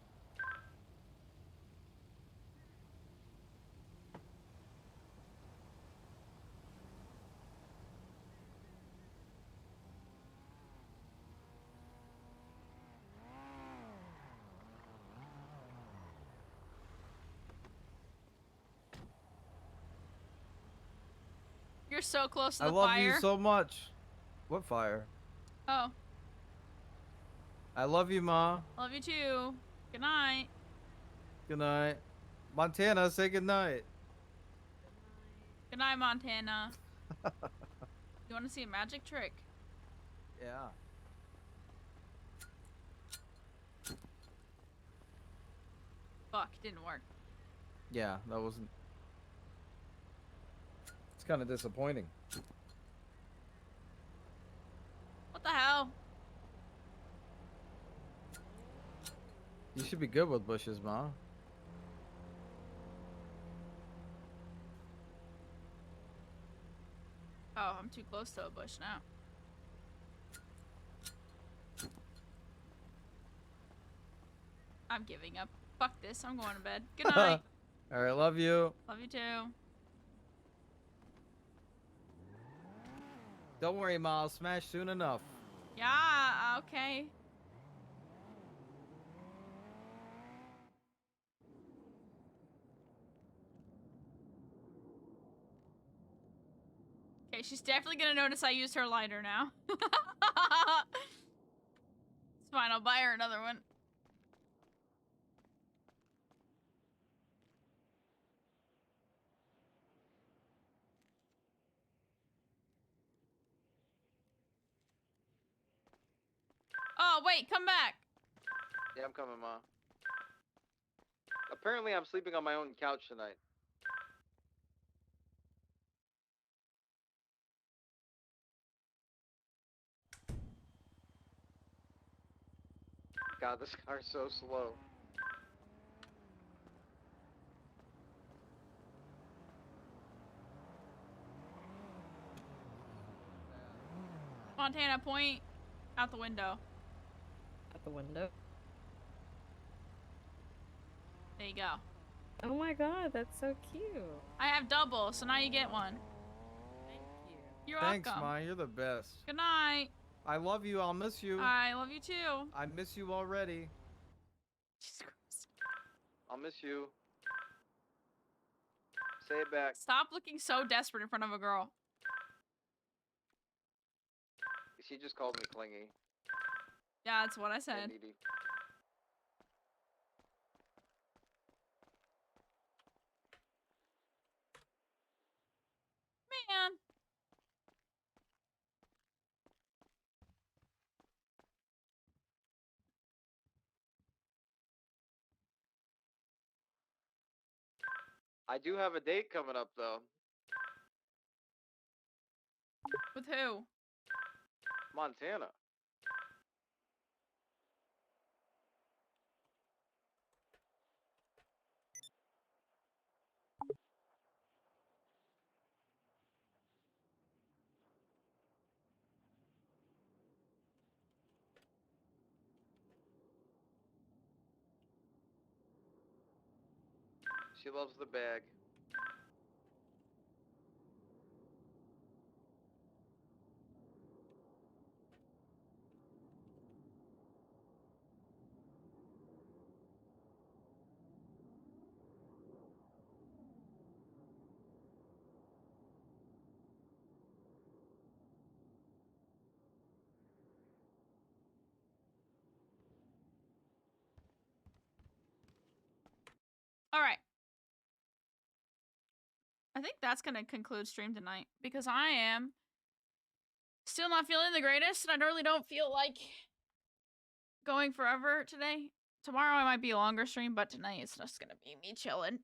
You're so close to I the love fire. you so much. What fire? Oh, I love you, Ma. love you too. Good night. Good night. Montana, say good night. Good night, Montana. You want to see a magic trick? Yeah. Fuck, didn't work. Yeah, that wasn't. It's kind of disappointing. What the hell? You should be good with bushes, Ma. Oh, I'm too close to a bush now. I'm giving up. Fuck this. I'm going to bed. Good night. All right, love you. Love you too. Don't worry, Ma. I'll smash soon enough. Yeah, okay. Okay, she's definitely gonna notice I used her lighter now. It's fine, I'll buy her another one. Oh, wait, come back. Yeah, I'm coming, Ma. Apparently, I'm sleeping on my own couch tonight. God, this car's so slow. Montana, point out the window. Out the window. There you go. Oh my god, that's so cute. I have double, so now you get one. Thank you. You're Thanks, welcome. Ma. You're the best. Good night. I love you. I'll miss you. I love you too. I miss you already. Jesus Christ. I'll miss you. Say it back. Stop looking so desperate in front of a girl. She just called me clingy. Yeah, that's what I Hey, said. Dee. Man. I do have a date coming up, though. With who? Montana. She loves the bag. All right. I think that's going to conclude stream tonight because I am still not feeling the greatest and I really don't feel like going forever today. Tomorrow I might be a longer stream, but tonight it's just going to be me chilling.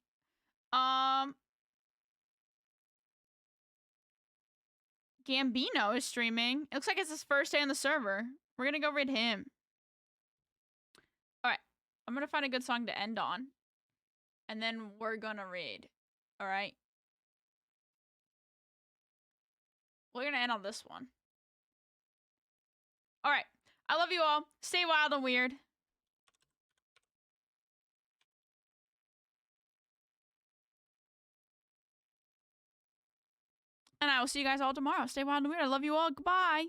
Gambino is streaming. It looks like it's his first day on the server. We're going to go raid him. All right. I'm going to find a good song to end on. And then we're going to raid. All right. We're going to end on this one. All right. I love you all. Stay wild and weird. And I will see you guys all tomorrow. Stay wild and weird. I love you all. Goodbye.